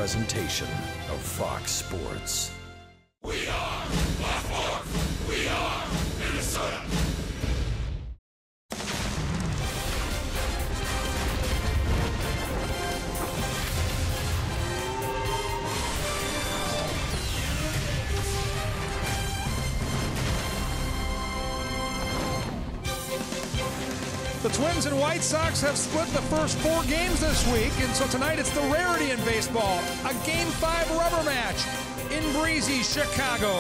presentation of Fox Sports. We are Baltimore. We are Minnesota. The Twins and White Sox have split the first 4 games this week, and so tonight it's the rarity in baseball. A Game 5 rubber match in breezy Chicago.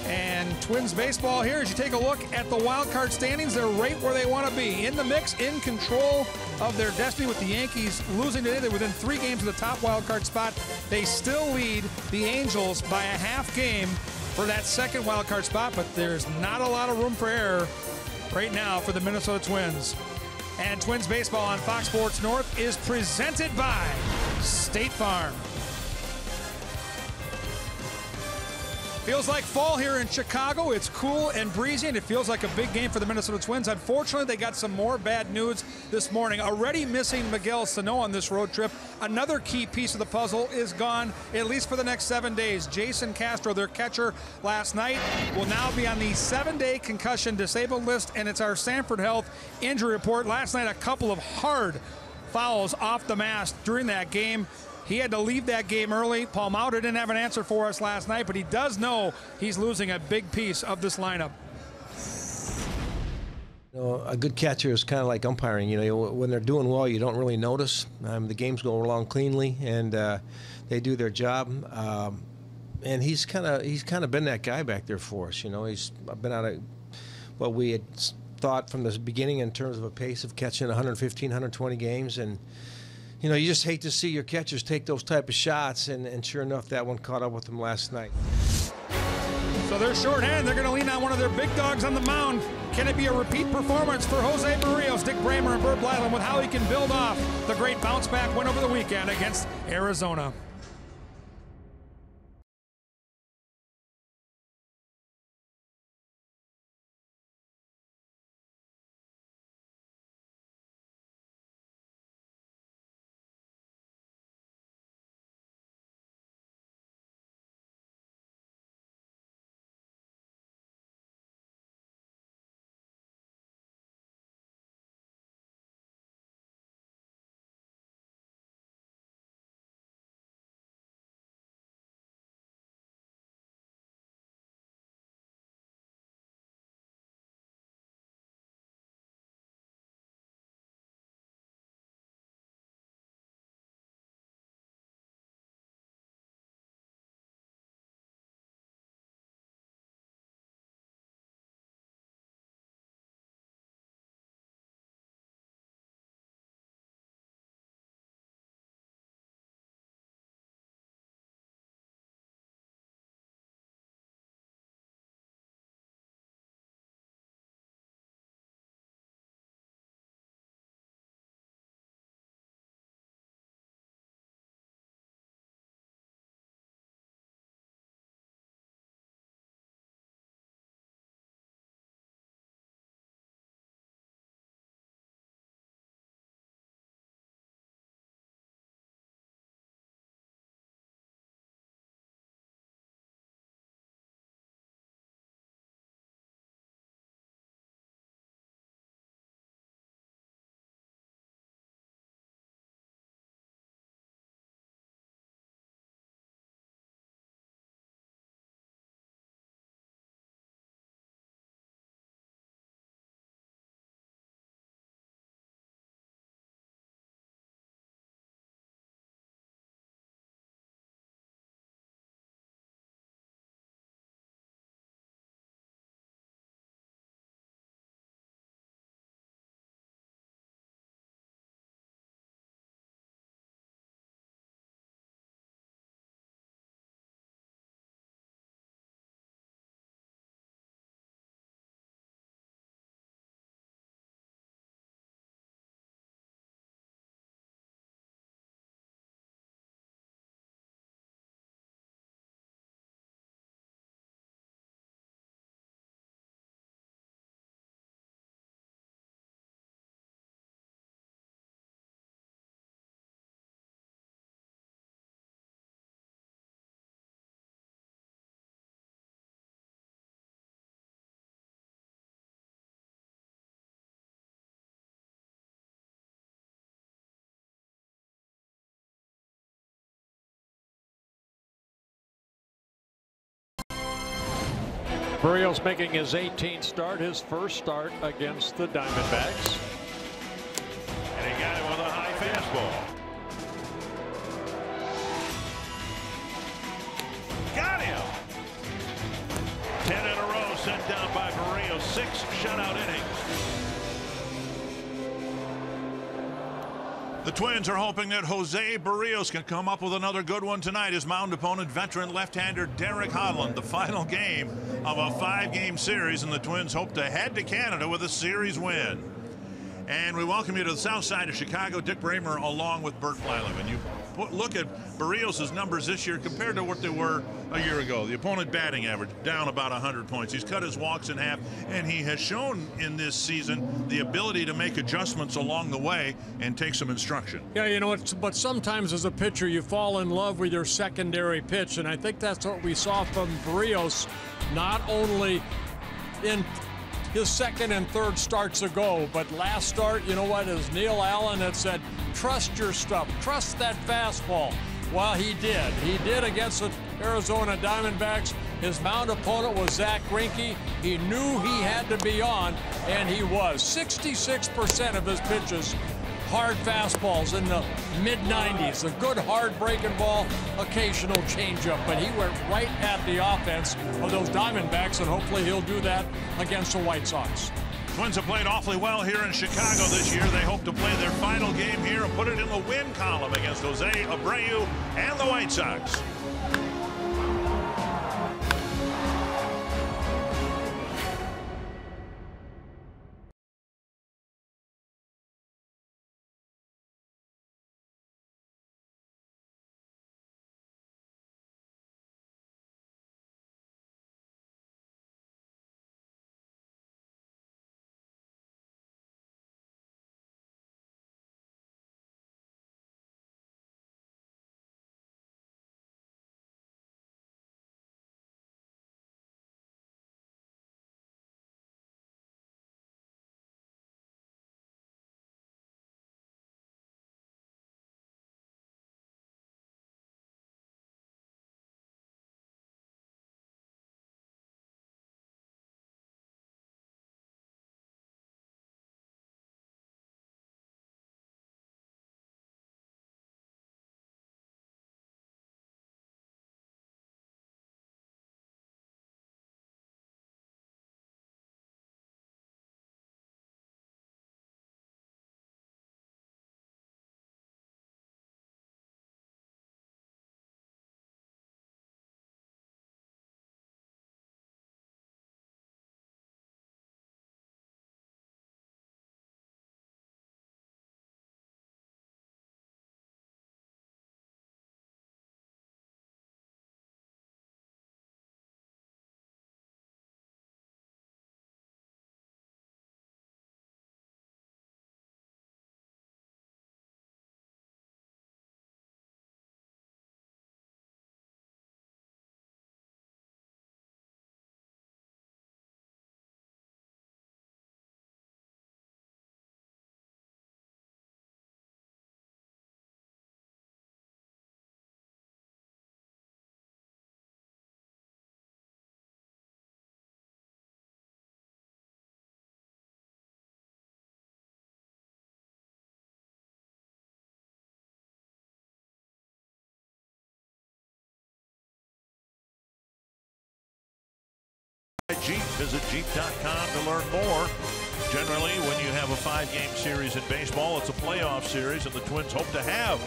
And Twins baseball here, as you take a look at the wild card standings, they're right where they want to be. In the mix, in control of their destiny with the Yankees losing today. They're within 3 games of the top wild card spot. They still lead the Angels by a half game for that second wild card spot, but there's not a lot of room for error right now for the Minnesota Twins. And Twins baseball on Fox Sports North is presented by State Farm. Feels like fall here in Chicago. It's cool and breezy, and it feels like a big game for the Minnesota Twins. Unfortunately, they got some more bad news this morning. Already missing Miguel Sano on this road trip. Another key piece of the puzzle is gone, at least for the next 7 days. Jason Castro, their catcher last night, will now be on the 7-day concussion disabled list, and it's our Sanford Health injury report. Last night, a couple of hard fouls off the mast during that game. He had to leave that game early. Paul Mauter didn't have an answer for us last night, but he does know he's losing a big piece of this lineup. You know, a good catcher is kind of like umpiring. You know, when they're doing well, you don't really notice. The games go along cleanly, and they do their job. And he's kind of been that guy back there for us. You know, he's been out of what we had thought from the beginning in terms of a pace of catching 115, 120 games, and you know, you just hate to see your catchers take those type of shots, and sure enough, that one caught up with them last night. So they're shorthanded. They're going to lean on one of their big dogs on the mound. Can it be a repeat performance for Jose Barrios, Dick Bramer, and Bert Blyland with how he can build off the great bounce-back win over the weekend against Arizona? Orioles making his 18th start, his first start against the Diamondbacks. And he got it with a high fastball. Got him. 10 in a row sent down by Barrios. 6 shutout innings. The Twins are hoping that Jose Barrios can come up with another good one tonight. His mound opponent, veteran left-hander Derek Holland. The final game of a 5-game series, and the Twins hope to head to Canada with a series win. And we welcome you to the south side of Chicago. Dick Bramer along with Bert Flyleven. You look at Barrios' numbers this year compared to what they were a year ago. The opponent batting average down about 100 points. He's cut his walks in half, and he has shown in this season the ability to make adjustments along the way and take some instruction. Yeah, you know, but sometimes as a pitcher you fall in love with your secondary pitch, and I think that's what we saw from Barrios, not only in his second and third starts ago, but last start, you know what, as Neil Allen had said, trust your stuff, trust that fastball. Well, he did. He did against the Arizona Diamondbacks. His mound opponent was Zach Greinke. He knew he had to be on, and he was. 66% of his pitches, hard fastballs in the mid-90s. A good hard breaking ball, occasional changeup, but he went right at the offense of those Diamondbacks, and hopefully he'll do that against the White Sox. Twins have played awfully well here in Chicago this year. They hope to play their final game here and put it in the win column against Jose Abreu and the White Sox. Jeep. Visit Jeep.com to learn more. Generally, when you have a 5-game series in baseball, it's a playoff series, and the Twins hope to have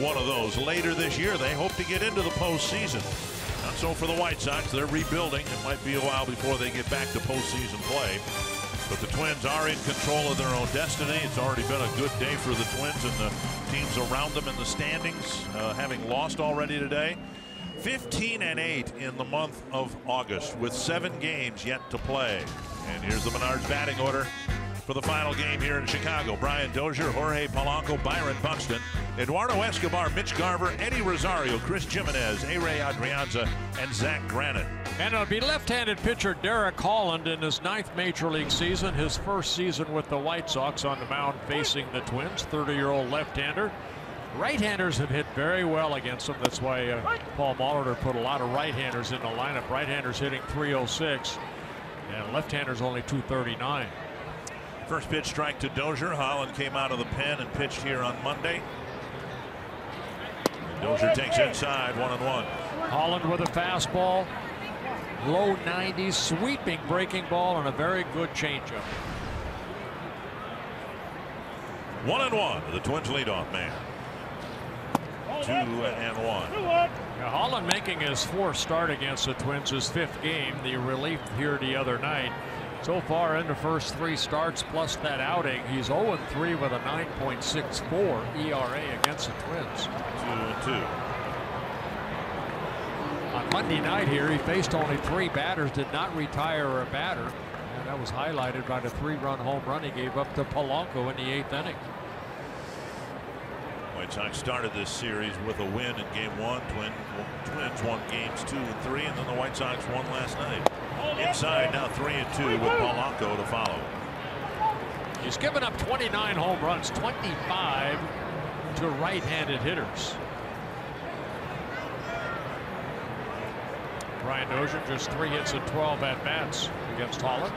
one of those later this year. They hope to get into the postseason. Not so for the White Sox. They're rebuilding. It might be a while before they get back to postseason play. But the Twins are in control of their own destiny. It's already been a good day for the Twins and the teams around them in the standings, having lost already today. 15-8 in the month of August with 7 games yet to play. And here's the Menards batting order for the final game here in Chicago. Brian Dozier, Jorge Polanco, Byron Buxton, Eduardo Escobar, Mitch Garver, Eddie Rosario, Chris Jimenez, A-Ray Adrianza, and Zach Granite. And it'll be left-handed pitcher Derek Holland in his 9th Major League season, his first season with the White Sox on the mound facing the Twins, 30-year-old left-hander. Right-handers have hit very well against them. That's why Paul Molitor put a lot of right-handers in the lineup. Right-handers hitting .306. And left-hander's only 239. First pitch strike to Dozier. Holland came out of the pen and pitched here on Monday. Dozier takes inside, 1-1. Holland with a fastball, low 90s, sweeping breaking ball, and a very good changeup. 1-1. The Twins leadoff man. 2-1. Now, Holland making his fourth start against the Twins, his fifth game. The relief here the other night. So far in the first 3 starts plus that outing, he's 0-3 with a 9.64 ERA against the Twins. 2-2. On Monday night here, he faced only 3 batters, did not retire a batter, and that was highlighted by the 3-run home run he gave up to Polanco in the 8th inning. White Sox started this series with a win in Game 1. Twins won Games 2 and 3, and then the White Sox won last night. Inside now 3-2 with Polanco to follow. He's given up 29 home runs, 25 to right-handed hitters. Brian Dozier just 3 hits and 12 at-bats against Holland.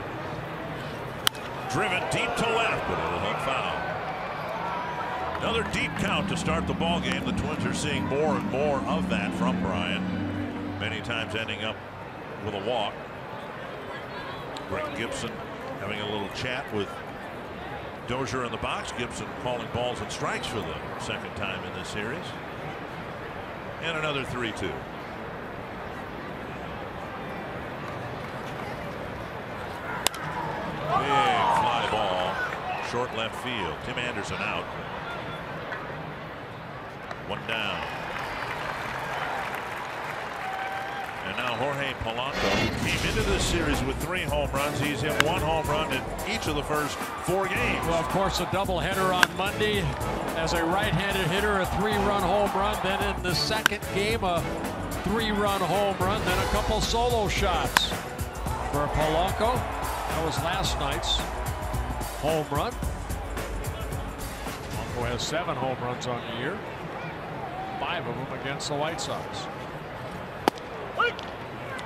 Driven deep to left, but it'll hook foul. Another deep count to start the ball game. The Twins are seeing more and more of that from Brian. Many times ending up with a walk. Greg Gibson having a little chat with Dozier in the box. Gibson calling balls and strikes for the second time in this series. And another 3-2. Big fly ball, short left field. Tim Anderson out. 1 down. And now Jorge Polanco, who came into this series with 3 home runs. He's hit 1 home run in each of the first 4 games. Well, of course, a doubleheader on Monday as a right-handed hitter, a 3-run home run. Then in the second game, a 3-run home run. Then a couple solo shots for Polanco. That was last night's home run. Polanco has 7 home runs on the year. 5 of them against the White Sox.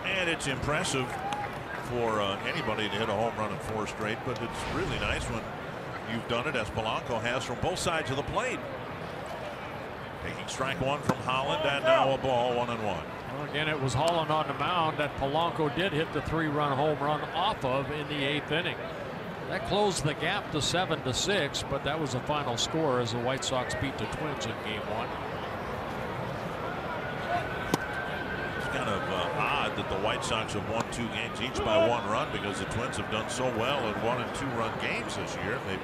And it's impressive for anybody to hit a home run in 4 straight, but it's really nice when you've done it, as Polanco has, from both sides of the plate. Taking strike 1 from Holland, and now a ball, 1-1. Well, again, it was Holland on the mound that Polanco did hit the 3-run home run off of in the 8th inning. That closed the gap to 7-6, but that was the final score as the White Sox beat the Twins in Game 1. Kind of odd that the White Sox have won 2 games each by 1 run, because the Twins have done so well in 1- and 2-run games this year. They've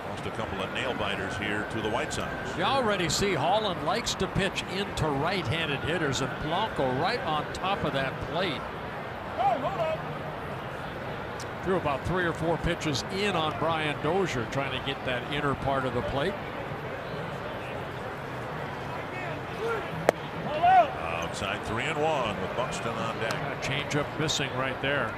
lost a couple of nail biters here to the White Sox. You already see Holland likes to pitch into right-handed hitters, and Polanco right on top of that plate. Threw about 3 or 4 pitches in on Brian Dozier, trying to get that inner part of the plate. Outside 3-1 with Buxton on deck. A changeup missing right there.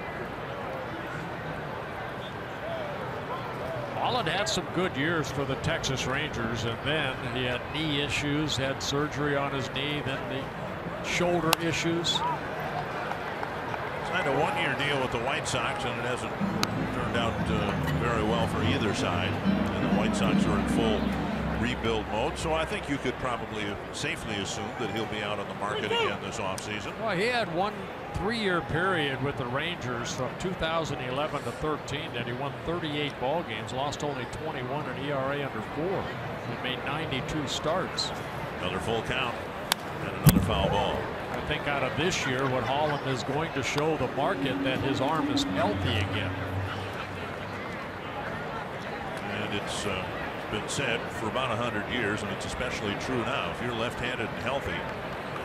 Holland had some good years for the Texas Rangers, and then he had knee issues, had surgery on his knee, then the shoulder issues. Signed a 1-year deal with the White Sox, and it hasn't turned out very well for either side. And the White Sox are in full rebuild mode, so I think you could probably safely assume that he'll be out on the market again this offseason. Well, he had 1 3-year period with the Rangers from 2011 to 13 that he won 38 ball games, lost only 21, an ERA under 4. He made 92 starts. Another full count and another foul ball. I think out of this year, what Holland is going to show the market that his arm is healthy again. And it's been said for about 100 years, and it's especially true now. If you're left-handed and healthy,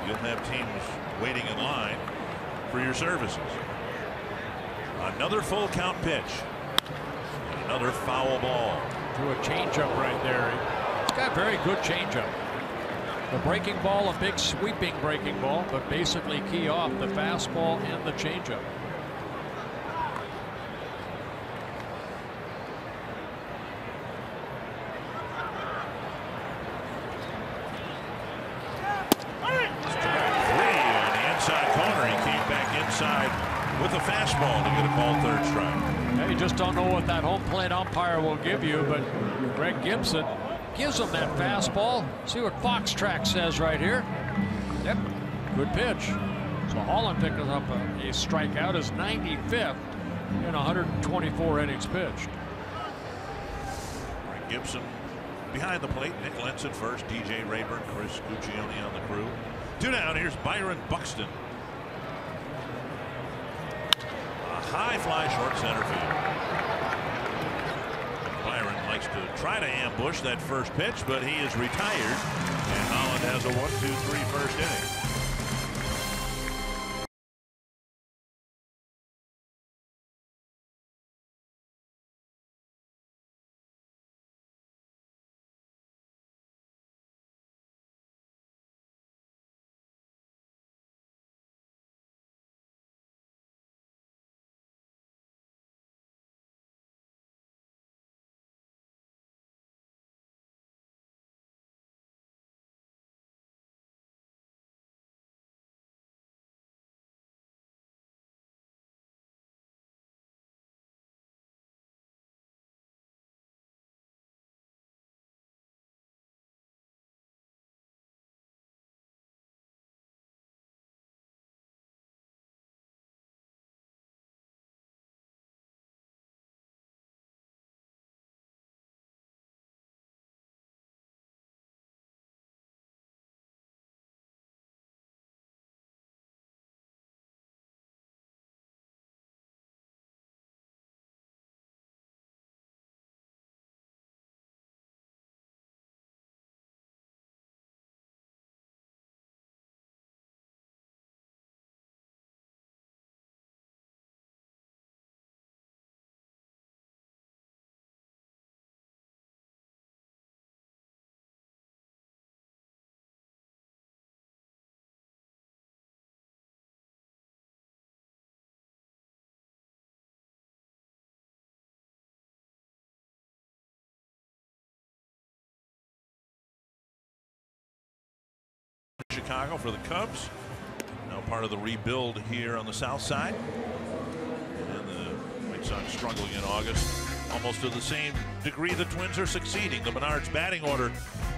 you'll have teams waiting in line for your services. Another full count pitch. Another foul ball. To a changeup right there. He's got a very good changeup. The breaking ball, a big sweeping breaking ball, but basically key off the fastball and the changeup. with a fastball to get a called third strike. Yeah, you just don't know what that home plate umpire will give you, but Greg Gibson gives him that fastball. See what Fox Track says right here. Yep, good pitch. So Holland picks up a strikeout, his 95th in 124 innings pitched. Greg Gibson behind the plate. Nick Lentz at first. DJ Rayburn, Chris Guccione on the crew. 2 down. Here's Byron Buxton. A high fly short center field. Byron likes to try to ambush that first pitch, but he is retired, and Holland has a 1-2-3 first inning. Chicago for the Cubs. Now part of the rebuild here on the south side. And the White Sox struggling in August. Almost to the same degree the Twins are succeeding. The Menards batting order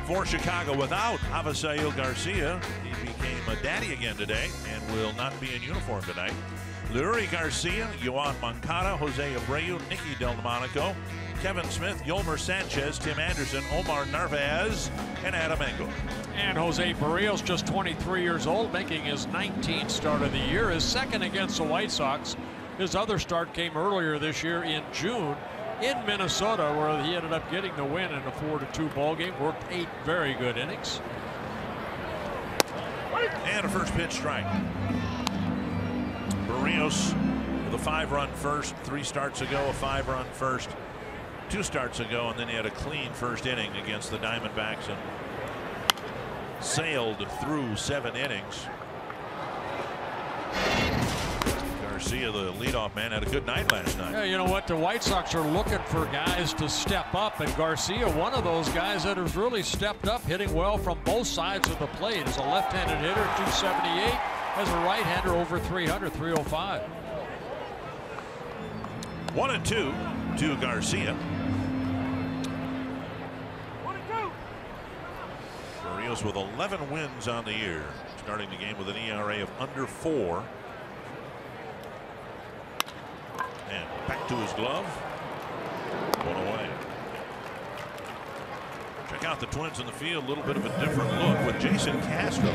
for Chicago without Avisail Garcia. He became a daddy again today and will not be in uniform tonight. Leury Garcia, Yoan Moncada, Jose Abreu, Nicky Delmonico, Kevin Smith, Yolmer Sanchez, Tim Anderson, Omar Narvaez, and Adam Engel. And Jose Barrios, just 23 years old, making his 19th start of the year, his second against the White Sox. His other start came earlier this year in June in Minnesota, where he ended up getting the win in a 4-2 ball game. Worked 8 very good innings. And a first pitch strike. Barrios with a 5-run first 3 starts ago, a 5-run first 2 starts ago, and then he had a clean first inning against the Diamondbacks and sailed through 7 innings. Garcia, the leadoff man, had a good night last night. Yeah, you know what? The White Sox are looking for guys to step up, and Garcia, one of those guys that has really stepped up, hitting well from both sides of the plate. As a left-handed hitter, 278. As a right-hander, over 300, 305. 1-2 to Garcia. Barrios with 11 wins on the year, starting the game with an ERA of under 4. And back to his glove. 1 away. Check out the Twins in the field. A little bit of a different look with Jason Castro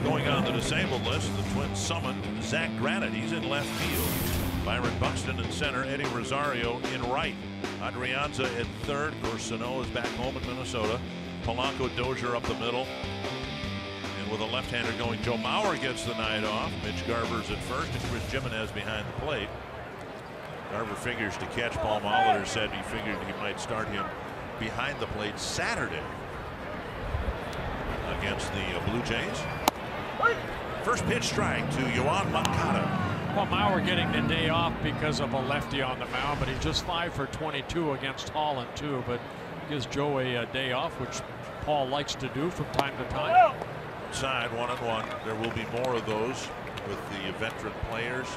going on the disabled list. The Twins summoned Zach Granite. He's in left field. Byron Buxton in center. Eddie Rosario in right. Adrianza at third. Of course, Sano is back home in Minnesota. Polanco, Dozier up the middle. And with a left-hander going, Joe Mauer gets the night off. Mitch Garver's at first and Chris Jimenez behind the plate. Garver figures to catch. Paul Molitor said he figured he might start him behind the plate Saturday against the Blue Jays. First pitch strike to Yoan Moncada. Well, Mauer getting the day off because of a lefty on the mound, but he's just 5 for 22 against Holland too. But gives Joe a day off, which Paul likes to do from time to time. Outside 1-1. There will be more of those with the veteran players.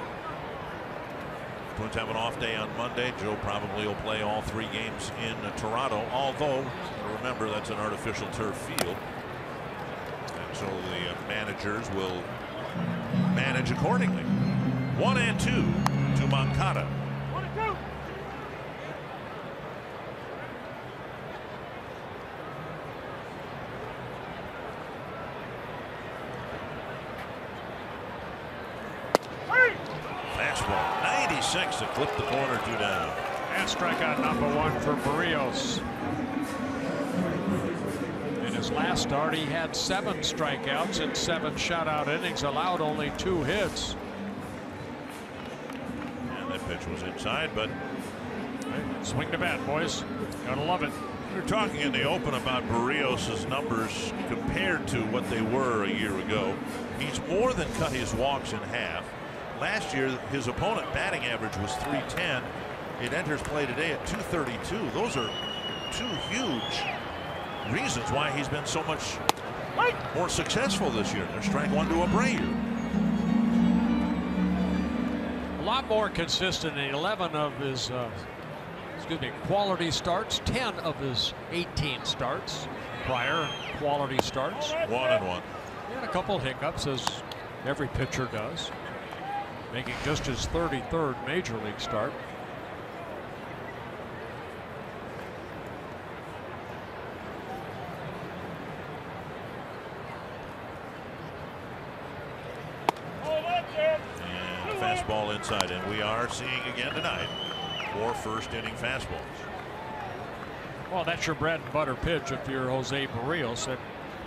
Twins have an off day on Monday. Joe probably will play all 3 games in Toronto, although remember that's an artificial turf field, and so the managers will manage accordingly. 1-2 to Moncada. Fastball 96 to clip the corner, 2 down. And strikeout number 1 for Berríos. In his last start, he had 7 strikeouts in 7 shutout innings, allowed only 2 hits. And that pitch was inside, but Swing the bat, boys. Gotta love it. we were talking in the open about Berríos' numbers compared to what they were a year ago. He's more than cut his walks in half. Last year, his opponent batting average was .310. It enters play today at .232. Those are 2 huge reasons why he's been so much more successful this year. There's strike 1 to Abreu. A lot more consistent in 11 of his quality starts, 10 of his 18 starts, prior quality starts. 1-1. He had a couple hiccups, as every pitcher does, making just his 33rd major league start. And fastball inside, and we are seeing again tonight 4 first-inning fastballs. Well, that's your bread and butter pitch if you're Jose Berríos. That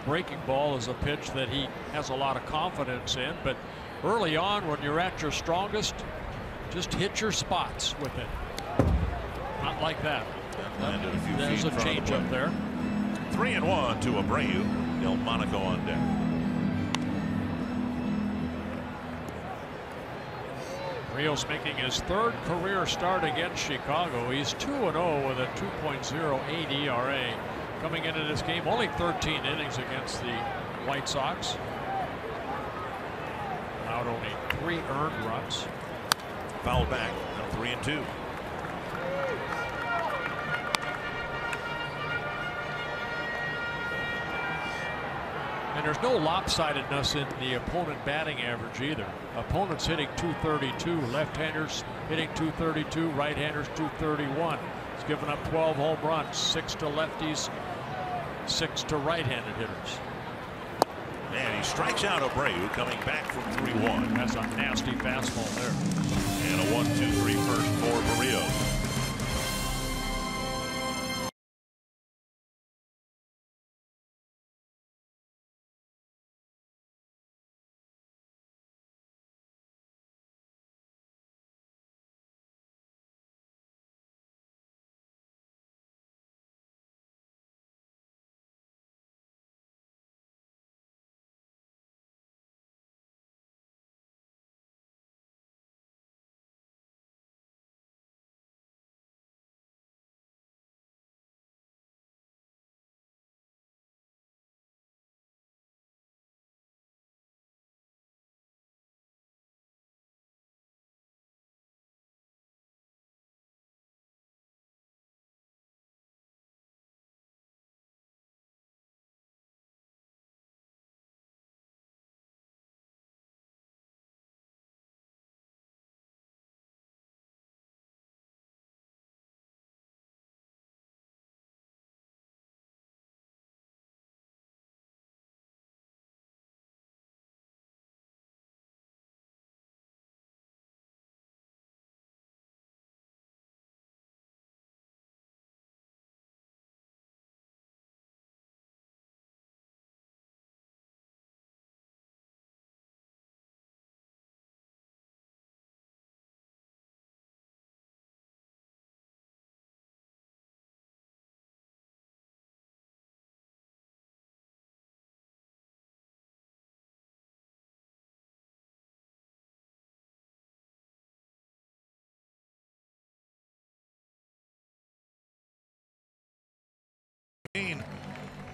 breaking ball is a pitch that he has a lot of confidence in, but early on, when you're at your strongest, just hit your spots with it. Not like that. Landed a few There's feet a in front of change the up plate. there. 3-1 to Abreu. Delmonico on deck. Berríos making his 3rd career start against Chicago. He's 2-0 with a 2.08 ERA. Coming into this game, only 13 innings against the White Sox. Allowed only 3 earned runs. Fouled back. Now 3-2. And there's no lopsidedness in the opponent batting average either. Opponents hitting .232, left-handers hitting .232, right-handers .231. He's given up 12 home runs, 6 to lefties, 6 to right-handed hitters. And he strikes out Abreu, coming back from 3-1. That's a nasty fastball there. And a 1-2-3 first for Berríos.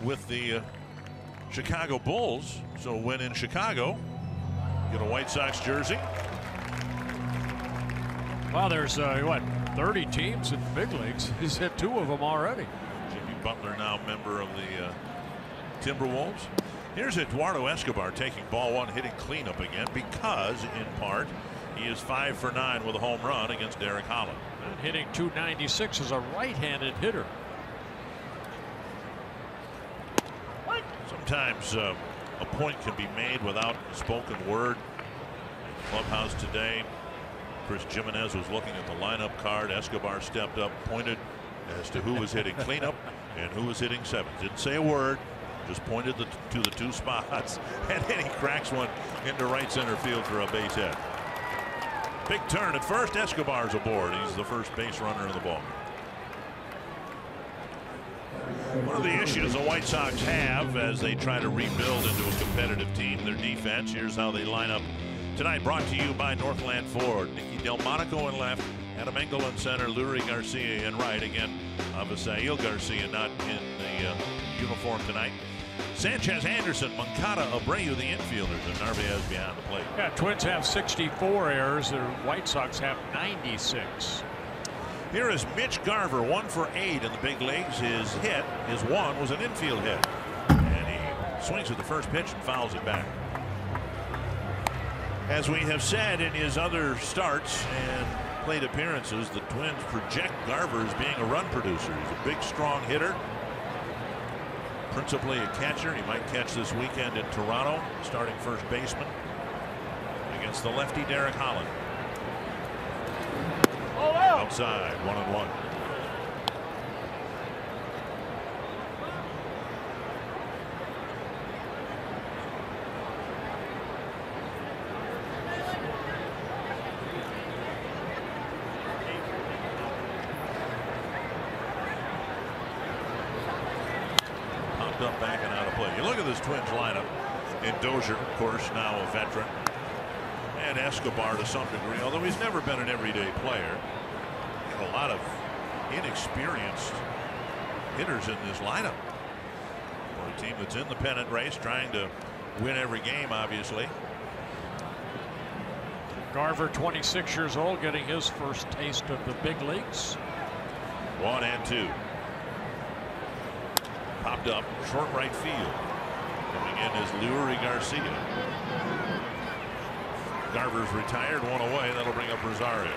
With the Chicago Bulls, so when in Chicago, get a White Sox jersey. Well, there's what, 30 teams in the big leagues. He's hit 2 of them already. Jimmy Butler, now member of the Timberwolves. Here's Eduardo Escobar taking ball 1, hitting cleanup again because, in part, he is 5 for 9 with a home run against Derek Holland. And hitting .296 as a right-handed hitter. Sometimes a point can be made without a spoken word. In the clubhouse today, Chris Jimenez was looking at the lineup card. Escobar stepped up, pointed as to who was hitting cleanup and who was hitting 7. Didn't say a word, just pointed to the 2 spots, and then he cracks one into right center field for a base hit. Big turn at first. Escobar's aboard. He's the first base runner in the ball. One of the issues the White Sox have as they try to rebuild into a competitive team, their defense. Here's how they line up tonight, brought to you by Northland Ford. Nicky Delmonico in left, Adam Engel in center, Lurie Garcia in right. Again, Avisail Garcia not in the uniform tonight. Sanchez, Anderson, Moncada, Abreu, the infielders, and Narvaez behind the plate. Yeah, Twins have 64 errors. The White Sox have 96. Here is Mitch Garver, 1 for 8 in the big leagues. His 1 was an infield hit, and he swings at the first pitch and fouls it back. As we have said in his other starts and plate appearances, the Twins project Garver as being a run producer. He's a big, strong hitter, principally a catcher. He might catch this weekend in Toronto, starting first baseman against the lefty Derek Holland. Outside, 1-1. Popped up, back and out of play. You look at this Twins lineup. And Dozier, of course, now a veteran. And Escobar to some degree, although he's never been an everyday player. A lot of inexperienced hitters in this lineup for a team that's in the pennant race, trying to win every game, obviously. Garver, 26 years old, getting his first taste of the big leagues. 1-2. Popped up, short right field. Coming in is Lurie Garcia. Garver's retired, 1 away. That'll bring up Rosario.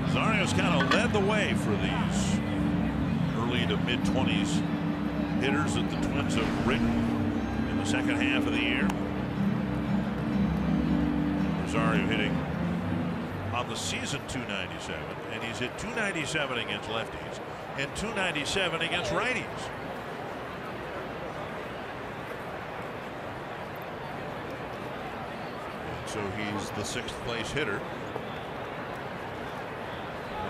Rosario's kind of led the way for these early to mid-20s hitters that the Twins have ridden in the second half of the year. Rosario hitting on the season .297, and he's hit .297 against lefties and .297 against righties. So he's the 6th place hitter.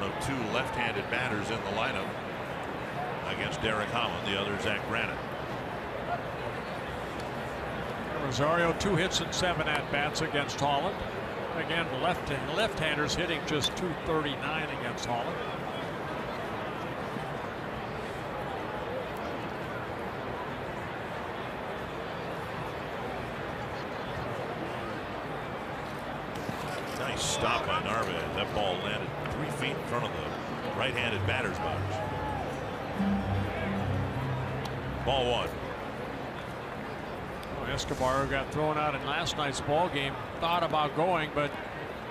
One of 2 left-handed batters in the lineup against Derek Holland. The other, Zach Granite. Rosario, 2 hits and 7 at-bats against Holland. Again, left-handers hitting just .239 against Holland. Nice stop by Narvaez. That ball landed 3 feet in front of the right-handed batter's box. Ball 1. Well, Escobar got thrown out in last night's ball game. Thought about going, but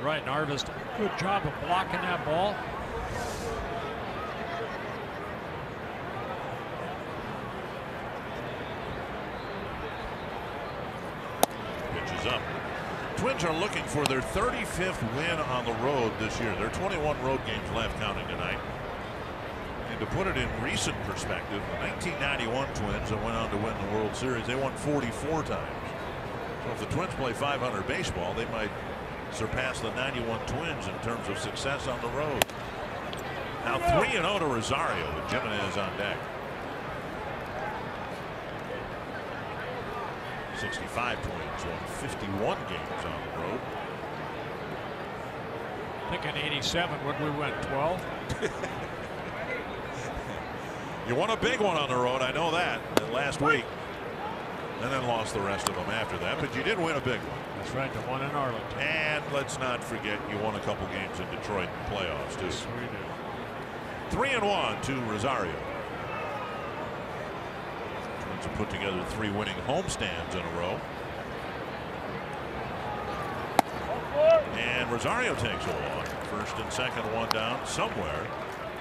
right, Narvaez did a good job of blocking that ball. Pitches up. Twins are looking for their 35th win on the road this year. There are 21 road games left, counting tonight. And to put it in recent perspective, the 1991 Twins that went on to win the World Series, they won 44 times. So if the Twins play .500 baseball, they might surpass the 91 Twins in terms of success on the road. Now 3-0 to Rosario with Jimenez on deck. 65 Twins won 51 games on the road. I think in '87 when we went 12. You won a big one on the road, I know that, last week. and then lost the rest of them after that. But you did win a big one. That's right, the one in Arlington. And let's not forget you won a couple games in Detroit in the playoffs too. Yes, we did. 3-1 to Rosario. Twins have put together 3 winning homestands in a row. And Rosario takes a walk. First and second, one down. Somewhere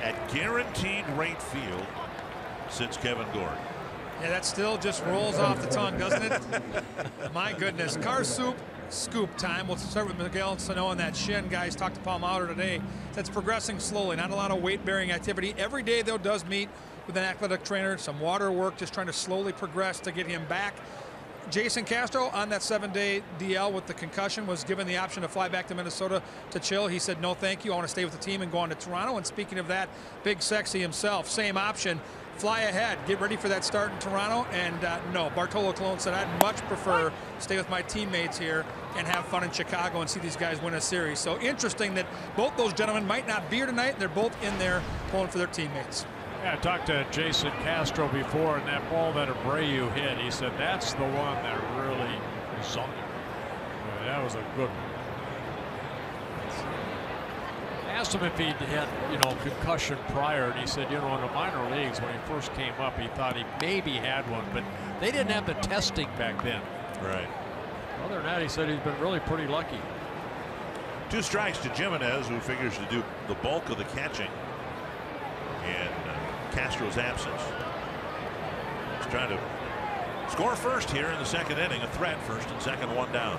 at guaranteed rate field sits Kevin Gordon. Yeah, that still just rolls off the tongue, doesn't it? My goodness. Car soup scoop time. We'll start with Miguel Sano on that shin. Guys, talked to Paul Maurer today. That's progressing slowly. Not a lot of weight-bearing activity. Every day, though, does meet with an athletic trainer. Some water work, just trying to slowly progress to get him back. Jason Castro on that 7-day DL with the concussion was given the option to fly back to Minnesota to chill. He said, no, thank you. I want to stay with the team and go on to Toronto. And speaking of that, Big Sexy himself, same option. Fly ahead, get ready for that start in Toronto. And no, Bartolo Colon said, I'd much prefer to stay with my teammates here and have fun in Chicago and see these guys win a series. So interesting that both those gentlemen might not be here tonight. They're both in there pulling for their teammates. Yeah, I talked to Jason Castro before, and that ball that Abreu hit, he said that's the one that really sunk him. That was a good one. I asked him if he'd had, concussion prior, and he said, in the minor leagues when he first came up, he thought he maybe had one, but they didn't have the testing back then. Right. Other than that, he said he's been really pretty lucky. 2 strikes to Jimenez, who figures to do the bulk of the catching in Castro's absence. He's trying to score first here in the second inning. A threat, first and second, one down.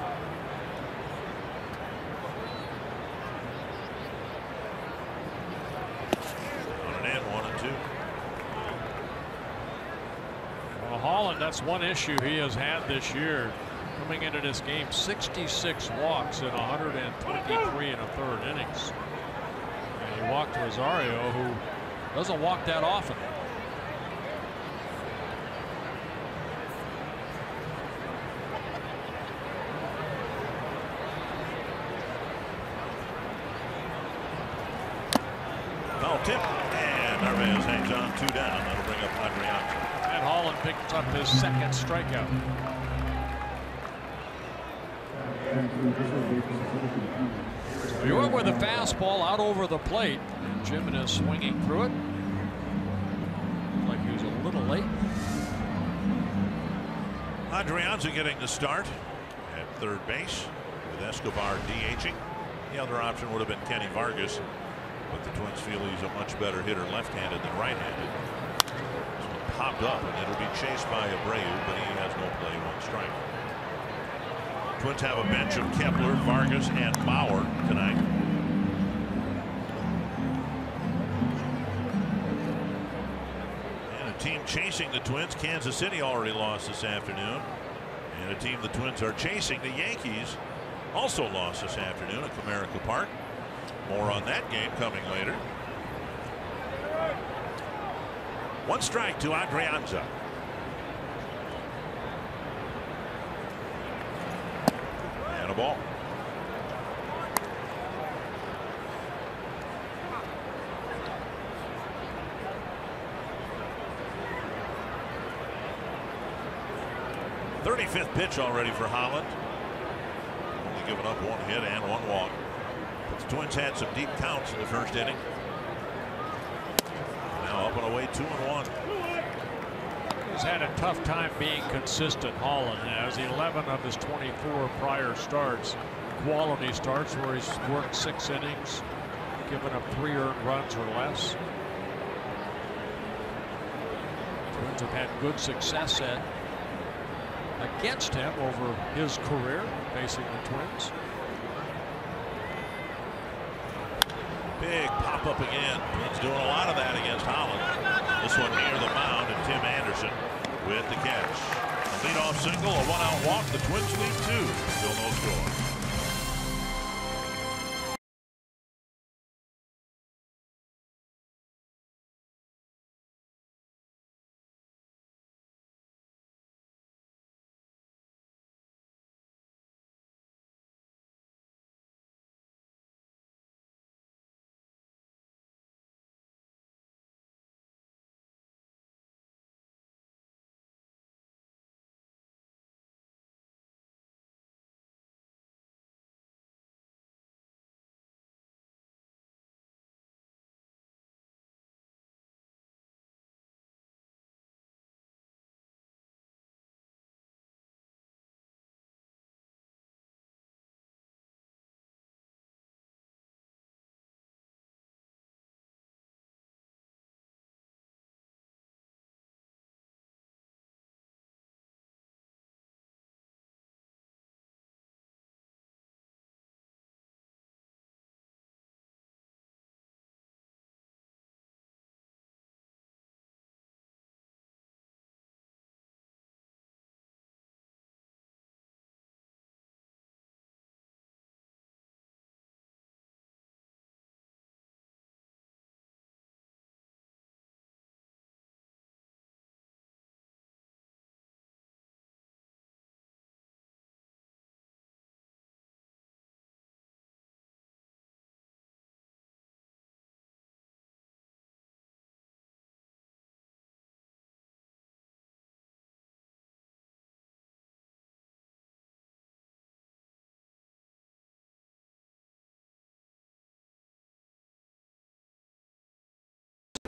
On an in, 1-2. Well, Holland, that's one issue he has had this year. Coming into this game, 66 walks in 123 and a third innings. And he walked Rosario, who doesn't walk that often. Foul tip, and Narvaez hangs on 2 down. That'll bring up Adrian. And Holland picked up his second strikeout. So he went with a fastball out over the plate. And Jimenez swinging through it. Looked like he was a little late. Adrianza getting the start at third base with Escobar DHing. The other option would have been Kenny Vargas, but the Twins feel he's a much better hitter left-handed than right-handed. So popped up, and it'll be chased by Abreu, but he has no play, 1 strike. Twins have a bench of Kepler, Vargas, and Bauer tonight. And a team chasing the Twins, Kansas City, already lost this afternoon. And a team the Twins are chasing, the Yankees, also lost this afternoon at Comerica Park. More on that game coming later. 1 strike to Adrianza. And a ball. '35th pitch already for Holland. Only given up 1 hit and 1 walk. But the Twins had some deep counts in the first inning. Now up and away, 2-1. He's had a tough time being consistent, Holland. Has 11 of his 24 prior starts, quality starts, where he's worked 6 innings, given up 3 earned runs or less. Twins have had good success against him over his career, facing the Twins. Big pop up again. Twins doing a lot of that against Holland. This one near the mound, and Tim Anderson with the catch. A leadoff single, a 1-out walk. The Twins lead 2. Still no score.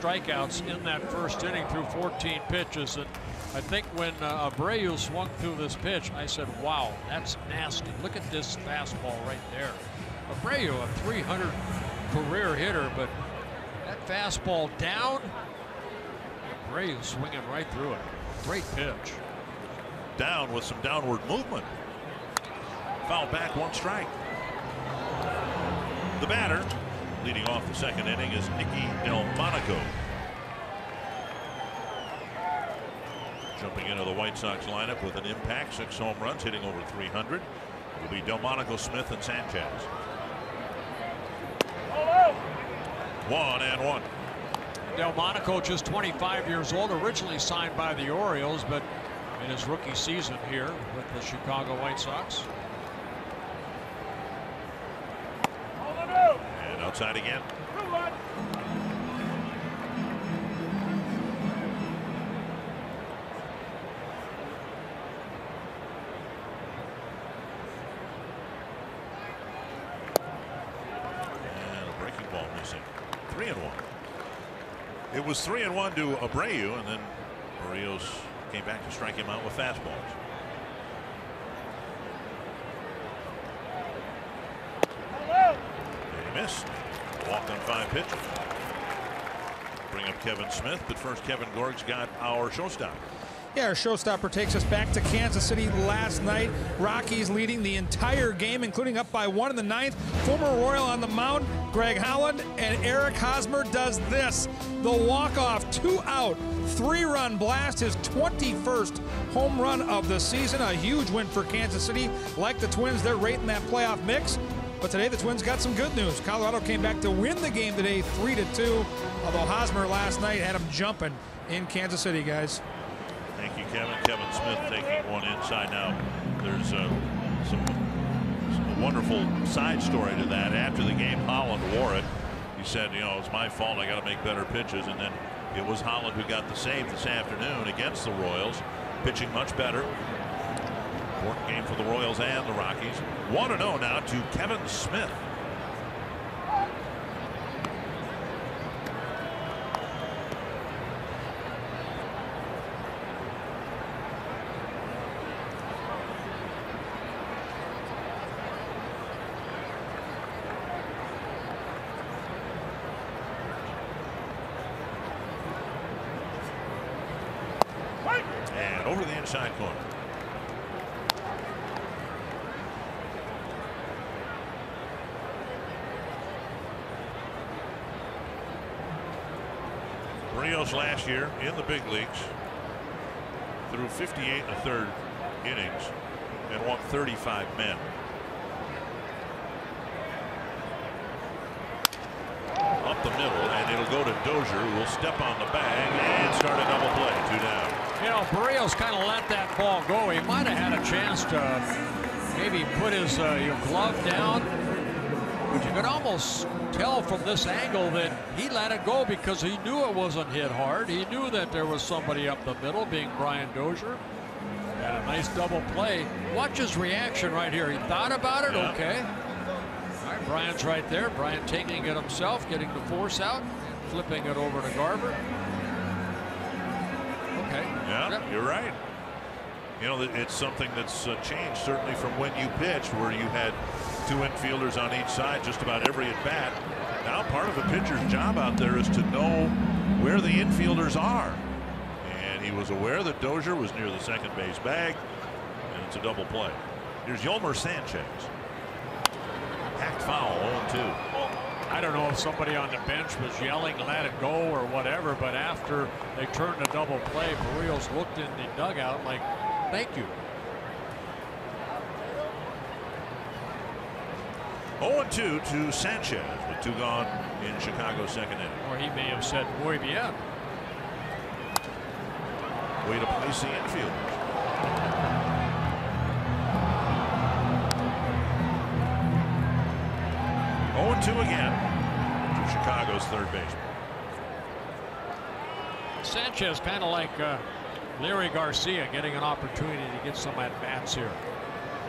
strikeouts in that first inning through 14 pitches. And I think when Abreu swung through this pitch, I said, wow, that's nasty. Look at this fastball right there. Abreu, a 300 career hitter, but that fastball down, Abreu swinging right through it. Great pitch. Down with some downward movement. Foul back, 1 strike. The batter leading off the second inning is Nicky Delmonico. Jumping into the White Sox lineup with an impact, 6 home runs, hitting over 300. It will be Delmonico, Smith, and Sanchez. 1-1. Delmonico, just 25 years old, originally signed by the Orioles, but in his rookie season here with the Chicago White Sox. And outside again. And a breaking ball missing. 3-1. It was 3-1 to Abreu, and then Orioles came back to strike him out with fastballs. He missed. Walked on 5 pitches. Bring up Kevin Smith, but first Kevin Gorg's got our showstopper. Yeah, our showstopper takes us back to Kansas City last night. Rockies leading the entire game, including up by 1 in the 9th. Former Royal on the mound, Greg Holland, and Eric Hosmer does this. The walk-off, 2-out, 3-run blast, his 21st home run of the season. A huge win for Kansas City. Like the Twins, they're right in that playoff mix. But today the Twins got some good news. Colorado came back to win the game today, 3-2. Although Hosmer last night had him jumping in Kansas City, guys. Thank you, Kevin. Kevin Smith taking one inside now. There's some wonderful side story to that. After the game, Holland wore it. He said, you know, it's my fault. I got to make better pitches. And then it was Holland who got the save this afternoon against the Royals, pitching much better. Important game for the Royals and the Rockies. 1-0 now to Kevin Smith. And over the inside corner. Orioles last year in the big leagues threw 58 1/3 innings and won 35 men. Up the middle, and it'll go to Dozier, who will step on the bag and start a double play. 2 down. You know, Barrios kind of let that ball go. He might have had a chance to maybe put his glove down. But you could almost tell from this angle that he let it go because he knew it wasn't hit hard. He knew that there was somebody up the middle, being Brian Dozier. Had a nice double play. Watch his reaction right here. He thought about it. Yeah. Okay. All right, Brian's right there. Brian taking it himself, getting the force out, flipping it over to Garver. Okay. Yeah, yep. You're right. You know, it's something that's changed certainly from when you pitched, where you had 2 infielders on each side just about every at bat. Now part of a pitcher's job out there is to know where the infielders are. And he was aware that Dozier was near the second base bag, and it's a double play. Here's Yolmer Sanchez. Hacked foul, 0-2. I don't know if somebody on the bench was yelling, let it go or whatever, but after they turned a double play, Barrios looked in the dugout like, thank you. 0-2 to Sanchez with 2 gone in Chicago's second inning. Or he may have said, muy bien. Way to place the infield. Two again to Chicago's third baseman. Sanchez kind of like Larry Garcia getting an opportunity to get some at bats here.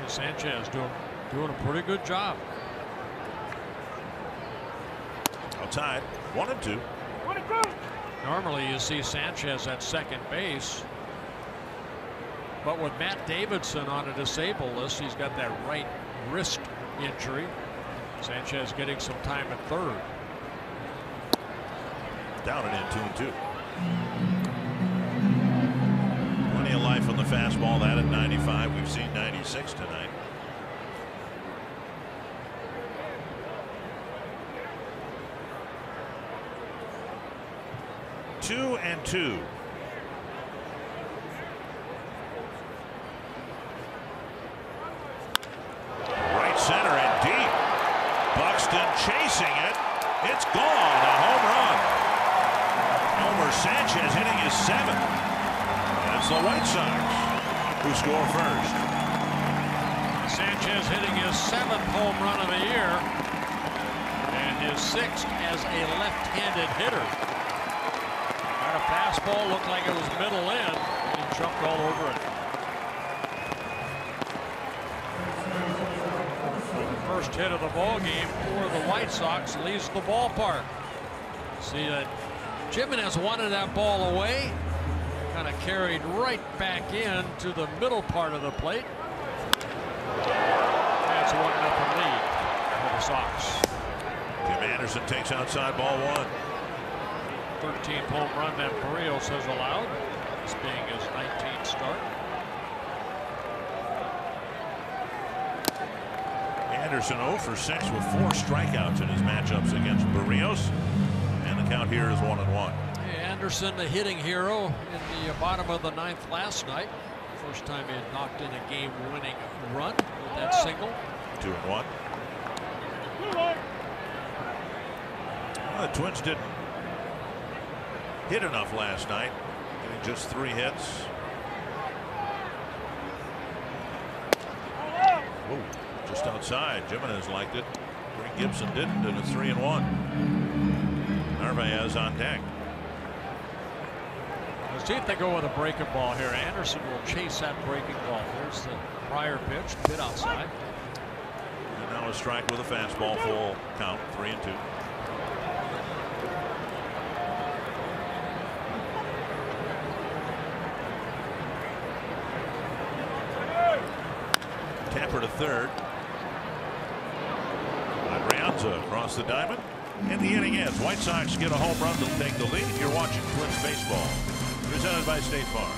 And Sanchez doing a pretty good job. Outside, 1-2. Normally you see Sanchez at second base, but with Matt Davidson on a disabled list, he's got that right wrist injury. Sanchez getting some time at third. Down and in, 2-2. Plenty of life on the fastball. That at 95. We've seen 96 tonight. Two and two. Right center and deep. Buxton chasing it. It's gone. A home run. Homer Sanchez hitting his 7th. That's the White Sox who score first. Sanchez hitting his 7th home run of the year and his 6th as a left-handed hitter. Got a fastball, looked like it was middle in, and he jumped all over it. The first hit of the ball game for the White Sox leaves the ballpark. See that Jimenez wanted that ball away, kind of carried right back in to the middle part of the plate. That's a 1-0 lead for the Sox. Tim Anderson takes outside ball 1. 13th home run that Orioles has allowed, this being his 19th start. Anderson 0 for 6 with 4 strikeouts in his matchups against Barrios, and the count here is 1-1. Anderson, the hitting hero in the bottom of the 9th last night. First time he had knocked in a game-winning run with that single. 2-1. Well, the Twins didn't hit enough last night, getting just 3 hits. Whoa, just outside. Jimenez liked it. Greg Gibson didn't, and it's 3-1. Narvaez on deck. Let's see if they go with a breaking ball here. Anderson will chase that breaking ball. There's the prior pitch, bit outside. And now a strike with a fastball, full count, 3-2. Tapper to third. Adrianza across the diamond. And the inning ends. White Sox get a home run to take the lead. You're watching Twins baseball, presented by State Farm.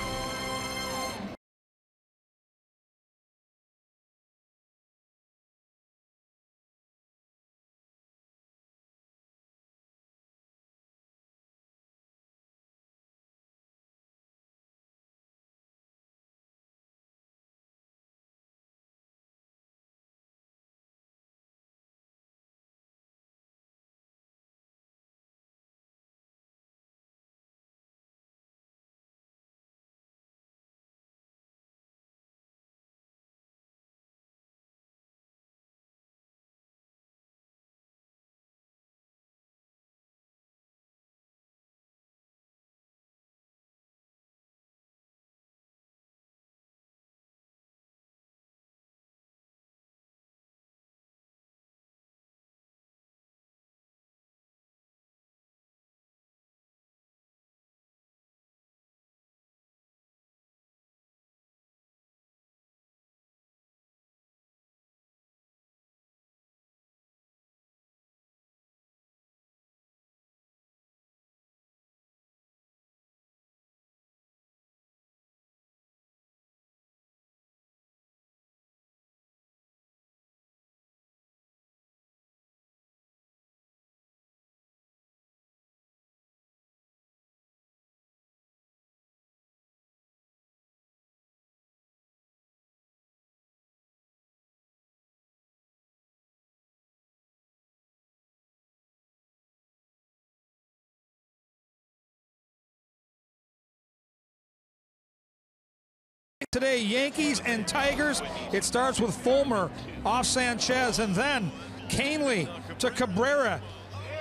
Today, Yankees and Tigers. It starts with Fulmer off Sanchez, and then Canely to Cabrera.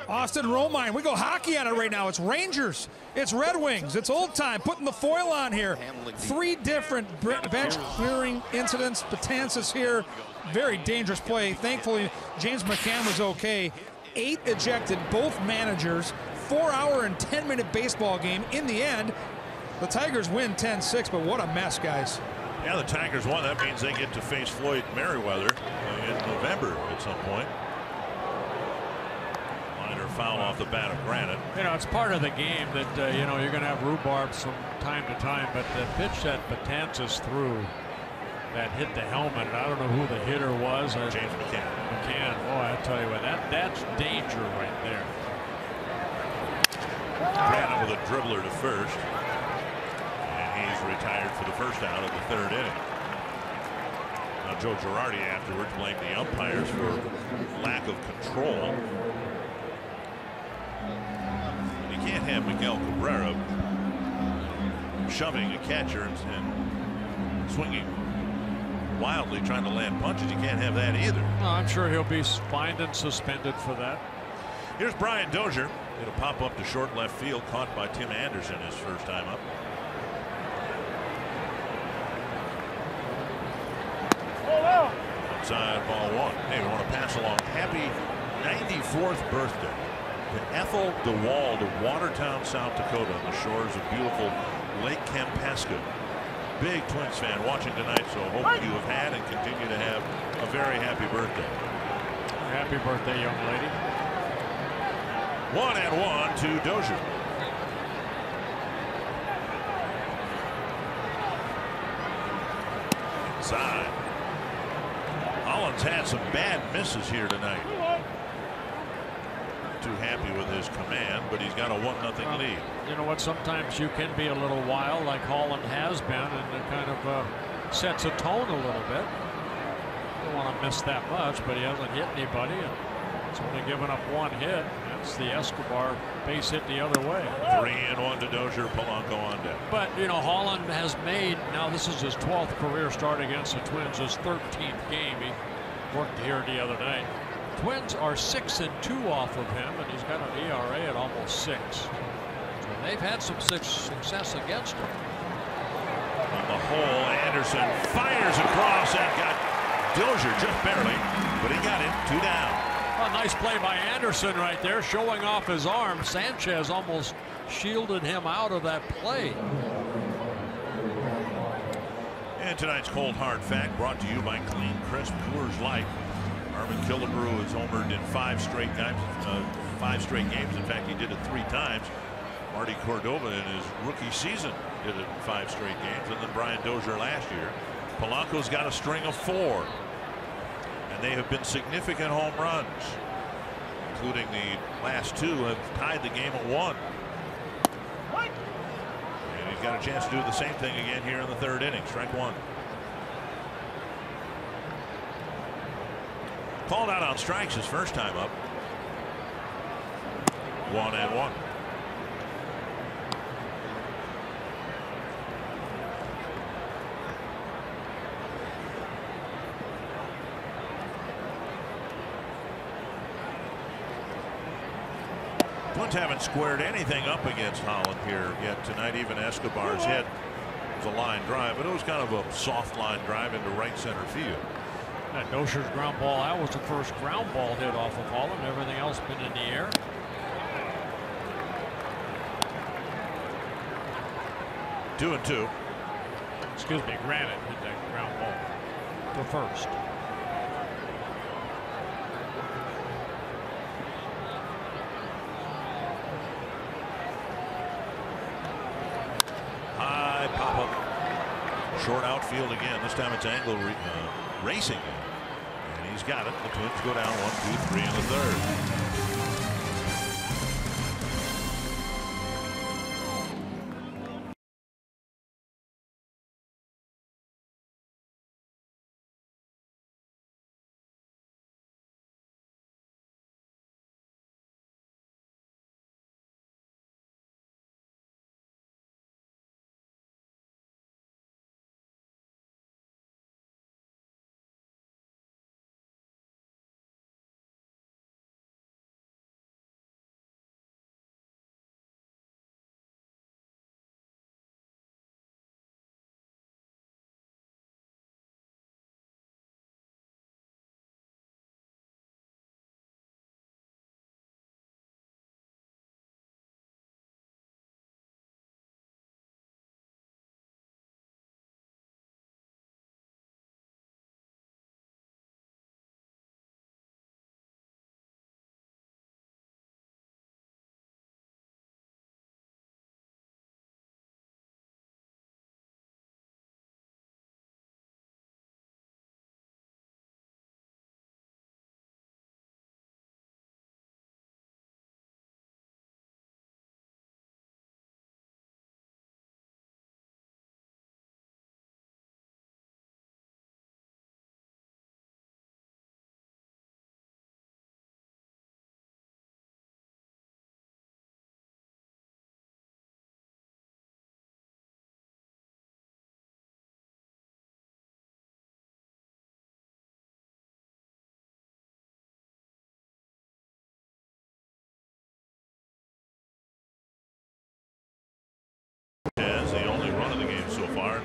Austin Romine. We go hockey on it right now. It's Rangers. It's Red Wings. It's old time. Putting the foil on here. 3 different bench clearing incidents. Betances here. Very dangerous play. Thankfully, James McCann was okay. 8 ejected, both managers. 4-hour and 10-minute baseball game. In the end, the Tigers win 10-6, but what a mess, guys. Yeah, the Tigers won. That means they get to face Floyd Merriweather in November at some point. Minor foul off the bat of Granite. You know, it's part of the game that, you know, you're going to have rhubarb from time to time, but the pitch that Betances threw that hit the helmet, and I don't know who the hitter was. James McCann. McCann. Oh, I tell you what, that's danger right there. Granite with a dribbler to first. He's retired for the first out of the third inning. Now Joe Girardi afterwards blamed the umpires for lack of control. And you can't have Miguel Cabrera shoving a catcher and swinging wildly trying to land punches. You can't have that either. Well, I'm sure he'll be fined and suspended for that. Here's Brian Dozier. It'll pop up to short left field, caught by Tim Anderson his first time up. Outside ball one. Hey, we want to pass along happy 94th birthday to Ethel DeWald of Watertown, South Dakota, on the shores of beautiful Lake Kampasca. Big Twins fan watching tonight, so hope you have had and continue to have a very happy birthday. Happy birthday, young lady. 1-1 to Dozier. Inside. Holland's had some bad misses here tonight. Too happy with his command, but he's got a 1-0 lead. You know what? Sometimes you can be a little wild, like Holland has been, and it kind of sets a tone a little bit. Don't want to miss that much, but he hasn't hit anybody, and he's only given up one hit. That's the Escobar base hit the other way. 3-1 to Dozier. Polanco on deck. But you know, Holland has made, now this is his 12th career start against the Twins, his 13th game. He worked here the other night. Twins are 6-2 off of him, and he's got an ERA at almost 6. So they've had some success against him. On the hole, Anderson fires across and got Dozier just barely, but he got it. 2 down. A nice play by Anderson right there, showing off his arm. Sanchez almost shielded him out of that play. And tonight's cold hard fact brought to you by Clean Crisp Coors Light. Armin Killebrew has homered in 5 straight games. In fact, he did it 3 times. Marty Cordova in his rookie season did it in 5 straight games, and then Brian Dozier last year. Polanco's got a string of 4, and they have been significant home runs, including the last 2 have tied the game at 1. And he's got a chance to do the same thing again here in the 3rd inning. Strike 1. Called out on strikes his first time up. 1-1. Twins haven't squared anything up against Holland here yet tonight. Even Escobar's hit was a line drive, but it was kind of a soft line drive into right center field. That Dozier's ground ball, that was the first ground ball hit off of Holland. Everything else been in the air. Two and two. Excuse me, Granite hit that ground ball to first. High pop up. Short outfield again. This time it's Angle racing. And he's got it. The Twins go down 1, 2, 3 in the 3rd.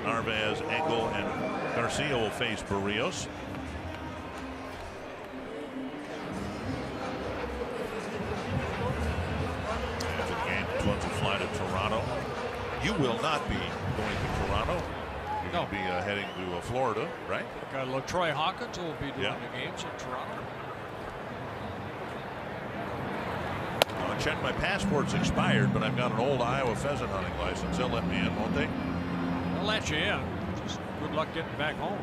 Narvaez, Engel, and Garcia will face Berríos. After the game, the Twins will fly to Toronto. You will not be going to Toronto. You're going to be heading to Florida, right? Troy Hawkins will be doing the games in Toronto. I checked my passport's expired, but I've got an old Iowa pheasant hunting license. They'll let me in, won't they? They'll let you in. Just good luck getting back home.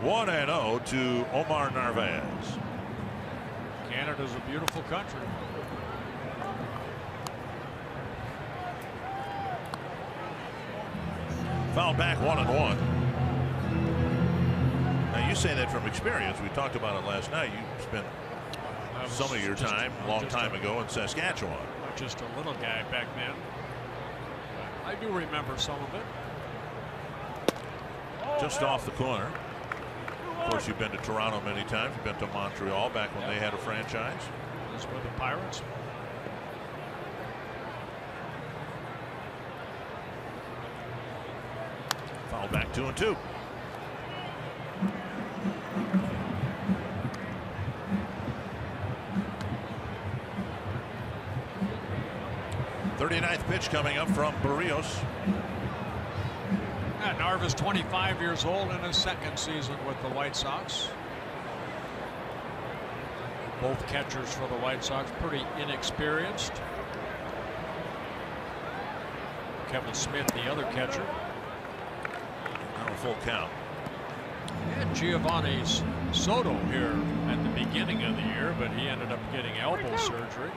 1-0 to Omar Narvaez. Canada's a beautiful country. Foul back 1-1. Now you say that from experience. We talked about it last night. You spent some of your time a long time ago in Saskatchewan. Just a little guy back then. I do remember some of it. Just off the corner. Of course, you've been to Toronto many times. You've been to Montreal back when they had a franchise. That's with the Pirates. Foul back 2-2. Thirty-ninth pitch coming up from Berríos. Narvaez 25 years old in his second season with the White Sox. Both catchers for the White Sox pretty inexperienced. Kevin Smith, the other catcher. Now a full count. And Giovanni Soto here at the beginning of the year, but he ended up getting elbow surgery.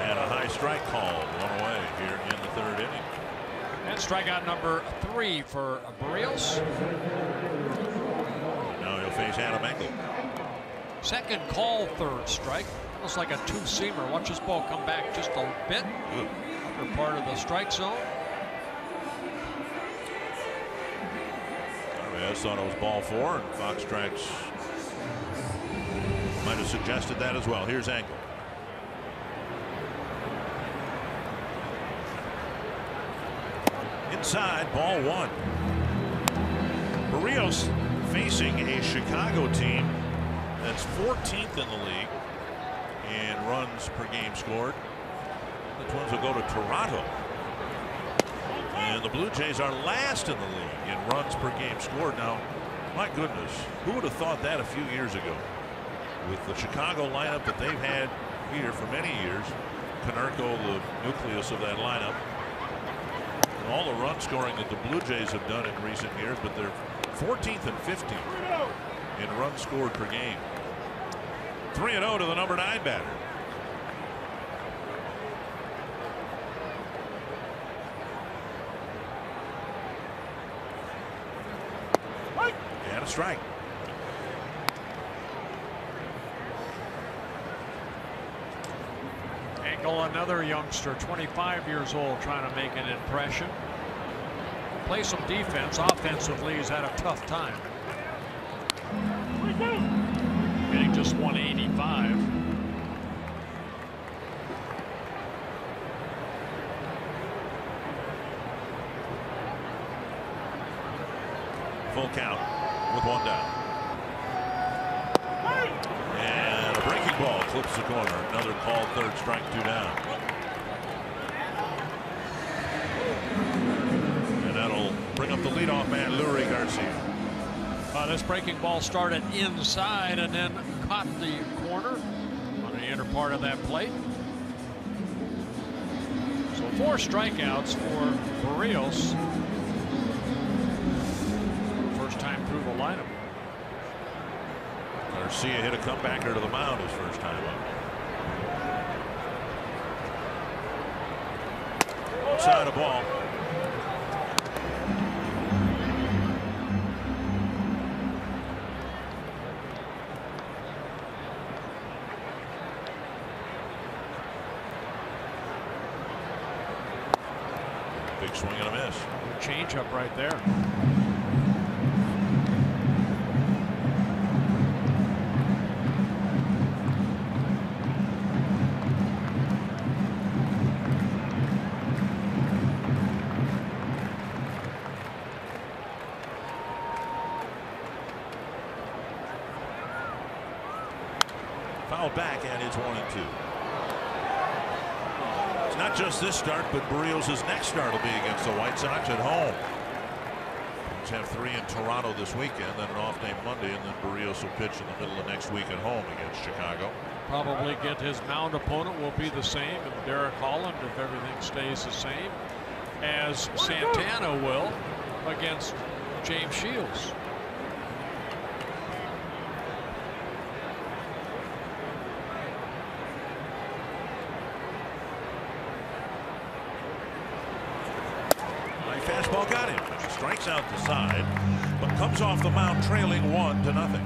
And a high strike called, one away here in the third inning. And strikeout number 3 for Berríos. Now he'll face Adam Engel. Second call, third strike. Almost like a two-seamer. Watch this ball come back just a bit. Upper part of the strike zone. Narvaez thought it was ball 4, and Fox Strikes might have suggested that as well. Here's Engel. Inside, ball 1. Berríos facing a Chicago team that's 14th in the league in runs per game scored. The Twins will go to Toronto. And the Blue Jays are last in the league in runs per game scored. Now, my goodness, who would have thought that a few years ago? With the Chicago lineup that they've had here for many years, Konerko, the nucleus of that lineup, and all the run scoring that the Blue Jays have done in recent years, but they're 14th and 15th in runs scored per game. 3-0 to the number 9 batter. And a strike. Engel, another youngster, 25 years old, trying to make an impression. Play some defense. Offensively, he's had a tough time. Getting just 185. Full count with 1 down. And a breaking ball clips the corner. Another call, third strike, 2 down. And that'll bring up the leadoff man, Leury Garcia. This breaking ball started inside and then caught the corner on the inner part of that plate. So 4 strikeouts for Berríos. First time through the lineup. Garcia hit a comebacker to the mound his first time up. Outside a ball. Big swing and a miss. Change up right there. fouled back, and it's 1-2. It's not just this start, but Berrios' next start will be against the White Sox at home. Twins have 3 in Toronto this weekend, then an off day Monday, and then Berrios will pitch in the middle of next week at home against Chicago. Probably get his mound opponent will be the same, and Derek Holland, if everything stays the same, as Santana will against James Shields. Fastball got him. He strikes out the side, but comes off the mound trailing 1-0.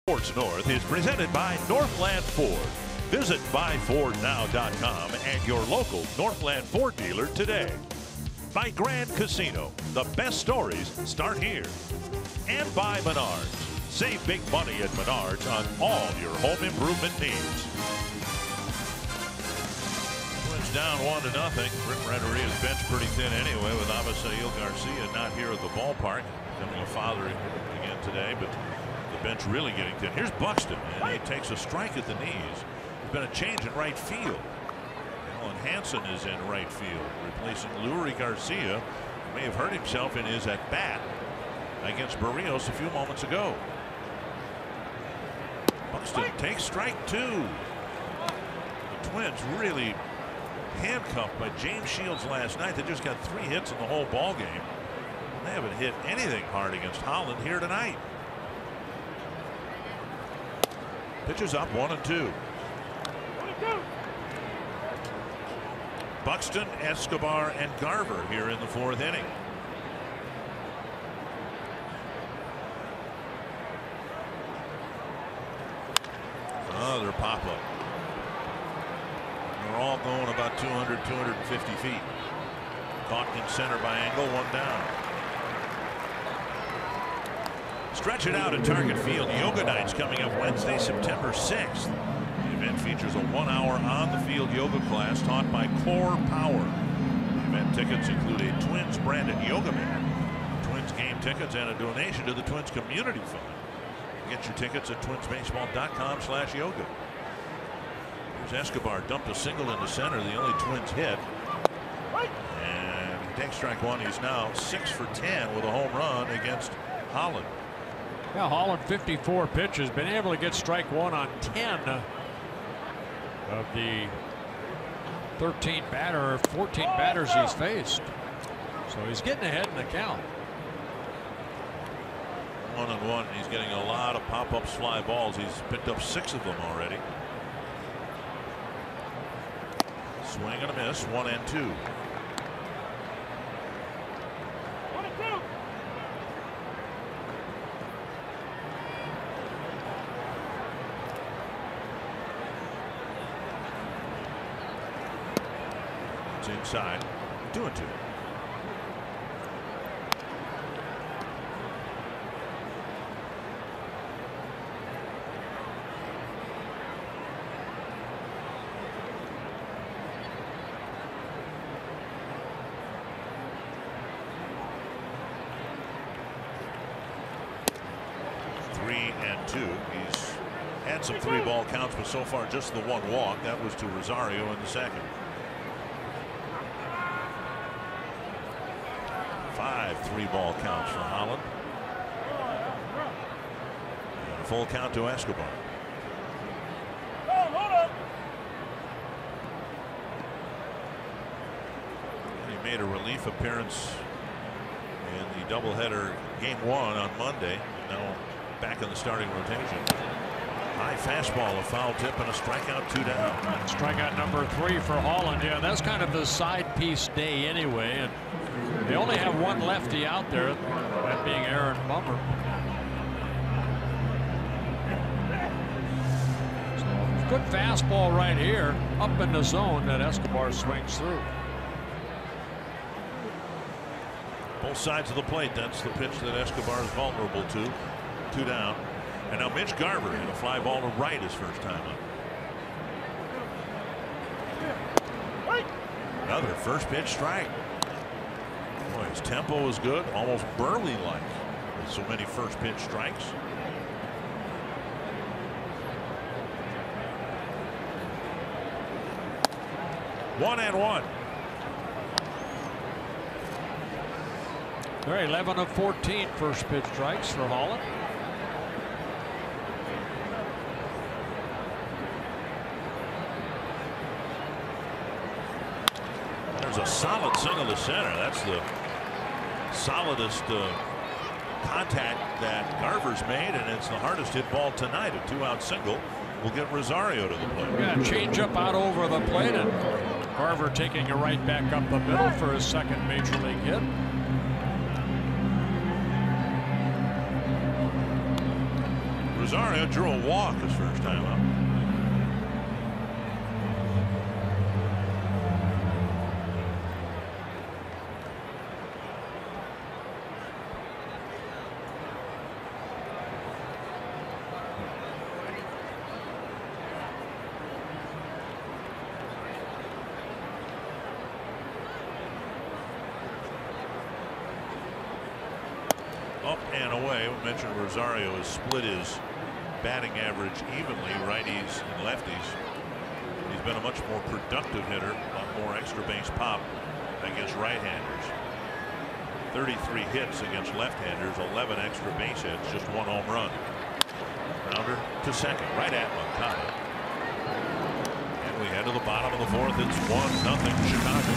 Sports North is presented by Northland Ford. Visit buyfordnow.com and your local Northland Ford dealer today. By Grand Casino, the best stories start here. And by Menards. Save big money at Menards on all your home improvement needs. Twins down 1-0. Rick Renteria's bench pretty thin anyway, with Avisail Garcia not here at the ballpark. Becoming a father again today, but the bench really getting thin. Here's Buxton, and he takes a strike at the knees. There's been a change in right field. Alan Hansen is in right field, replacing Lurie Garcia, who may have hurt himself in his at-bat against Berrios a few moments ago. Buxton takes strike 2. The Twins really handcuffed by James Shields last night. They just got 3 hits in the whole ball game. They haven't hit anything hard against Holland here tonight. Pitches up 1-2. Buxton, Escobar, and Garver here in the 4th inning. Another pop-up. They're all going about 200, 250 feet. Caught in center by Engel, 1 down. Stretch it out at Target Field. Yoga Nights coming up Wednesday, September 6th. The event features a 1-hour on-the-field yoga class taught by Core Power. The event tickets include a Twins branded yoga mat, Twins game tickets, and a donation to the Twins Community Fund. Get your tickets at twinsbaseball.com/yoga. Here's Escobar, dumped a single into center, the only Twins hit. And he takes strike 1. He's now 6 for 10 with a home run against Holland. Yeah, Holland 54 pitches, been able to get strike 1 on 10 of the 14 batters he's faced. So he's getting ahead in the count. 1-1. He's getting a lot of pop-ups, fly balls. He's picked up 6 of them already. Swing and a miss. 1-2. inside. 2-2. He's had some 3-ball counts, but so far just the 1 walk. That was to Rosario in the second. 5 3-ball counts for Holland. And a full count to Escobar. He made a relief appearance in the doubleheader game 1 on Monday. Now back in the starting rotation. High fastball, a foul tip, and a strikeout, 2 down. Strikeout number 3 for Holland. Yeah, that's kind of the side piece day anyway. And they only have 1 lefty out there, that being Aaron Bummer. So, good fastball right here, up in the zone that Escobar swings through. Both sides of the plate. That's the pitch that Escobar is vulnerable to. 2 down. And now Mitch Garver hit a fly ball to right his first time up. Another first pitch strike. Boy, his tempo is good, almost Burley-like with so many first pitch strikes. One and one. They're 11 of 14 first pitch strikes for Holland. There's a solid single to center. That's the solidest contact that Garver's made, and it's the hardest hit ball tonight. A 2-out single will get Rosario to the plate. Yeah, change up out over the plate, and Garver taking it right back up the middle for his second major league hit. Rosario drew a walk his first time up. Up and away. We mentioned Rosario has split his batting average evenly, righties and lefties. He's been a much more productive hitter, a lot more extra base pop against right-handers. 33 hits against left-handers, 11 extra base hits, just 1 home run. Rounder to second, right at Moncada. And we head to the bottom of the 4th. It's 1-0 Chicago.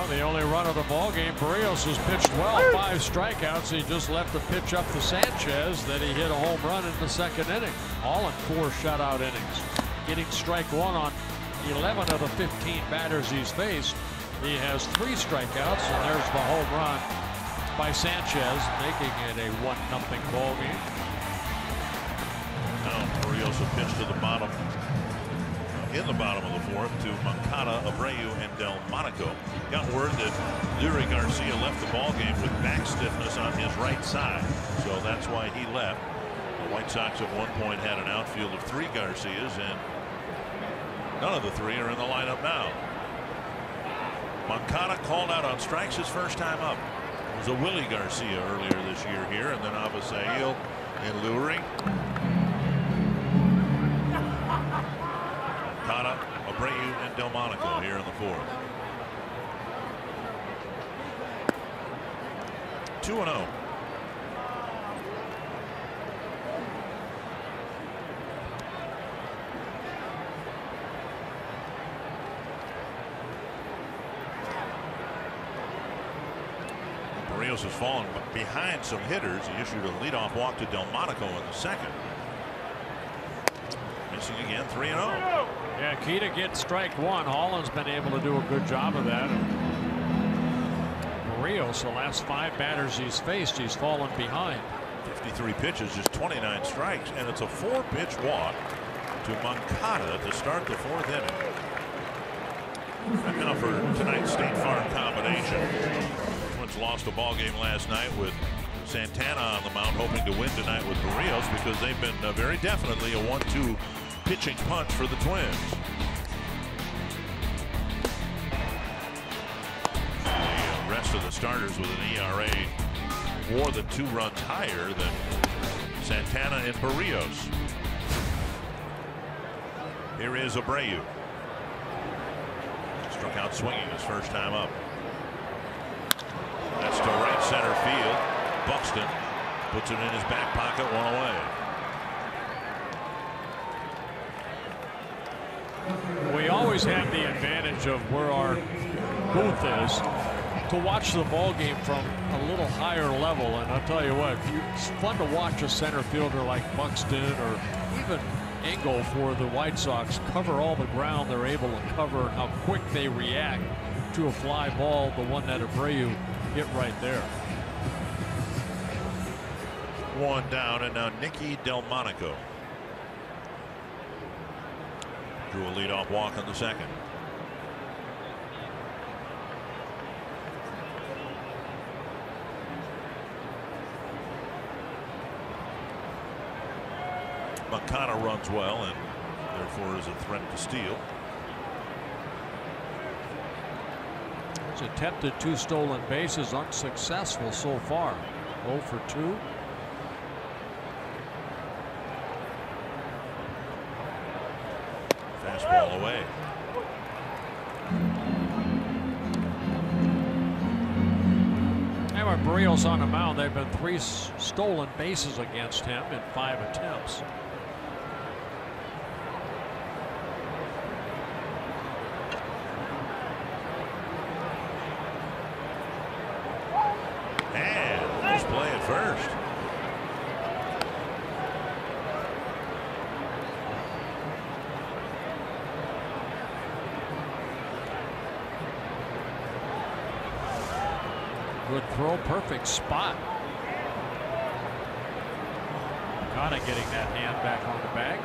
Well, the only run of the ball game. Berrios has pitched well, 5 strikeouts. He just left the pitch up to Sanchez. Then he hit a home run in the 2nd inning. All in 4 shutout innings. Getting strike 1 on 11 of the 15 batters he's faced. He has 3 strikeouts, and there's the home run by Sanchez, making it a 1-0 ball game. Now Orioles have pitched to the bottom, in the bottom of the 4th, to Moncada, Abreu, and Delmonico. Got word that Lurie Garcia left the ball game with back stiffness on his right side, so that's why he left. The White Sox at one point had an outfield of 3 Garcias, and none of the 3 are in the lineup now. Moncada called out on strikes his first time up. It was a Willie Garcia earlier this year here, and then Avisail and Lurie. Moncada, Abreu, and Delmonico here in the 4th. 2-0. Berrios has fallen behind some hitters. He issued a leadoff walk to Delmonico in the 2nd. Missing again, 3-0. Yeah, key to get strike 1. Holland's been able to do a good job of that. Berrios, the last 5 batters he's faced, he's fallen behind. 53 pitches, just 29 strikes, and it's a 4-pitch walk to Moncada to start the 4th inning. And now for tonight's State Farm combination. Twins lost a ball game last night with Santana on the mound, hoping to win tonight with Berrios, because they've been very definitely a 1-2 pitching punch for the Twins. The rest of the starters with an ERA more than 2 runs higher than Santana and Berrios. Here is Abreu. Struck out swinging his first time up. That's to right center field. Buxton puts it in his back pocket, 1 away. We always have the advantage of where our booth is to watch the ball game from a little higher level, and I'll tell you what, it's fun to watch a center fielder like Buxton or even Engel for the White Sox cover all the ground they're able to cover, and how quick they react to a fly ball, the one that Abreu hit right there. 1 down, and now Nicky Delmonico drew a leadoff walk in the 2nd. Moncada runs well and therefore is a threat to steal. He's attempted 2 stolen bases, unsuccessful so far. 0 for 2. Fastball away. And with Berrios on the mound, they've been 3 stolen bases against him in 5 attempts. And let's play it first. Good throw, perfect spot. Moncada getting that hand back on the bag.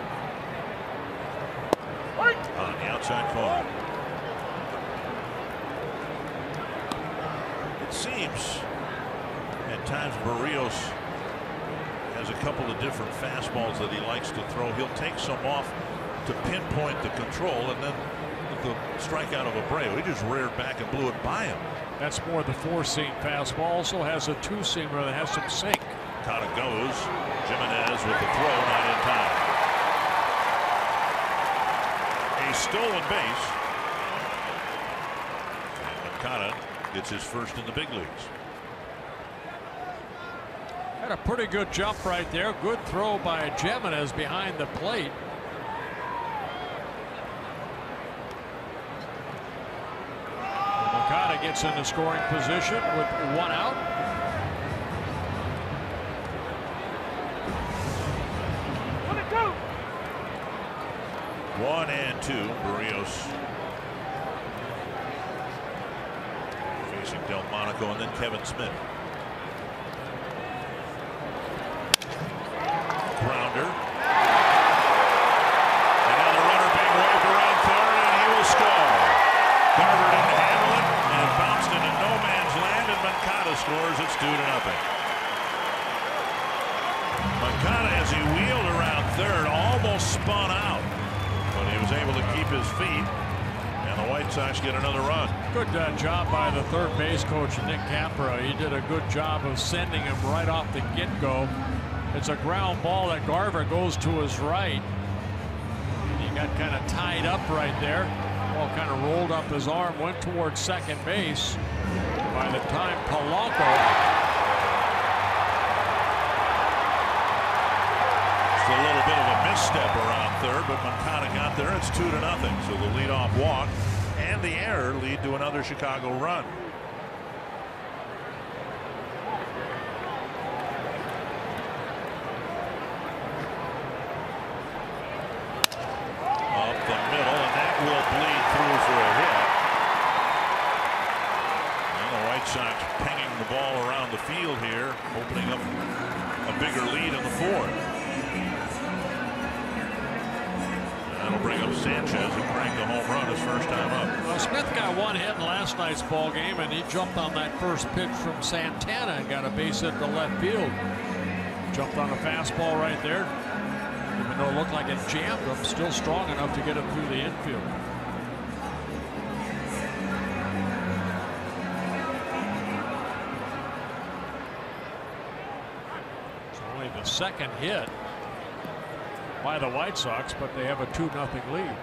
On the outside corner. It seems at times Berrios has a couple of different fastballs that he likes to throw. He'll take some off to pinpoint the control, and then with the strikeout of Abreu, he just reared back and blew it by him. That's more the 4-seam fastball. Also has a 2-seamer that has some sink. Moncada goes. Jimenez with the throw, not in time. A stolen base. And Moncada gets his first in the big leagues. Had a pretty good jump right there. Good throw by Jimenez behind the plate. Moncada gets into scoring position with 1 out. One and two. Barrios facing Delmonico and then Kevin Smith. Grounder. And now the runner being waved around third, and he will score. Garver didn't handle it, and it bounced into no man's land, and Moncada scores. It's 2-0. Moncada, as he wheeled around third, almost spun out, but he was able to keep his feet, and the White Sox get another run. Good job by the third base coach, Nick Capra. He did a good job of sending him right off the get-go. It's a ground ball that Garver goes to his right. He got kind of tied up right there. Ball kind of rolled up his arm, went towards second base. By the time Polanco. It's a little bit of a misstep around third, but Moncada got there. It's 2-0. So the leadoff walk and the error lead to another Chicago run. Sox pinging the ball around the field here, opening up a bigger lead in the fourth. That'll bring up Sanchez, who cranked the home run his first time up. Well, Smith got 1 hit in last night's ball game, and he jumped on that first pitch from Santana and got a base hit to left field. Jumped on a fastball right there. Even though it looked like it jammed him, still strong enough to get him through the infield. The second hit by the White Sox, but they have a 2-0 lead.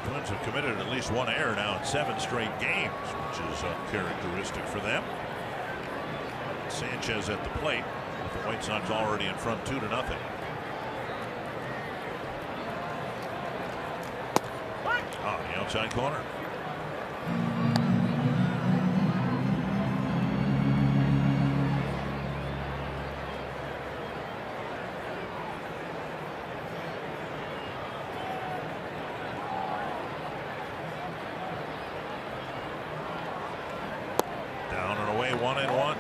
Twins have committed at least 1 error now in 7 straight games, which is uncharacteristic for them. Sanchez at the plate, with the White Sox already in front 2-0. The outside corner. Down and away, 1-1.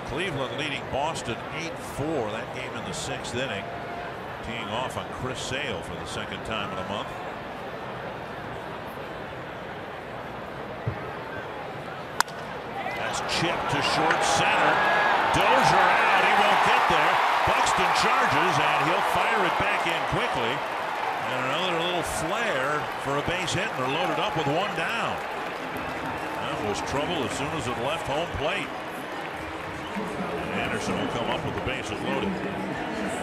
Cleveland leading Boston 8-4. That game in the 6th inning. Teeing off on Chris Sale for the 2nd time in a month. That's chipped to short center. Dozier out. He won't get there. Buxton charges, and he'll fire it back in quickly. And another little flare for a base hit, and they're loaded up with 1 down. That was trouble as soon as it left home plate. And Anderson will come up with the bases loaded.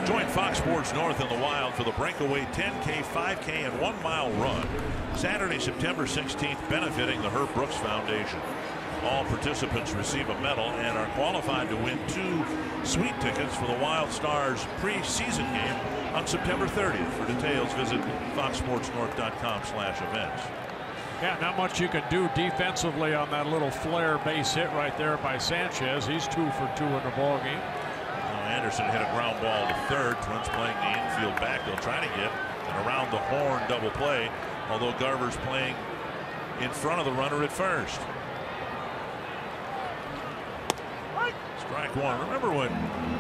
Join Fox Sports North in the Wild for the breakaway 10K, 5K, and 1-mile run. Saturday, September 16th, benefiting the Herb Brooks Foundation. All participants receive a medal and are qualified to win 2 suite tickets for the Wild Stars preseason game on September 30th. For details, visit foxsportsnorth.com/events. Yeah, not much you can do defensively on that little flare base hit right there by Sanchez. He's 2 for 2 in the ball game. Anderson hit a ground ball to third. Twins playing the infield back. They'll try to get an around the horn double play, although Garver's playing in front of the runner at first. Strike 1. Remember when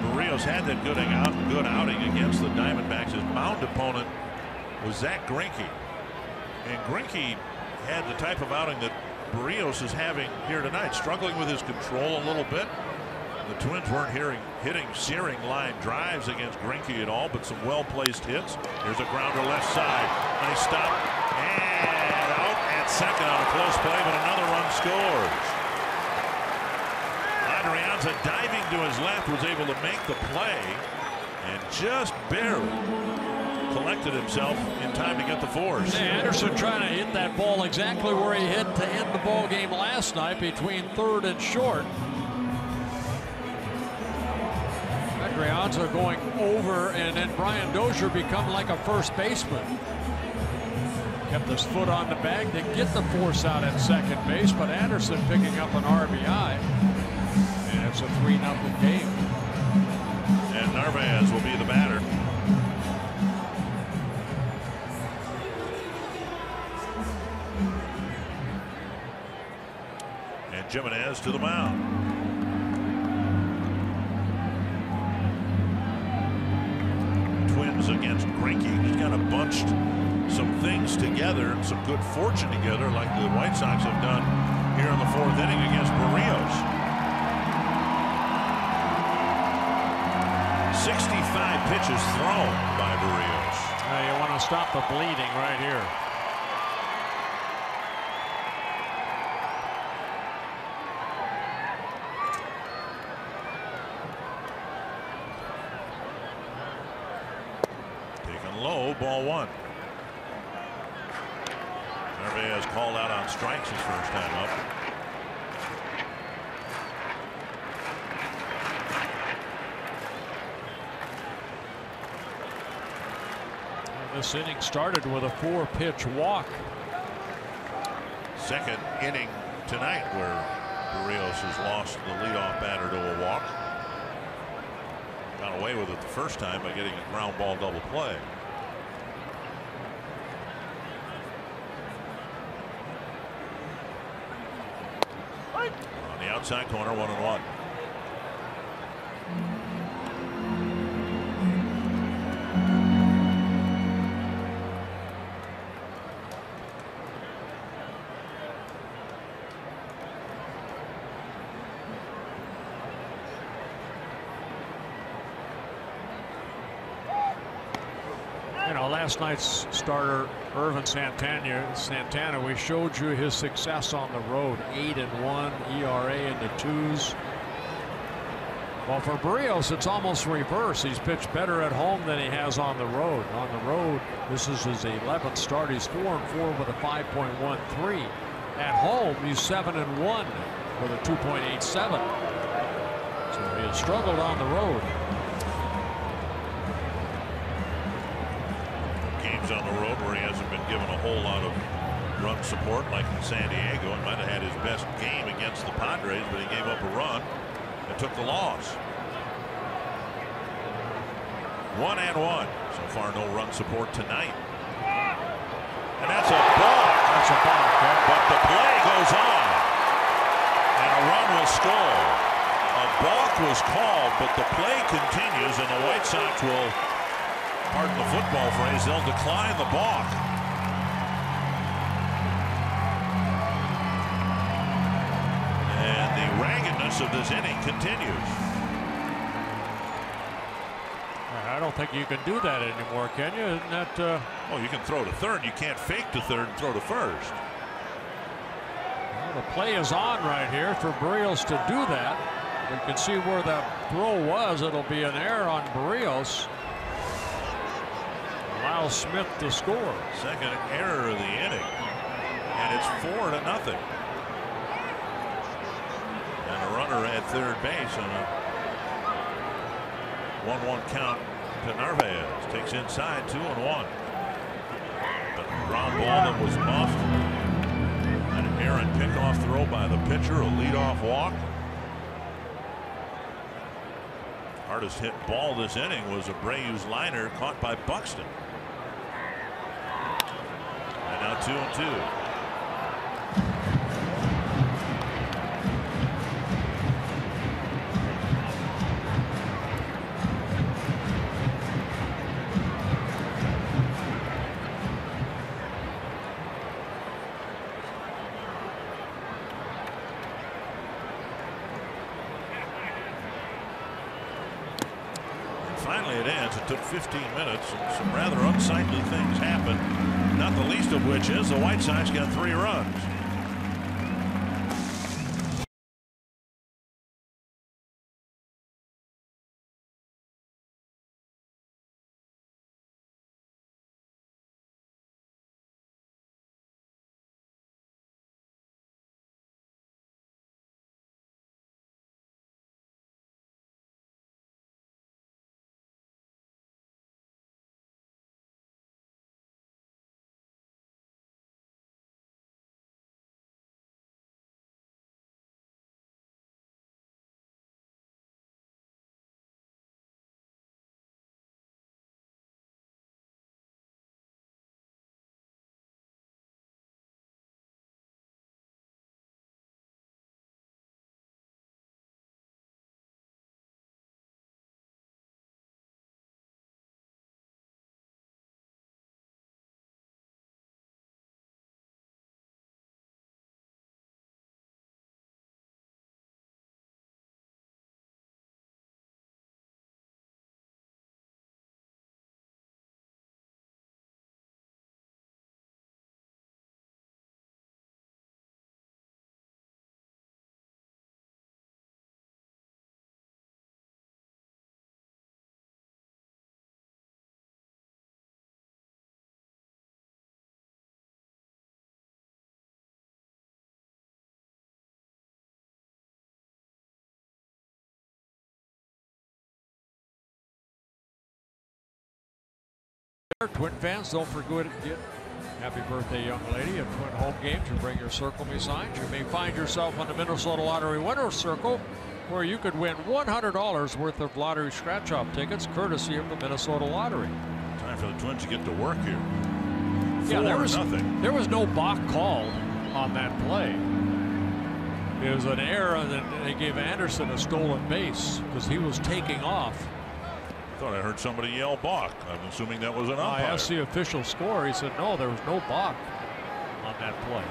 Barrios had that good outing against the Diamondbacks? His mound opponent was Zach Greinke, and Greinke had the type of outing that Barrios is having here tonight, struggling with his control a little bit. The Twins weren't hitting searing line drives against Greinke at all, but some well-placed hits. Here's a grounder left side. Nice stop, and out at second on a close play, but another run scores. Adrianza diving to his left was able to make the play and just barely collected himself in time to get the force. Yeah, Anderson trying to hit that ball exactly where he hit to end the ball game last night between third and short. That Adrianza going over, and then Brian Dozier become like a first baseman. Kept his foot on the bag to get the force out at second base, but Anderson picking up an RBI, and it's a 3-0 game. And Narvaez will be the batter. And Jimenez to the mound. Twins against Greinke. He's kind of bunched some things together and some good fortune together, like the White Sox have done here in the 4th inning against Barrios. 65 pitches thrown by Barrios. You want to stop the bleeding right here. Taken low, ball 1. Narvaez called out on strikes his first time up. This inning started with a 4-pitch walk. Second inning tonight where Barrios has lost the leadoff batter to a walk. Got away with it the first time by getting a ground ball double play. On the outside corner, 1-1. Last night's starter, Irvin Santana, we showed you his success on the road. 8-1 ERA in the 2s. Well, for Barrios, it's almost reverse. He's pitched better at home than he has on the road. On the road, this is his 11th start. He's 4-4 with a 5.13. At home, he's 7-1 with a 2.87. So he has struggled on the road. On the road where he hasn't been given a whole lot of run support, like in San Diego. He might have had his best game against the Padres, but he gave up a run and took the loss. 1-1. So far, no run support tonight. And that's a balk. That's a balk. But the play goes on, and a run was scored. A balk was called, but the play continues, and the White Sox will, pardon the football phrase, they'll decline the balk. And the raggedness of this inning continues. I don't think you can do that anymore, can you? Isn't that? Oh, you can throw to third. You can't fake to third and throw to first. Well, the play is on right here for Barrios to do that. You can see where that throw was. It'll be an error on Barrios. Allows Smith to score. Second error of the inning, and it's 4-0. And a runner at third base, and a 1-1 count to Narvaez. Takes inside, 2-1. The ground ball that was muffed. An errant pickoff throw by the pitcher, a leadoff walk. Hardest hit ball this inning was Abreu's liner caught by Buxton. And now 2-2. Finally it ends. It took 15 minutes and some rather unsightly things happened, not the least of which is the White Sox got 3 runs. Twin fans, don't forget happy birthday, young lady, at Twin home games. You bring your Circle Me signs. You may find yourself on the Minnesota Lottery Winner's Circle, where you could win $100 worth of lottery scratch-off tickets, courtesy of the Minnesota Lottery. Time for the Twins to get to work here. Yeah, there was no balk called on that play. It was an error, and then they gave Anderson a stolen base because he was taking off. I thought I heard somebody yell balk. I'm assuming that was an umpire. I asked the official score. He said no, there was no balk on that play.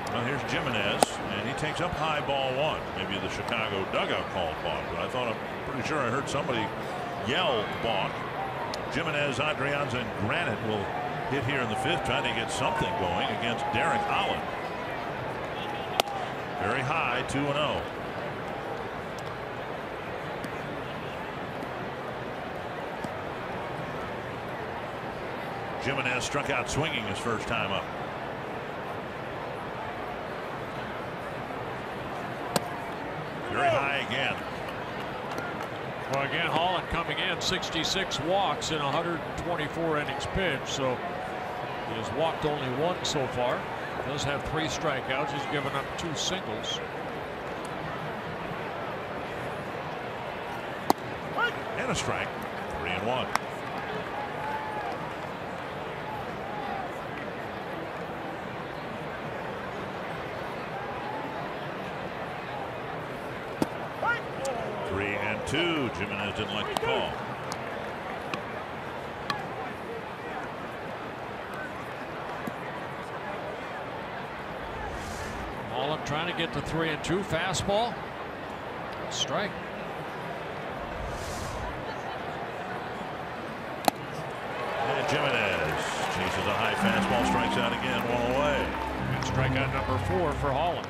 Well, here's Jimenez, and he takes up high ball one. Maybe the Chicago dugout called balk, but I'm pretty sure I heard somebody yell balk. Jimenez, Adrianza, and Granite will hit here in the fifth, trying to get something going against Derek Holland. Very high, 2-0. Jimenez struck out swinging his first time up. Very high again. Well, again, Holland coming in 66 walks in 124 innings pitched, so he has walked only one so far. Does have 3 strikeouts. He's given up 2 singles. And a strike. 3-1. Jimenez didn't like the call. Holland trying to get to 3-2. Fastball. Strike. And Jimenez chases a high fastball, strikes out again, 1 away. And strikeout number 4 for Holland.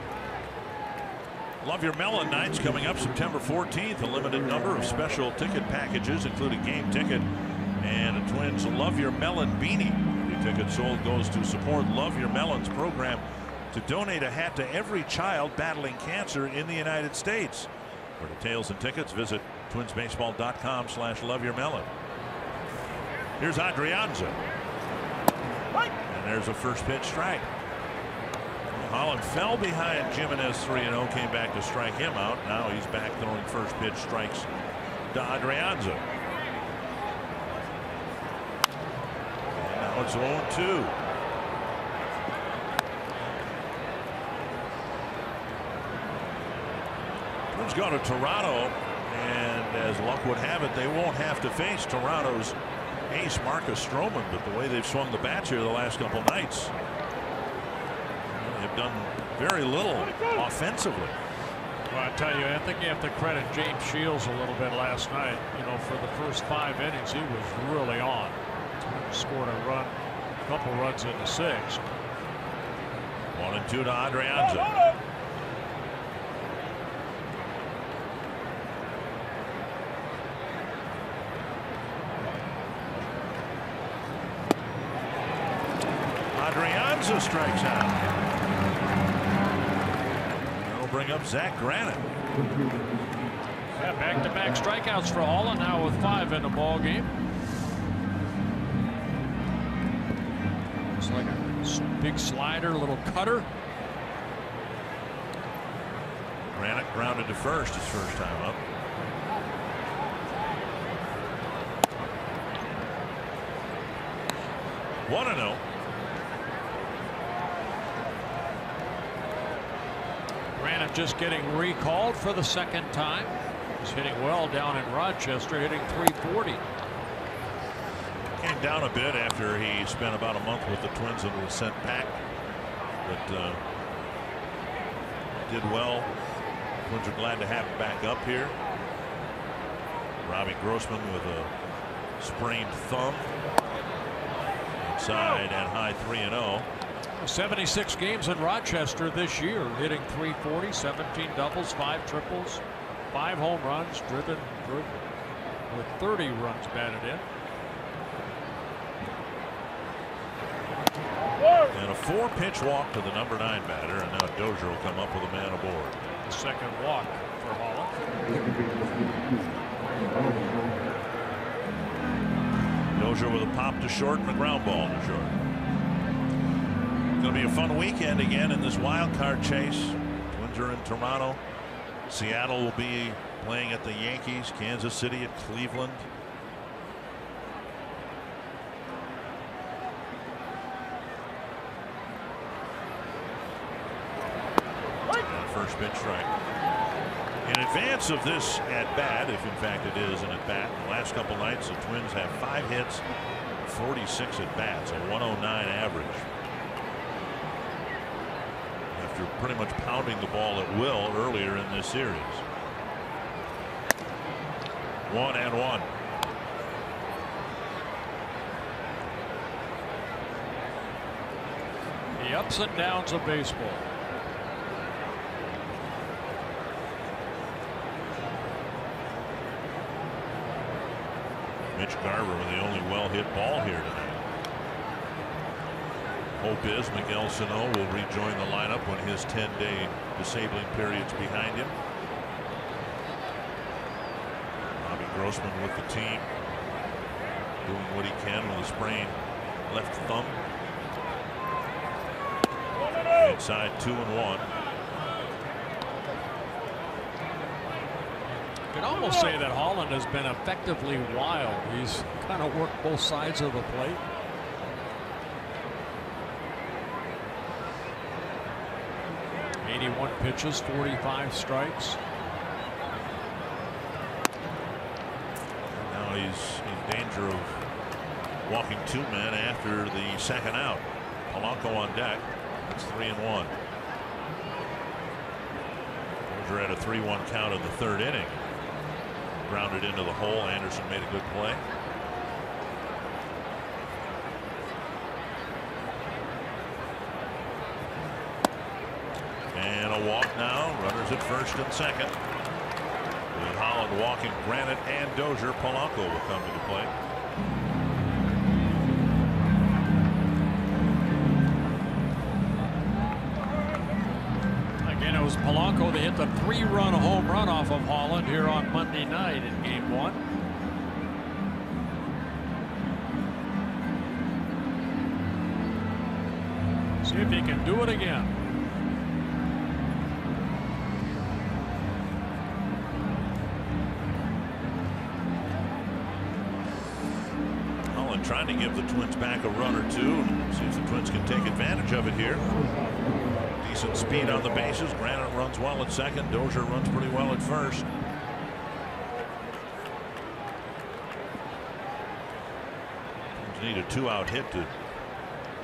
Love Your Melon Nights coming up September 14th. A limited number of special ticket packages, including game ticket and a Twins Love Your Melon beanie. Every ticket sold goes to support Love Your Melon's program to donate a hat to every child battling cancer in the United States. For details and tickets, visit twinsbaseball.com/loveyourmelon. Here's Adrianza. And there's a first pitch strike. Holland fell behind Jimenez 3-0, came back to strike him out. Now he's back throwing first pitch strikes to Adrianza. And now it's 0-2. Twins go to Toronto, and as luck would have it, they won't have to face Toronto's ace Marcus Stroman, but the way they've swung the bats here the last couple nights, done very little offensively. Well, I tell you, I think you have to credit James Shields a little bit last night. You know, for the first 5 innings, he was really on. Scored a couple runs in the 6th. 1-2 to Adrianza. Adrianza strikes out. Bring up Zach Granite. Yeah, back-to-back strikeouts for Holland now with 5 in the ball game. It's like a big slider, little cutter. Granite grounded to first his first time up. One and 0. Granite just getting recalled for the 2nd time. He's hitting well down in Rochester, hitting .340. Came down a bit after he spent about a month with the Twins and was sent back, but did well. Twins are glad to have him back up here. Robbie Grossman with a sprained thumb. Inside and high 3-0. 76 games in Rochester this year, hitting .340, 17 doubles, 5 triples, 5 home runs, driven with 30 runs batted in. And a 4-pitch walk to the number 9 batter, and now Dozier will come up with a man aboard. The 2nd walk for Holland. Dozier with a pop to short and a ground ball to short. It's going to be a fun weekend again in this wild card chase. Twins are in Toronto. Seattle will be playing at the Yankees. Kansas City at Cleveland. First pitch strike. In advance of this at bat, if in fact it is an at bat, the last couple nights the Twins have 5 hits, 46 at bats, a 109 average. After pretty much pounding the ball at will earlier in this series. 1-1. The ups and downs of baseball. Mitch Garver with the only well-hit ball here tonight. Hope is Miguel Sano will rejoin the lineup when his 10-day disabling period's behind him. Bobby Grossman with the team, doing what he can with a sprained left thumb. Inside 2-1. You can almost say that Holland has been effectively wild. He's kind of worked both sides of the plate. '81 pitches, 45 strikes. Now he's in danger of walking 2 men after the second out. Polanco on deck. It's 3-1. Dozier had a 3-1 count in the 3rd inning. Grounded into the hole. Anderson made a good play. And a walk now. Runners at first and second. With Holland walking Granite and Dozier, Polanco will come to the plate. Again, it was Polanco that hit the 3-run home run off of Holland here on Monday night in Game 1. See if he can do it again. Holland trying to give the Twins back a run or two. See if the Twins can take advantage of it here. Decent speed on the bases. Granite runs well at second. Dozier runs pretty well at first. Twins need a 2-out hit to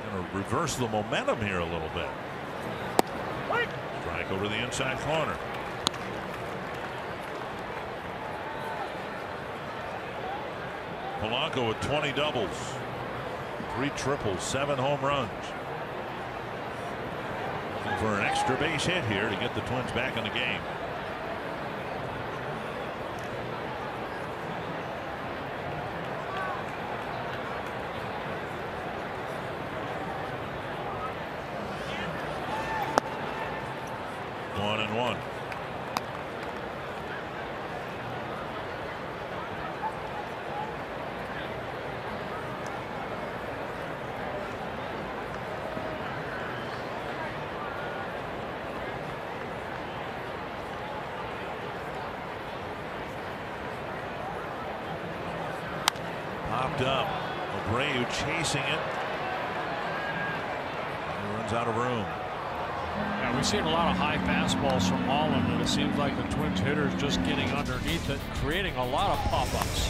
kind of reverse the momentum here a little bit. Strike over the inside corner. Polanco with 20 doubles, 3 triples, 7 home runs. Looking for an extra base hit here to get the Twins back in the game. One and one. Popped up. Abreu chasing it. He runs out of room. Yeah, we've seen a lot of high fastballs from Holland, and it seems like the Twins hitters just getting underneath it, creating a lot of pop-ups.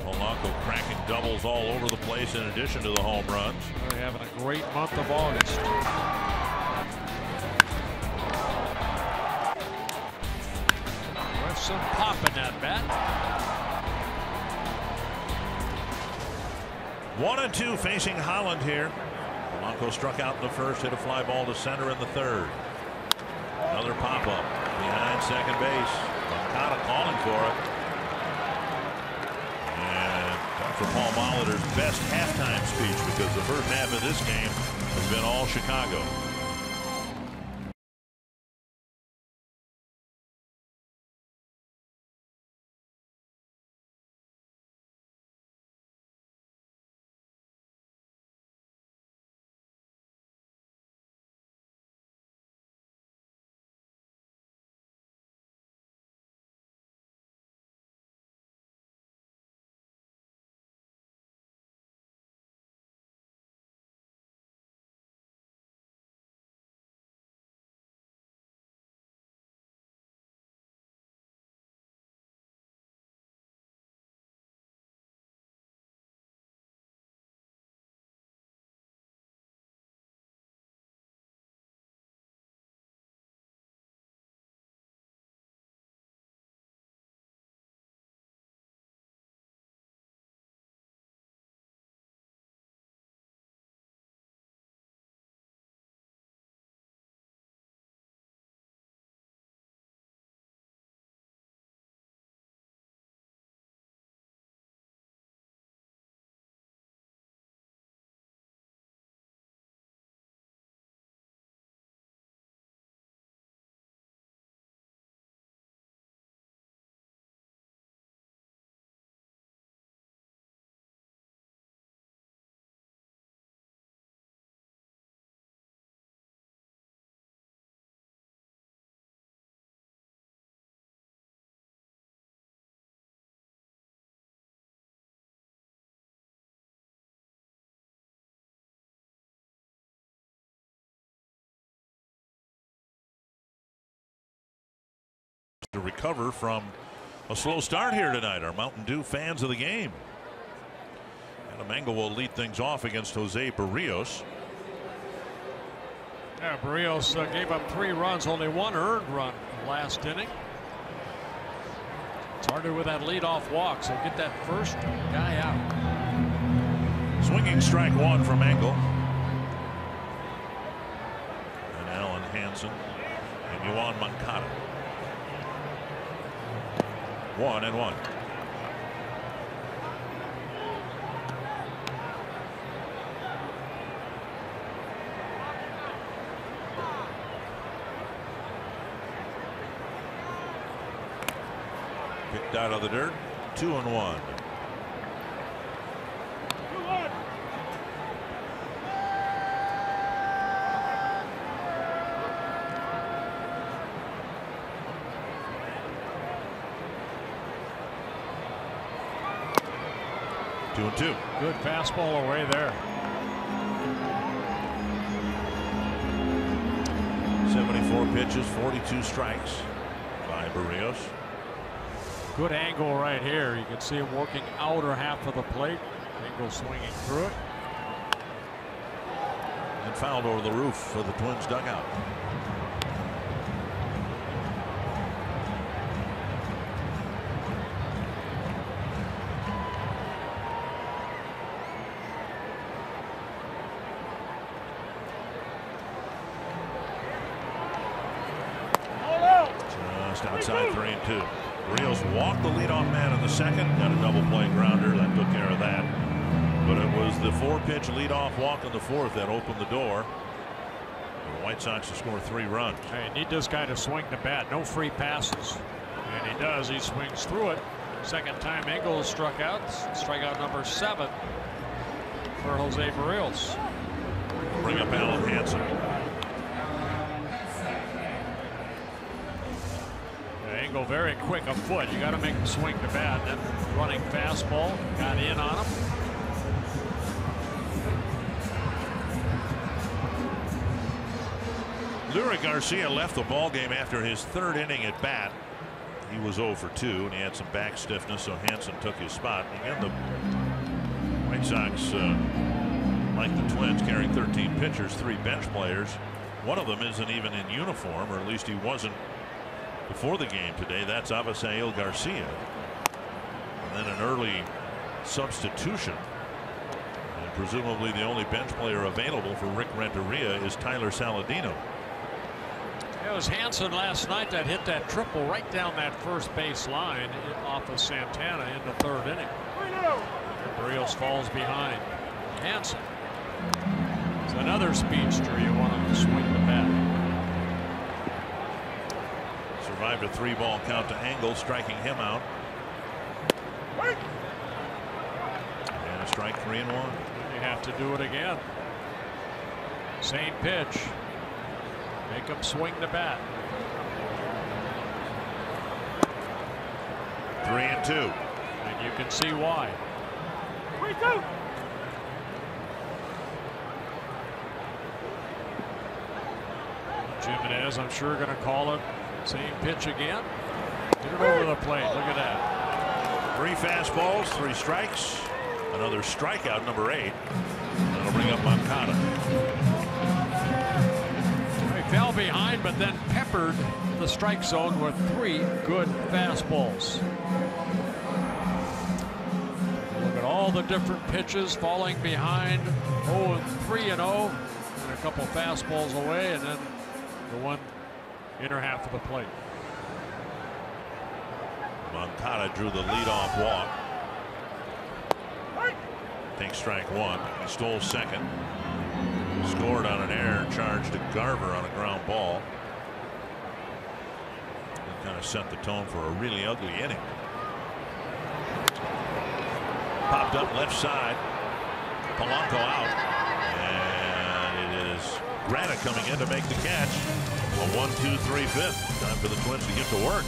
Polanco cracking doubles all over the place in addition to the home runs. They're having a great month of August. There's some pop in that bat. 1-2 facing Holland here. Polanco struck out in the first, hit a fly ball to center in the third. Another pop-up behind second base. Moncada calling for it. And time for Paul Molitor's best halftime speech, because the first half of this game has been all Chicago. to recover from a slow start here tonight. Our Mountain Dew fans of the game. Adam Engel will lead things off against Jose Barrios. Yeah, Barrios gave up 3 runs, only 1 earned run last inning. Started with that leadoff walk, so get that first guy out. Swinging strike 1 from Engel. And Alan Hansen and Yoan Moncada. 1-1. Picked out of the dirt. 2-1. Good fastball away there. 74 pitches, 42 strikes by Barrios. Good angle right here. You can see him working outer half of the plate. Engel swinging through it. And fouled over the roof for the Twins dugout. Just outside 3-2. Barrios walked the leadoff man in the second, got a double play grounder that took care of that. But it was the 4-pitch leadoff walk in the 4th that opened the door for the White Sox to score 3 runs. Hey, need this guy to swing the bat. No free passes. And he does. He swings through it. Second time Engel struck out. Strikeout number 7 for Jose Barrios. Bring up Alan Hansen. Engel very quick of foot. You got to make him swing the bat. That running fastball got in on him. Lurie Garcia left the ball game after his 3rd inning at bat. He was 0 for 2 and he had some back stiffness, so Hansen took his spot. Again, the White Sox, like the Twins, carrying 13 pitchers, 3 bench players. One of them isn't even in uniform, or at least he wasn't before the game today. That's Avisail Garcia. And then an early substitution. And presumably the only bench player available for Rick Renteria is Tyler Saladino. It was Hansen last night that hit that triple right down that first base line off of Santana in the 3rd inning. Barrios falls behind. Hansen. It's another speedster. You want him to swing the bat. Survived a 3-ball count to Engel, striking him out. And a strike, 3-1. You have to do it again. Same pitch. Make him swing the bat. 3-2. And you can see why. 3-2. Jimenez, I'm sure, going to call it. Same pitch again. Get it over the plate. Look at that. 3 fastballs, 3 strikes. Another strikeout, number 8. That'll bring up Moncada. He fell behind, but then peppered the strike zone with 3 good fastballs. Look at all the different pitches falling behind. 0-3-0, and a couple fastballs away, and then the one inner half of the plate. Moncada drew the leadoff walk. Takes strike 1. He stole second. Scored on an error charge to Garver on a ground ball. And kind of set the tone for a really ugly inning. Popped up left side. Polanco out. And it is Grana coming in to make the catch. A 1-2-3 fifth. Time for the Twins to get to work.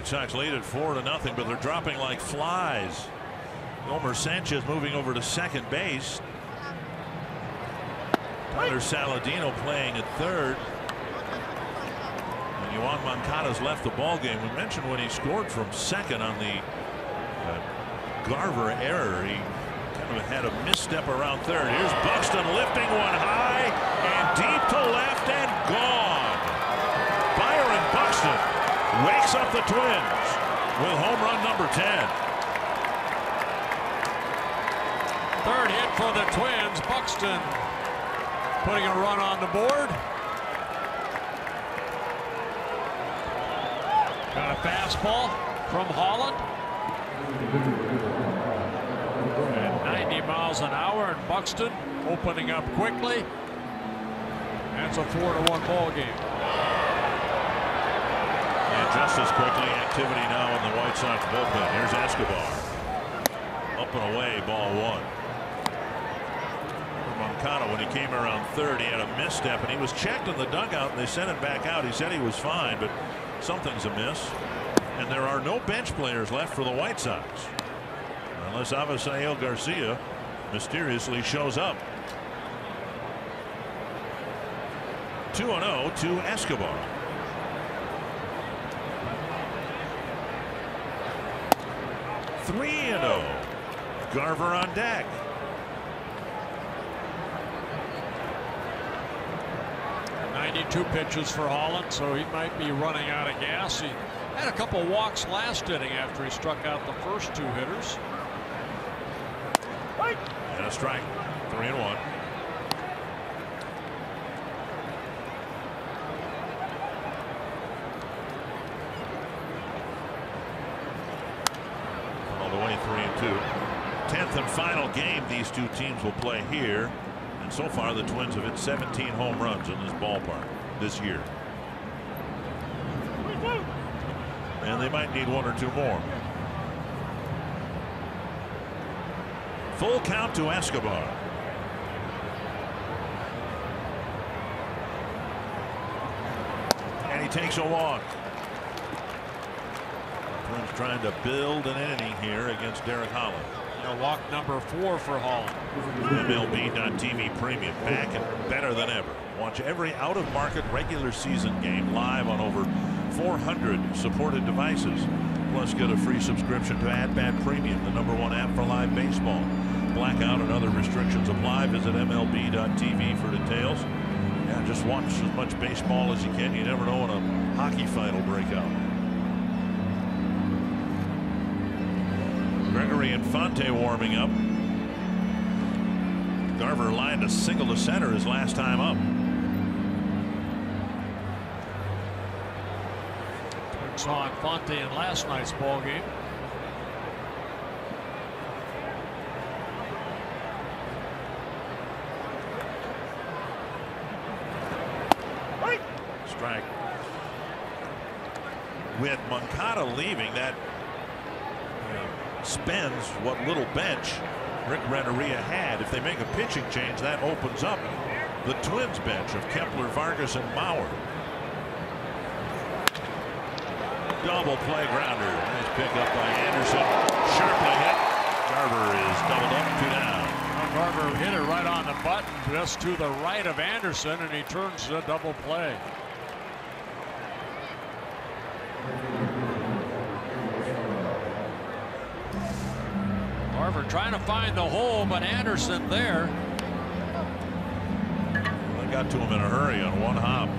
White Sox lead at 4-0, but they're dropping like flies. Omar Sanchez moving over to second base. Tyler Saladino playing at third. And Yoan Moncada's left the ball game. We mentioned when he scored from second on the Garver error, he kind of had a misstep around third. Here's Buxton lifting one high and deep to left and gone. Byron Buxton wakes up the Twins with home run number 10. Third hit for the Twins. Buxton putting a run on the board. Got a fastball from Holland. At 90 miles an hour, and Buxton opening up quickly. That's a 4-1 ball game. And just as quickly, activity now in the White Sox bullpen. Here's Escobar. Up and away, ball one. Moncada, when he came around third, he had a misstep, and he was checked in the dugout, and they sent him back out. He said he was fine, but something's amiss. And there are no bench players left for the White Sox, unless Avisail Garcia mysteriously shows up. 2-0 to Escobar. Three 3-0. Garver on deck. Two pitches for Holland, so he might be running out of gas. He had a couple walks last inning after he struck out the first two hitters. And a strike. 3-1. All the way 3-2. 10th and final game these two teams will play here. And so far, the Twins have hit 17 home runs in this ballpark this year. And they might need one or two more. Full count to Escobar. And he takes a walk. Twins trying to build an inning here against Derek Holland. Walk number 4 for Holland. MLB.TV Premium back and better than ever. Watch every out-of-market regular season game live on over 400 supported devices. Plus get a free subscription to At-Bat Premium, the #1 app for live baseball. Blackout and other restrictions apply. Visit MLB.TV for details. Yeah, just watch as much baseball as you can. You never know when a hockey fight will break out. Gregory Infante warming up. Garver lined a single to center his last time up. Saw Infante in last night's ball game. Strike. With Moncada leaving, that spends what little bench Rick Renteria had. If they make a pitching change, that opens up the Twins bench of Kepler, Vargas, and Mauer. Double play grounder. Nice pickup by Anderson. Sharply hit. Garver is doubled up, 2 down. Garver hit it right on the button, just to the right of Anderson, and he turns to a double play. Garver trying to find the hole, but Anderson there. They got to him in a hurry on one hop.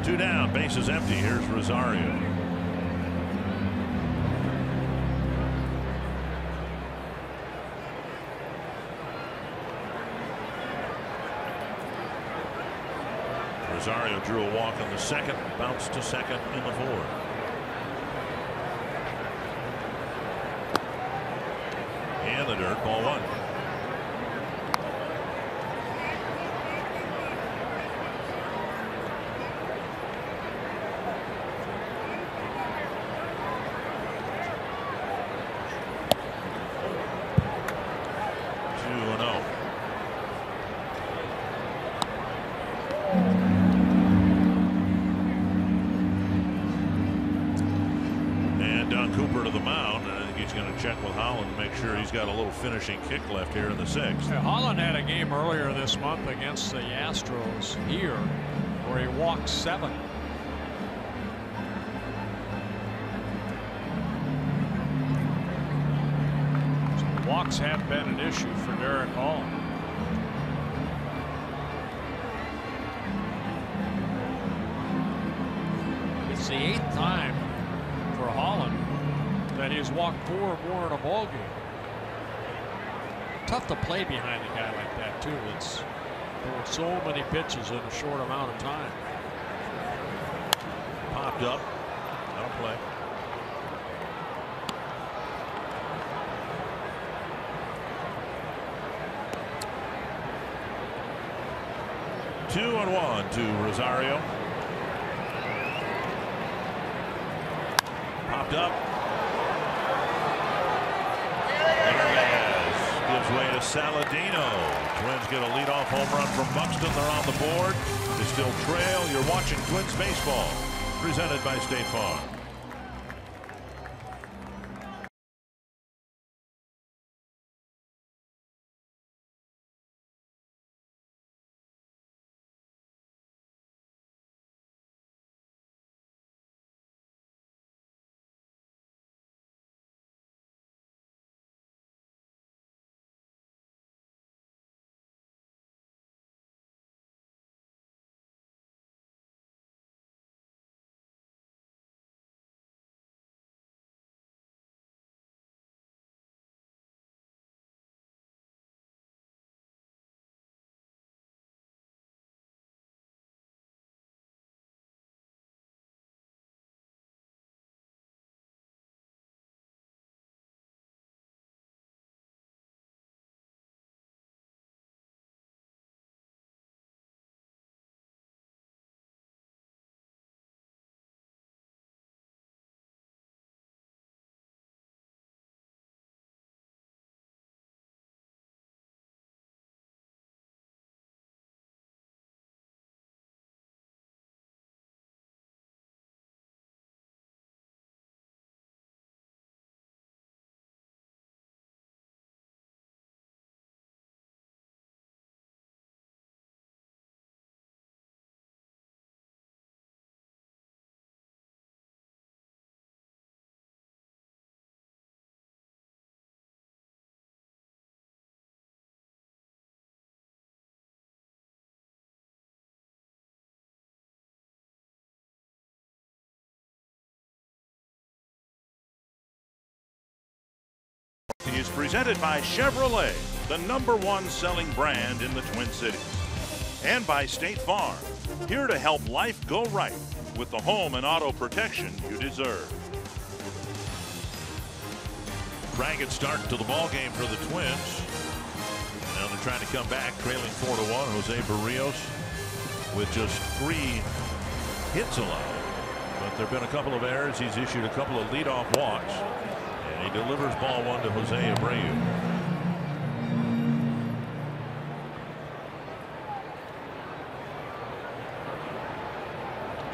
2 down, bases empty. Here's Rosario. Rosario drew a walk in the second, bounced to second in the fourth. And the dirt, ball 1. to the mound, and I think he's going to check with Holland to make sure he's got a little finishing kick left here in the 6th. Yeah, Holland had a game earlier this month against the Astros here where he walked 7. So walks have been an issue for Derek Holland. It's the 8th time for Holland that he's walked 4 or more in a ball game. Tough to play behind a guy like that too. It's throwing so many pitches in a short amount of time. Popped up. That'll play. Two and 1 to Rosario. Popped up. Hernandez gives way to Saladino. Twins get a leadoff home run from Buxton. They're on the board. They still trail. You're watching Twins baseball, presented by State Farm. Is presented by Chevrolet, the #1 selling brand in the Twin Cities, and by State Farm, here to help life go right with the home and auto protection you deserve. Ragged start to the ball game for the Twins. Now they're trying to come back, trailing 4-1. Jose Barrios with just 3 hits allowed, but there have been a couple of errors. He's issued a couple of leadoff walks. He delivers ball 1 to Jose Abreu.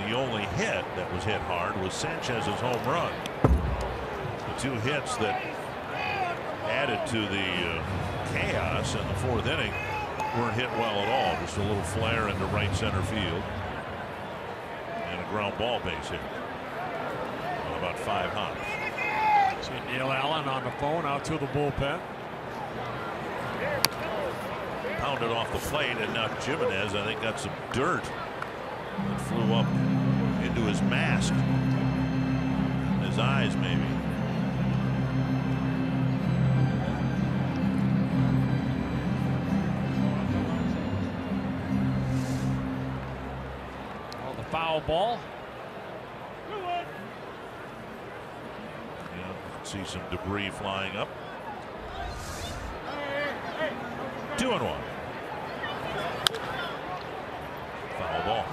The only hit that was hit hard was Sanchez's home run. The 2 hits that added to the chaos in the 4th inning weren't hit well at all. Just a little flare into right center field and a ground ball base hit on about 5 hops. See Neil Allen on the phone out to the bullpen. Pounded off the plate, and now Jimenez, I think, got some dirt that flew up into his mask, his eyes maybe. Oh, the foul ball. See some debris flying up. 2 and 1. Foul ball.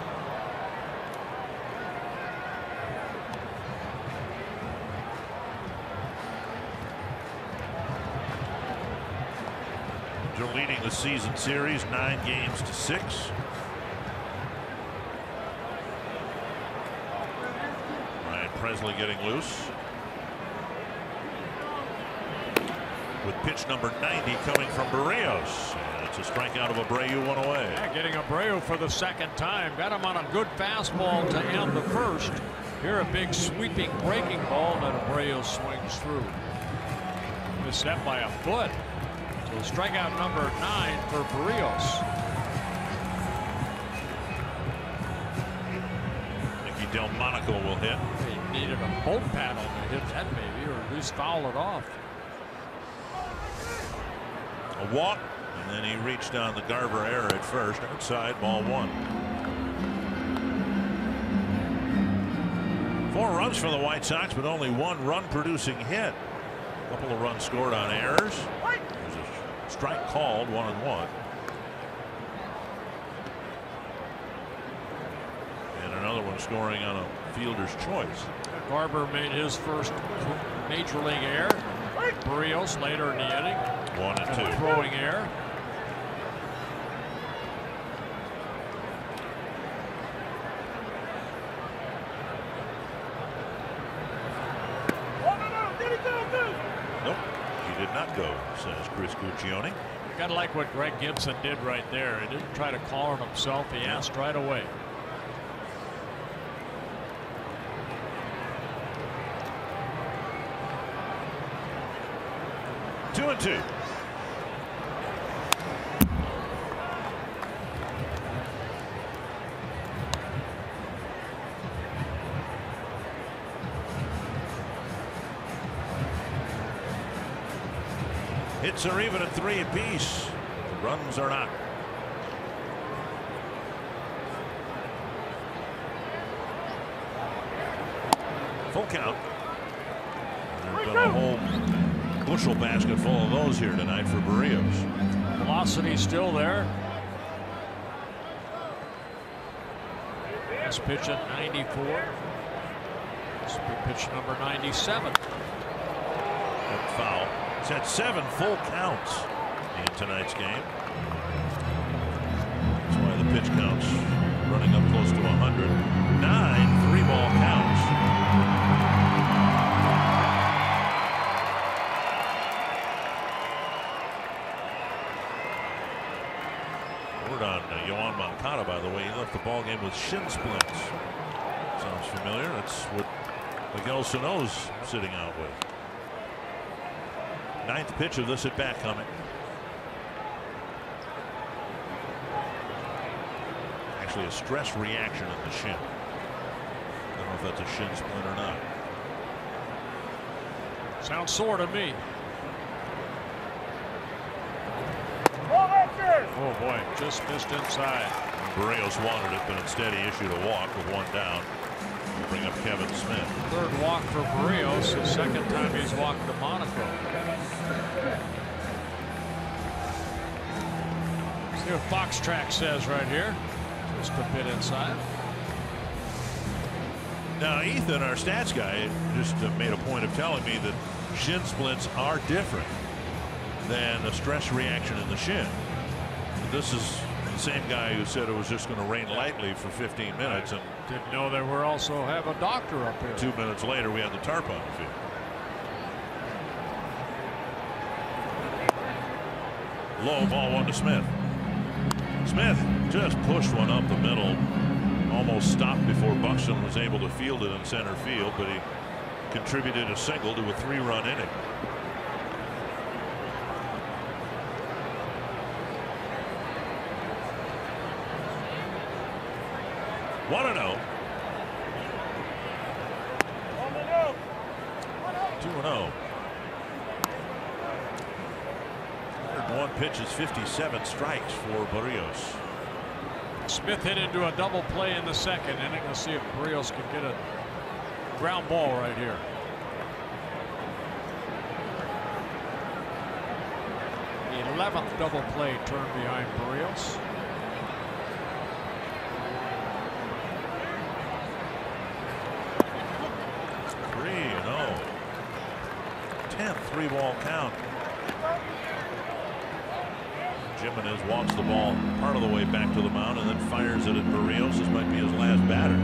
They're leading the season series 9 games to 6. Ryan Presley getting loose. with pitch number 90 coming from Barrios. And it's a strikeout of Abreu, one away. Yeah, getting Abreu for the second time. Got him on a good fastball to end the first. Here a big sweeping breaking ball that Abreu swings through. Missed that by a foot. So strikeout number 9 for Barrios. Delmonico will hit. He needed a boat paddle to hit that maybe, or at least foul it off. A walk, and then he reached on the Garver error at first. Outside, ball 1. 4 runs for the White Sox, but only 1 run producing hit. A couple of runs scored on errors. There's a strike called, 1-1. Another one scoring on a fielder's choice. Garber made his first major league error. Barrios later in the inning. 1 and 2. Throwing error. Nope, he did not go, says Chris Guccione. Kind of like what Greg Gibson did right there. He didn't try to call it himself. He asked right away. Two and 2. Hits are even at 3 apiece. The runs are not. Full count. There's been a whole bushel basket full of those here tonight for Barrios. Velocity still there. This pitch at 94. This will be pitch number 97. That foul. It's had 7 full counts in tonight's game. That's why the pitch counts running up close to 100. 9 3-ball counts. On Yoan Moncada, by the way, he left the ball game with shin splints. Sounds familiar. That's what Miguel Sano's sitting out with. 9th pitch of this at bat coming. Actually, a stress reaction in the shin. I don't know if that's a shin splint or not. Sounds sore to me. Oh boy, just missed inside. Barrios wanted it, but instead he issued a walk with 1 down. We'll bring up Kevin Smith. 3rd walk for Barrios, the 2nd time he's walked to Monaco. See what Fox Track says right here. Just a bit inside. Now Ethan, our stats guy, just made a point of telling me that shin splints are different than a stress reaction in the shin. This is the same guy who said it was just going to rain lightly for 15 minutes, and didn't know they were also have a doctor up here. 2 minutes later we had the tarp on the field. Low ball 1 to Smith. Smith just pushed one up the middle, almost stopped before Buxton was able to field it in center field, but he contributed a single to a 3-run inning. One and 0. 2-0. 101 pitches, 57 strikes for Barrios. Smith hit into a double play in the 2nd inning. Let's see if Barrios can get a ground ball right here. The 11th double play turned behind Barrios. Three-ball count. Jimenez walks the ball part of the way back to the mound and then fires it at Barrios. This might be his last batter.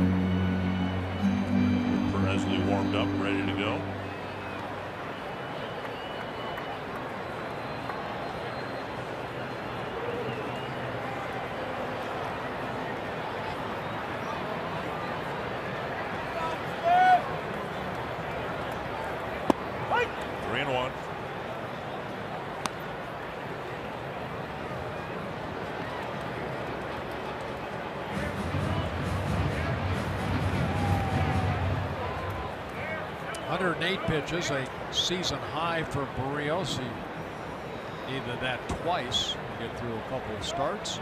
Presley warmed up, ready to go. 3-1. Pitches, a season high for Barrios. He needed that twice to get through a couple of starts.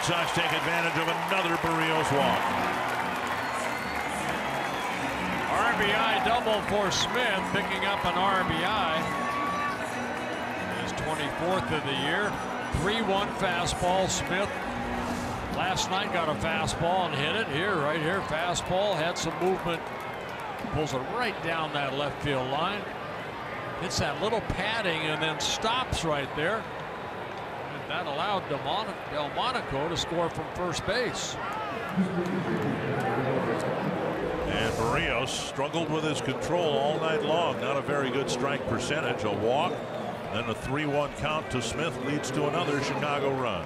Sox take advantage of another Barrios walk. RBI double for Smith, picking up an RBI. His 24th of the year. 3-1 fastball. Smith last night got a fastball and hit it. Right here, fastball, had some movement. Pulls it right down that left field line. Hits that little padding and then stops right there. That allowed Delmonico to score from first base. And Barrios struggled with his control all night long. Not a very good strike percentage. A walk, then a 3-1 count to Smith leads to another Chicago run.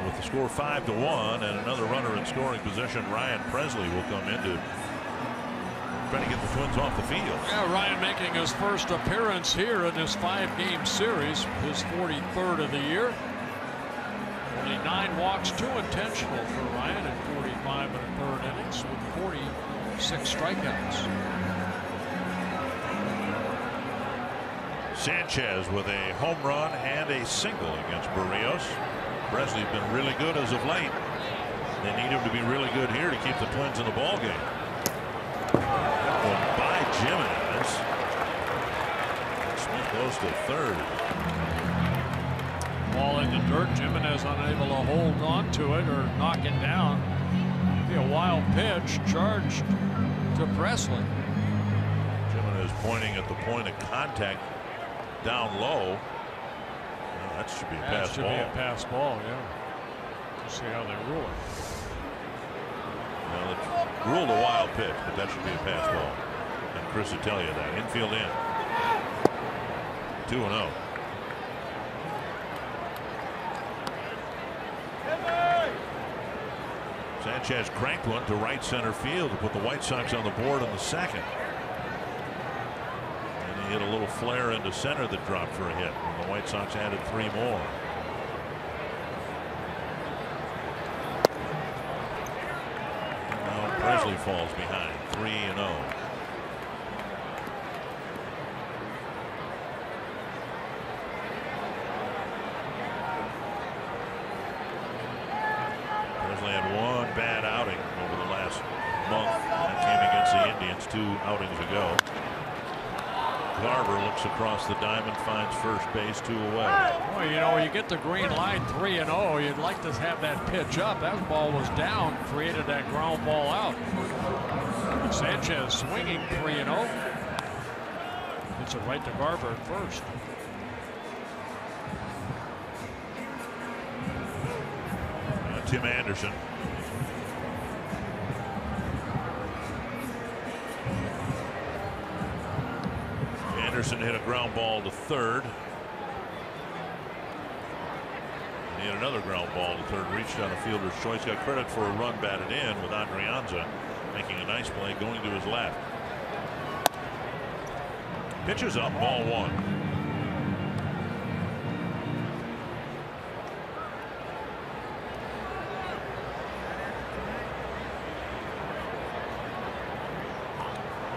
With the score 5-1 and another runner in scoring position, Ryan Presley will come in to try to get the Twins off the field. Yeah, Ryan making his first appearance here in this 5-game series, his 43rd of the year. Only 9 walks, 2 intentional for Ryan in 45 1/3 innings with 46 strikeouts. Sanchez with a home run and a single against Barrios. Presley's been really good as of late. They need him to be really good here to keep the Twins in the ball game. Well, by Jimenez. Smith goes to third. Ball in the dirt. Jimenez unable to hold on to it or knock it down. Be a wild pitch charged to Presley. Jimenez pointing at the point of contact down low. That should be a pass ball. That should be a pass ball, yeah. Let's see how they rule it. Well, it's ruled a wild pitch, but that should be a pass ball. And Chris will tell you that. Infield in. 2-0. Sanchez cranked one to right center field to put the White Sox on the board in the second. He hit a little flare into center that dropped for a hit, and the White Sox added 3 more. And now Presley falls behind, 3-0. 2 outings ago. Garver looks across the diamond, finds first base, 2 away. Well, you know, you get the green light 3-0. You'd like to have that pitch up. That ball was down, created that ground ball out. Sanchez swinging 3-0. Hits it right to Garver at first. Tim Anderson. Anderson hit a ground ball to third. And he had another ground ball to third, reached on a fielder's choice, got credit for a run batted in with Adrianza making a nice play going to his left. Pitches up, ball 1.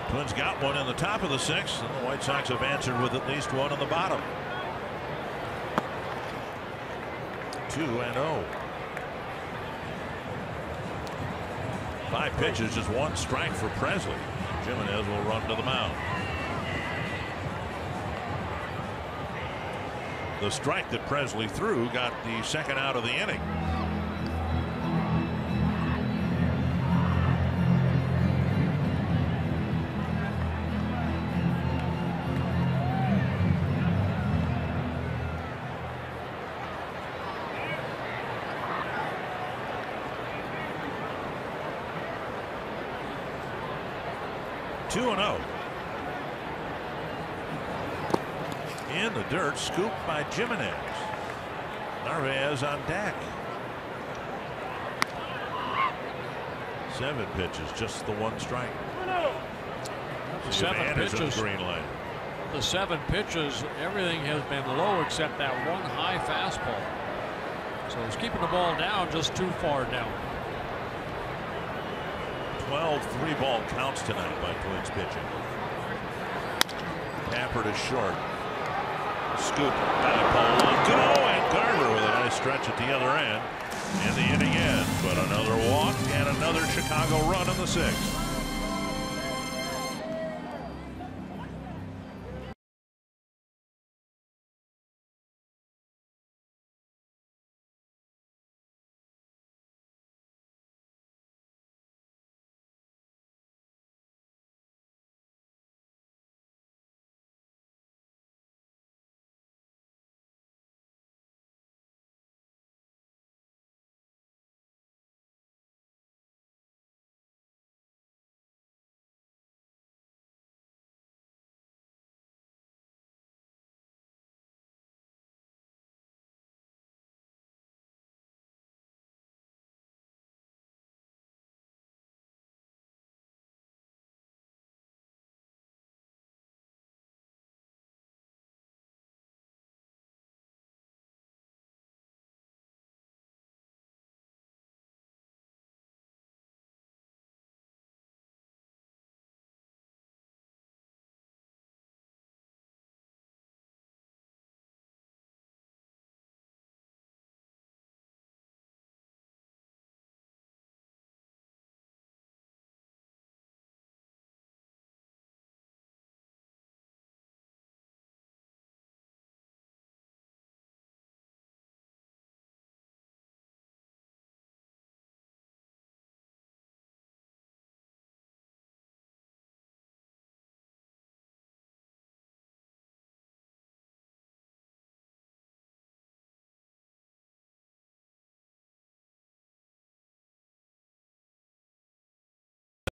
Twins got one in the top of the 6th, and the White Sox have answered with at least one in the bottom. 2-0. 5 pitches, just 1 strike for Presley. Jimenez will run to the mound. The strike that Presley threw got the second out of the inning. In the dirt, scooped by Jimenez. Narvaez on deck. 7 pitches, just the 1 strike. The 7 pitches. Green light. The 7 pitches, everything has been low except that 1 high fastball. So he's keeping the ball down, just too far down. 12 3-ball counts tonight by Twins pitching. Tapper to short. Scoop by Polanco, and Garver with a nice stretch at the other end. And the inning ends, but another walk and another Chicago run in the 6th.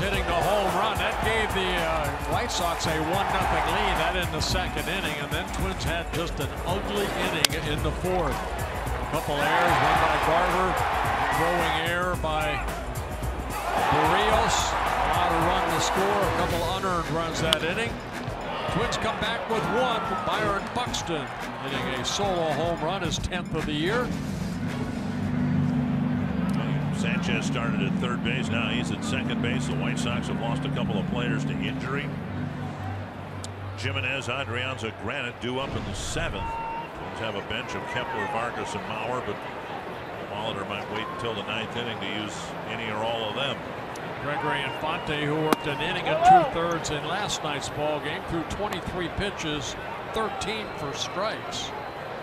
Hitting the home run, that gave the White Sox a 1-0 lead. That in the 2nd inning, and then Twins had just an ugly inning in the 4th. A couple errors, one by Garver, throwing error by Barrios, allowed a run to score, a couple unearned runs that inning. Twins come back with 1 from Byron Buxton, hitting a solo home run, his 10th of the year. Sanchez started at 3rd base. Now he's at 2nd base. The White Sox have lost a couple of players to injury. Jimenez, Adrianza, Granite due up in the 7th. Twins have a bench of Kepler, Vargas, and Mauer, but Molitor might wait until the 9th inning to use any or all of them. Gregory Infante, who worked an inning and 2/3 in last night's ball game, threw 23 pitches, 13 for strikes.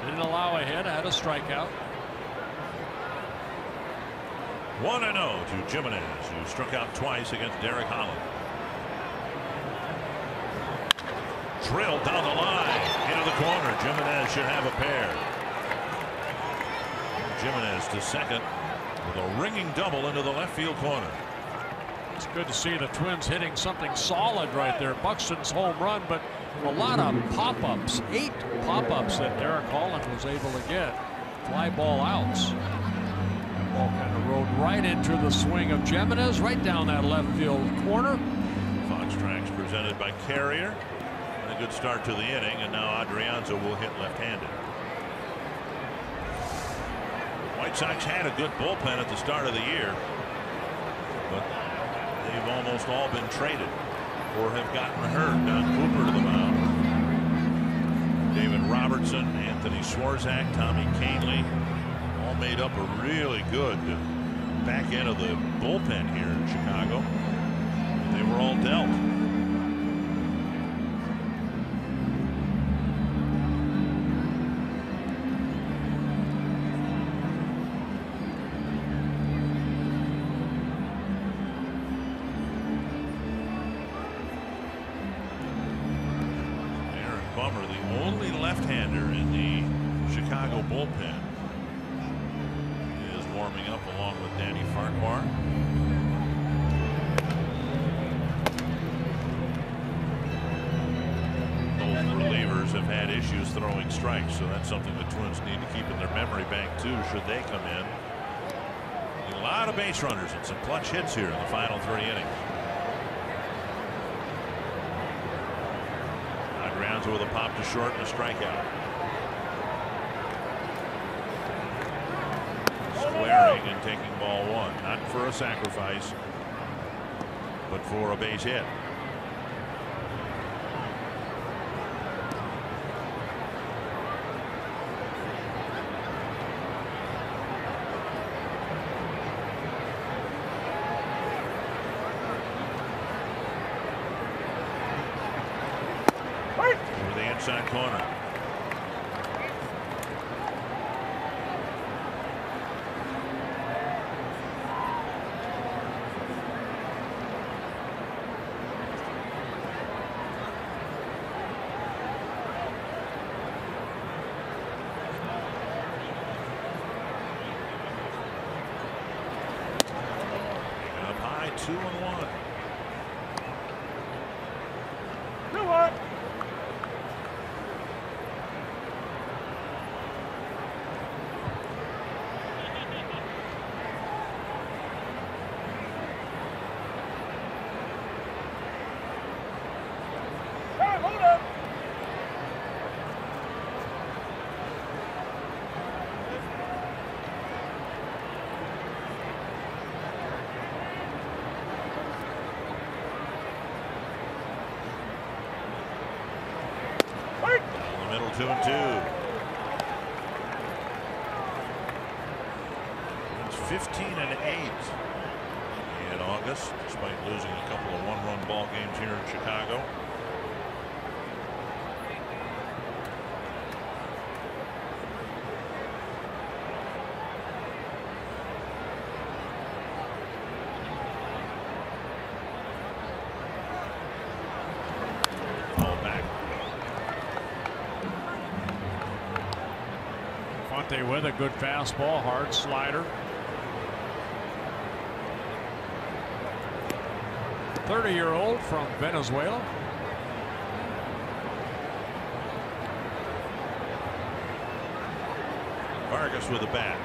Didn't allow a hit, had a strikeout. 1-0 to Jimenez, who struck out twice against Derek Holland. Drilled down the line into the corner. Jimenez should have a pair. Jimenez to second with a ringing double into the left field corner. It's good to see the Twins hitting something solid right there. Buxton's home run, but a lot of pop-ups. 8 pop-ups that Derek Holland was able to get. Fly ball outs. That ball kind of rode right into the swing of Jimenez, right down that left field corner. Fox Tracks presented by Carrier. And a good start to the inning, and now Adrianza will hit left-handed. White Sox had a good bullpen at the start of the year, but they've almost all been traded or have gotten hurt. Don Cooper to the mound. David Robertson, Anthony Swarzak, Tommy Kahnle, all made up a really good back end of the bullpen here in Chicago. They were all dealt. Left-hander in the Chicago bullpen is warming up along with Danny Farquhar. Both relievers have had issues throwing strikes, so that's something the Twins need to keep in their memory bank too, should they come in. A lot of base runners and some clutch hits here in the final 3 innings. With a pop to short and a strikeout. Squaring and taking ball 1, not for a sacrifice, but for a base hit. Inside corner. Up high, 2-1. 2-1.2-2. It's 15-8 in August, despite losing a couple of one-run ball games here in Chicago. With a good fastball, hard slider. 30-year-old from Venezuela. Vargas with a bat.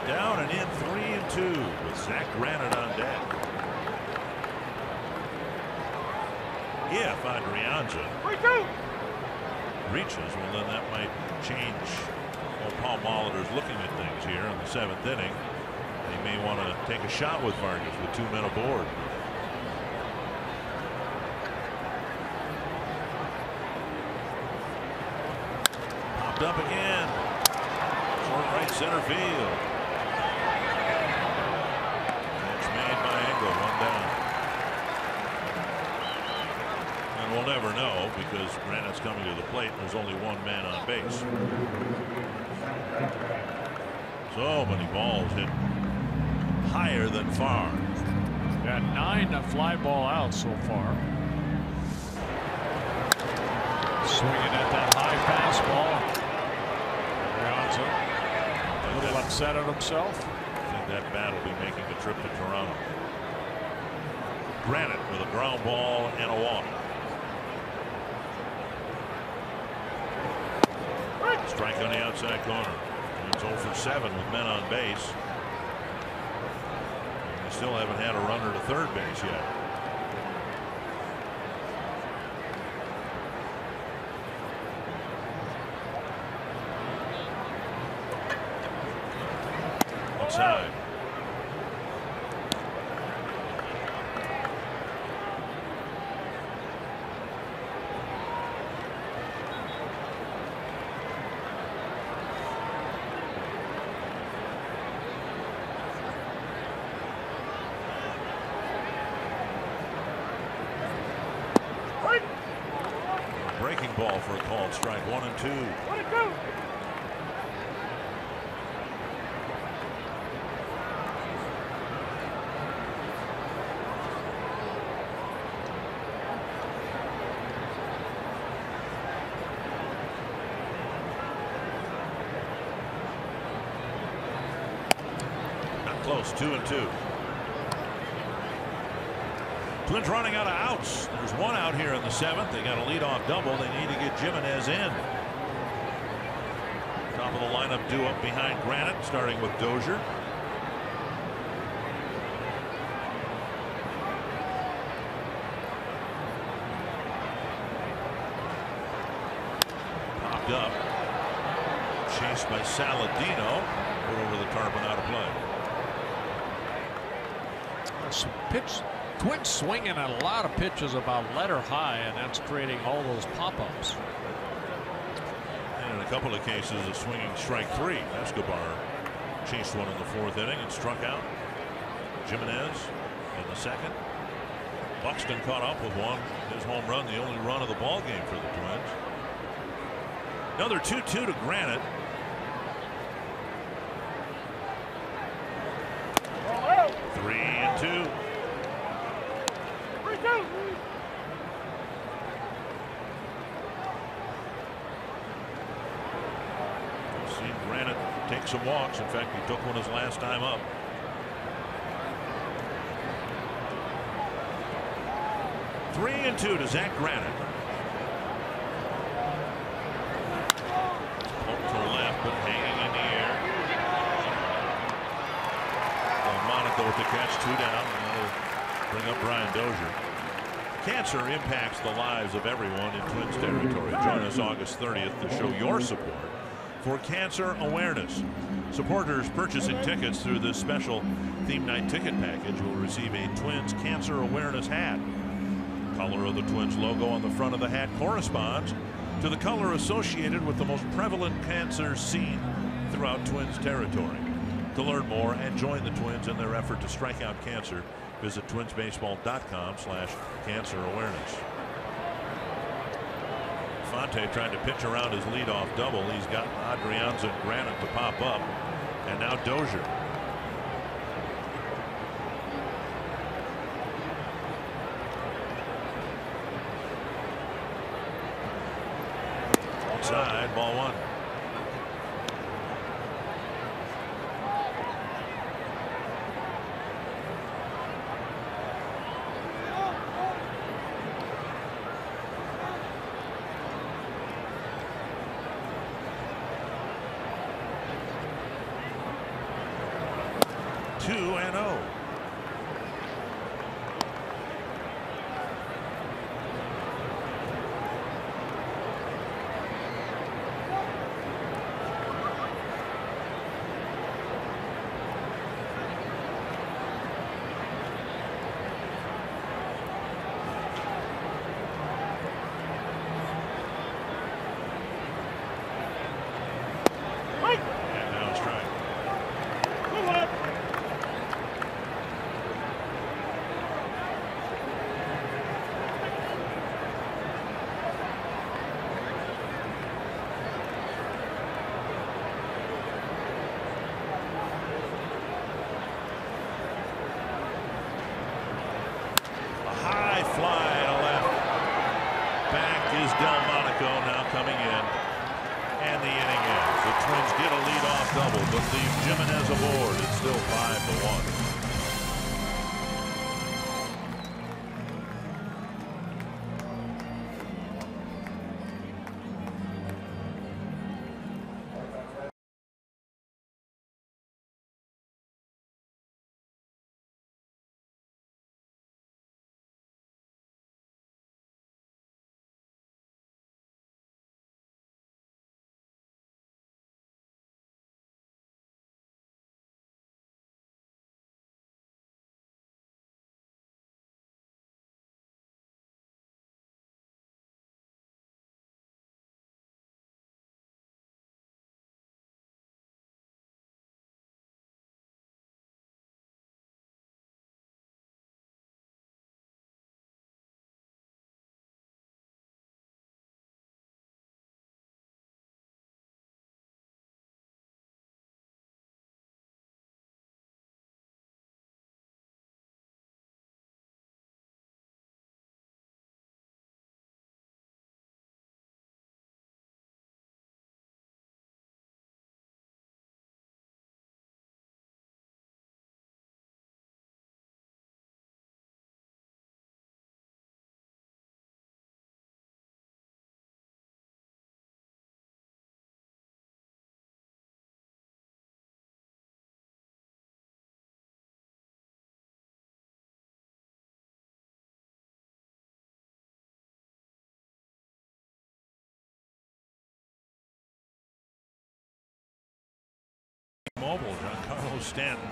Down and in, 3-2 with Zach Granite on deck. If Adrianza reaches, well, then that might change. Well, Paul Molitor's looking at things here in the 7th inning. He may want to take a shot with Vargas with 2 men aboard. Popped up again. Short right center field. Catch made by Engel. 1 down. And we'll never know because Granite's coming to the plate and there's only 1 man on base. So many balls hit higher than far. Got 9 fly ball out so far. Swinging at that high fastball. A little upset at himself. I think that bat will be making the trip to Toronto. Granite with a ground ball and a walk. Strike on the outside corner. It's 0 for 7 with men on base. They still haven't had a runner to third base yet. Outside. Breaking ball for a called strike. 1 and 2. Not close. 2 and 2. Twins running out of outs. There's 1 out here in the 7th. They got a leadoff double. They need to get Jimenez in. Top of the lineup due up behind Granite, starting with Dozier. Popped up. Chased by Saladino. Put over the tarp and out of play. Some pitch. Twins swinging at a lot of pitches about letter high, and that's creating all those pop-ups. And in a couple of cases, a swinging strike 3. Escobar chased one in the 4th inning and struck out. Jimenez in the 2nd. Buxton caught up with one. His home run, the only run of the ball game for the Twins. Another 2-2 to Granite. Three and 2. Seen Granite take some walks. In fact, he took one his last time up. Three and 2 to Zach Granite. Poked to the left, but hanging in the air. Monaco with the catch. 2 down. Bring up Brian Dozier. Cancer impacts the lives of everyone in Twins territory. Join us August 30th to show your support for cancer awareness. Supporters purchasing tickets through this special theme night ticket package will receive a Twins cancer awareness hat. Color of the Twins logo on the front of the hat corresponds to the color associated with the most prevalent cancers seen throughout Twins territory. To learn more and join the Twins in their effort to strike out cancer, visit twinsbaseball.com/cancer awareness. Fonte trying to pitch around his leadoff double. He's got Adrianza and Granite to pop up, and now Dozier. Outside, ball 1. the inning ends. The Twins get a leadoff double, but leave Jimenez aboard. It's still 5-1. T-Mobile, Giancarlo Stanton.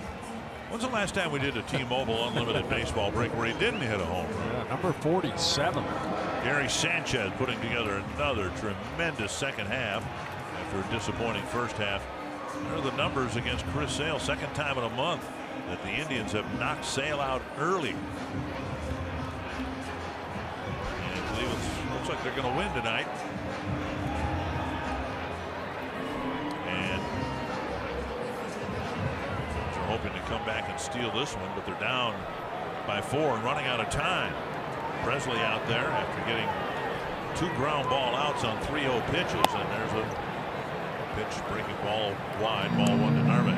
When's the last time we did a T-Mobile Unlimited baseball break where he didn't hit a home run? Yeah, number 47. Gary Sanchez putting together another tremendous second half after a disappointing first half. There are the numbers against Chris Sale. Second time in a month that the Indians have knocked Sale out early. And I believe it looks like they're going to win tonight. Hoping to come back and steal this one, but they're down by 4 and running out of time. Presley out there after getting 2 ground ball outs on 3-0 pitches, and there's a pitch breaking ball wide, ball 1 to Narvaez.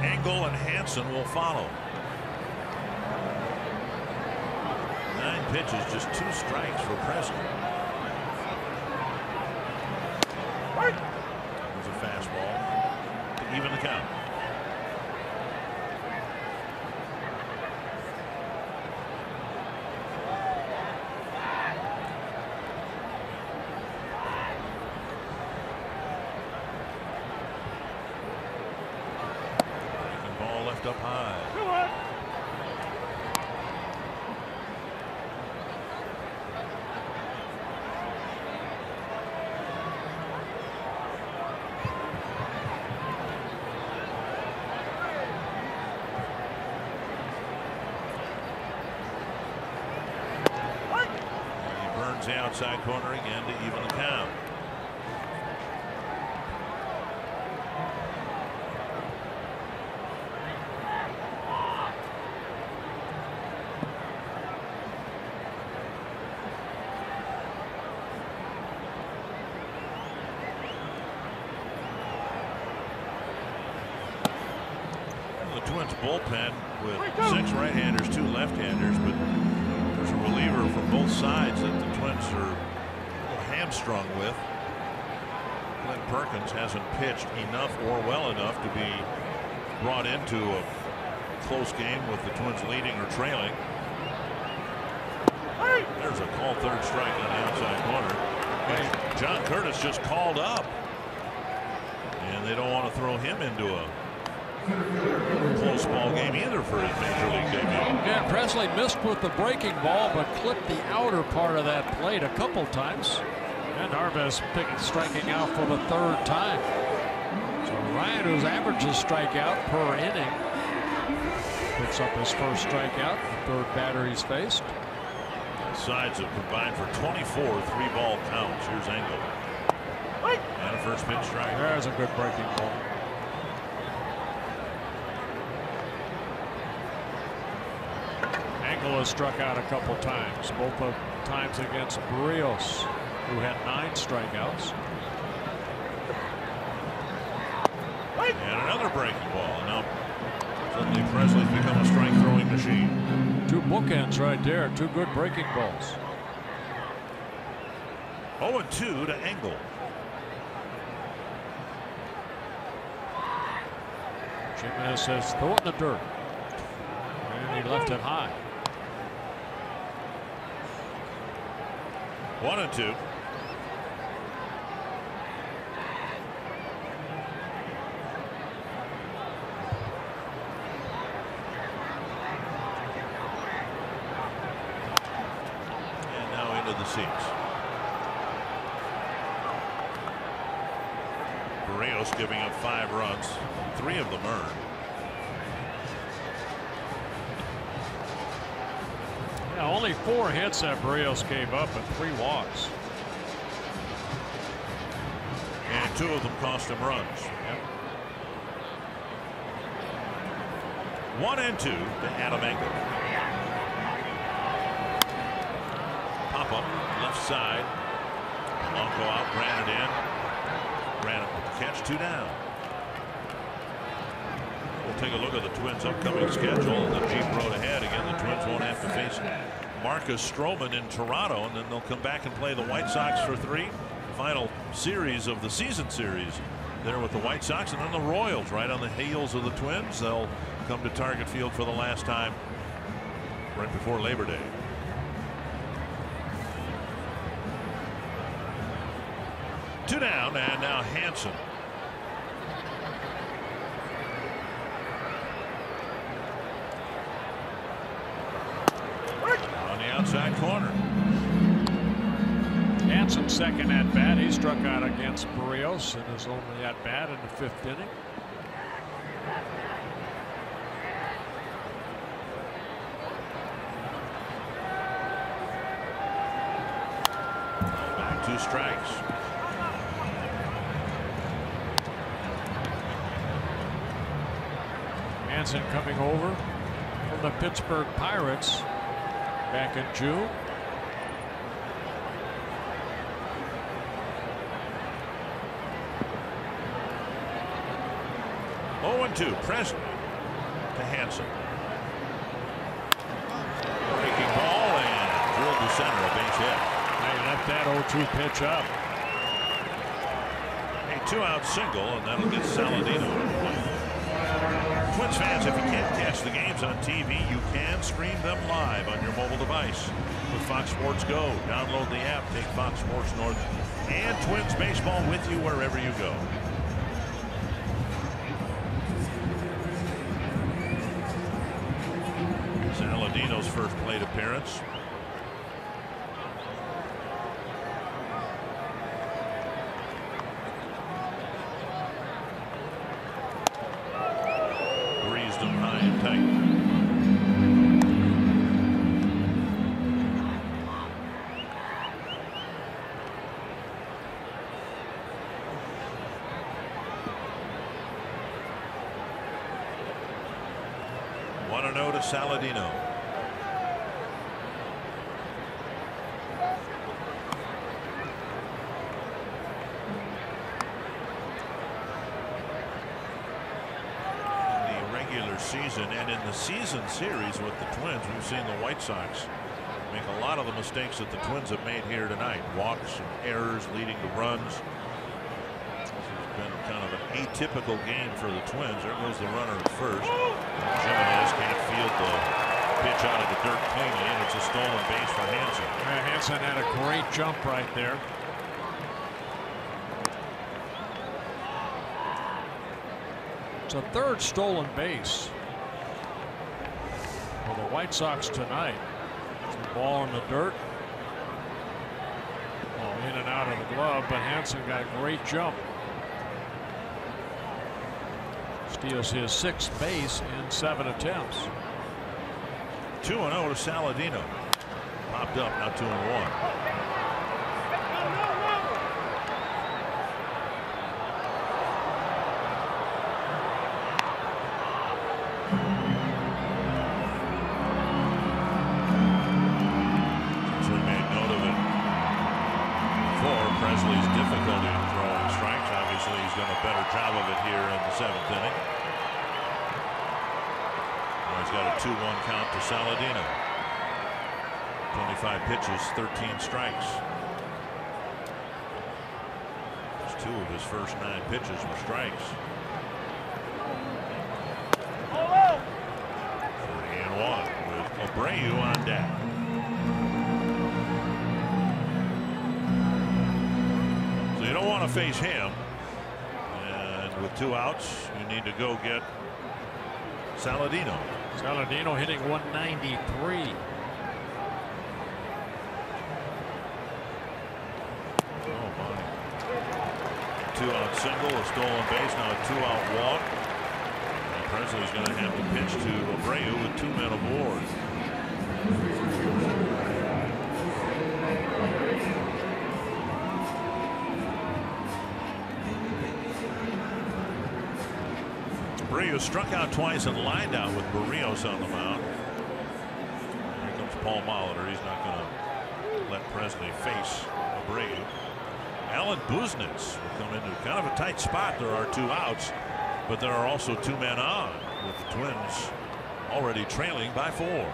Engel and Hansen will follow. 9 pitches, just 2 strikes for Presley. There's a fastball. Even the count. Breaking ball left up high. The outside corner again to even the count. The Twins bullpen with 6 right-handers, 2 left-handers, but there's a reliever from both sides that the Twins are a little hamstrung with. Clint Perkins hasn't pitched enough or well enough to be brought into a close game with the Twins leading or trailing. There's a called 3rd strike on the outside corner. And John Curtis just called up, and they don't want to throw him into a close ball game either for his major league debut. Yeah, Presley missed with the breaking ball, but clipped the outer part of that plate a couple times. And Narvaez striking out for the 3rd time. So Ryan, whose averages strikeout per inning, picks up his first strikeout, the 3rd batter he's faced. Sides have combined for 24 3-ball counts. Here's Engel. And a first pitch strike. There's a good breaking ball. Engel has struck out a couple times, both times against Berrios. who had 9 strikeouts. And another breaking ball. Now suddenly Presley's become a strike throwing machine. 2 bookends right there. 2 good breaking balls. 0-2 to Engel. Jimenez says throw it in the dirt. And he left it high. 1-2. And now into the seats. Barrios giving up 5 runs, 3 of them earned. Yeah, only 4 hits that Barrios gave up and 3 walks. And 2 of them cost him runs. Yep. 1-2 to Adam Engel. Pop up left side. Polanco out, Granite in. Granite with the catch, 2 down. We'll take a look at the Twins' upcoming schedule. The Jeep road ahead. Again, the Twins won't have to face Marcus Stroman in Toronto, and then they'll come back and play the White Sox for 3. Final series of the season series there with the White Sox, and then the Royals right on the heels of the Twins. They'll come to Target Field for the last time right before Labor Day. Two down, and now Hanson. On the outside corner. Hanson's second at bat. He struck out against Barrios in his only at bat in the 5th inning. Back 2 strikes. Hanson coming over from the Pittsburgh Pirates back in June. Two Presley to Hanson. Breaking ball and drilled to center, a base hit. They left that 0-2 pitch up. A 2-out single, and that'll get Saladino in play. Twins fans, if you can't catch the games on TV, you can stream them live on your mobile device with Fox Sports Go. Download the app, take Fox Sports North and Twins baseball with you wherever you go. Saladino's first plate appearance. Breezed him high and tight. To Saladino. In the regular season and in the season series with the Twins, we've seen the White Sox make a lot of the mistakes that the Twins have made here tonight. Walks and errors leading to runs. This has been kind of an atypical game for the Twins. There goes the runner at first. Jimenez can't field the pitch out of the dirt cleanly, and it's a stolen base for Hanson. Yeah, Hanson had a great jump right there. It's a 3rd stolen base for the White Sox tonight. Some ball in the dirt. Oh, in and out of the glove, but Hanson got a great jump. Steals his 6th base in 7 attempts. 2-0 to Saladino. Popped up, now 2-1. Presley's difficulty in throwing strikes. Obviously, he's done a better job of it here in the 7th inning. Now he's got a 2-1 count to Saladino. 25 pitches, 13 strikes. 2 of his first 9 pitches were strikes. 40-1 with Abreu on deck. So you don't want to face him. And with 2 outs, you need to go get Saladino. Saladino hitting 193. Oh my. 2-out single, a stolen base, now a 2-out walk. And Presley's going to have to pitch to Abreu with 2 men aboard. Abreu struck out twice and lined out with Barrios on the mound. Here comes Paul Molitor. He's not going to let Presley face Abreu. Alan Buznitz will come into kind of a tight spot. There are 2 outs, but there are also 2 men on, with the Twins already trailing by 4.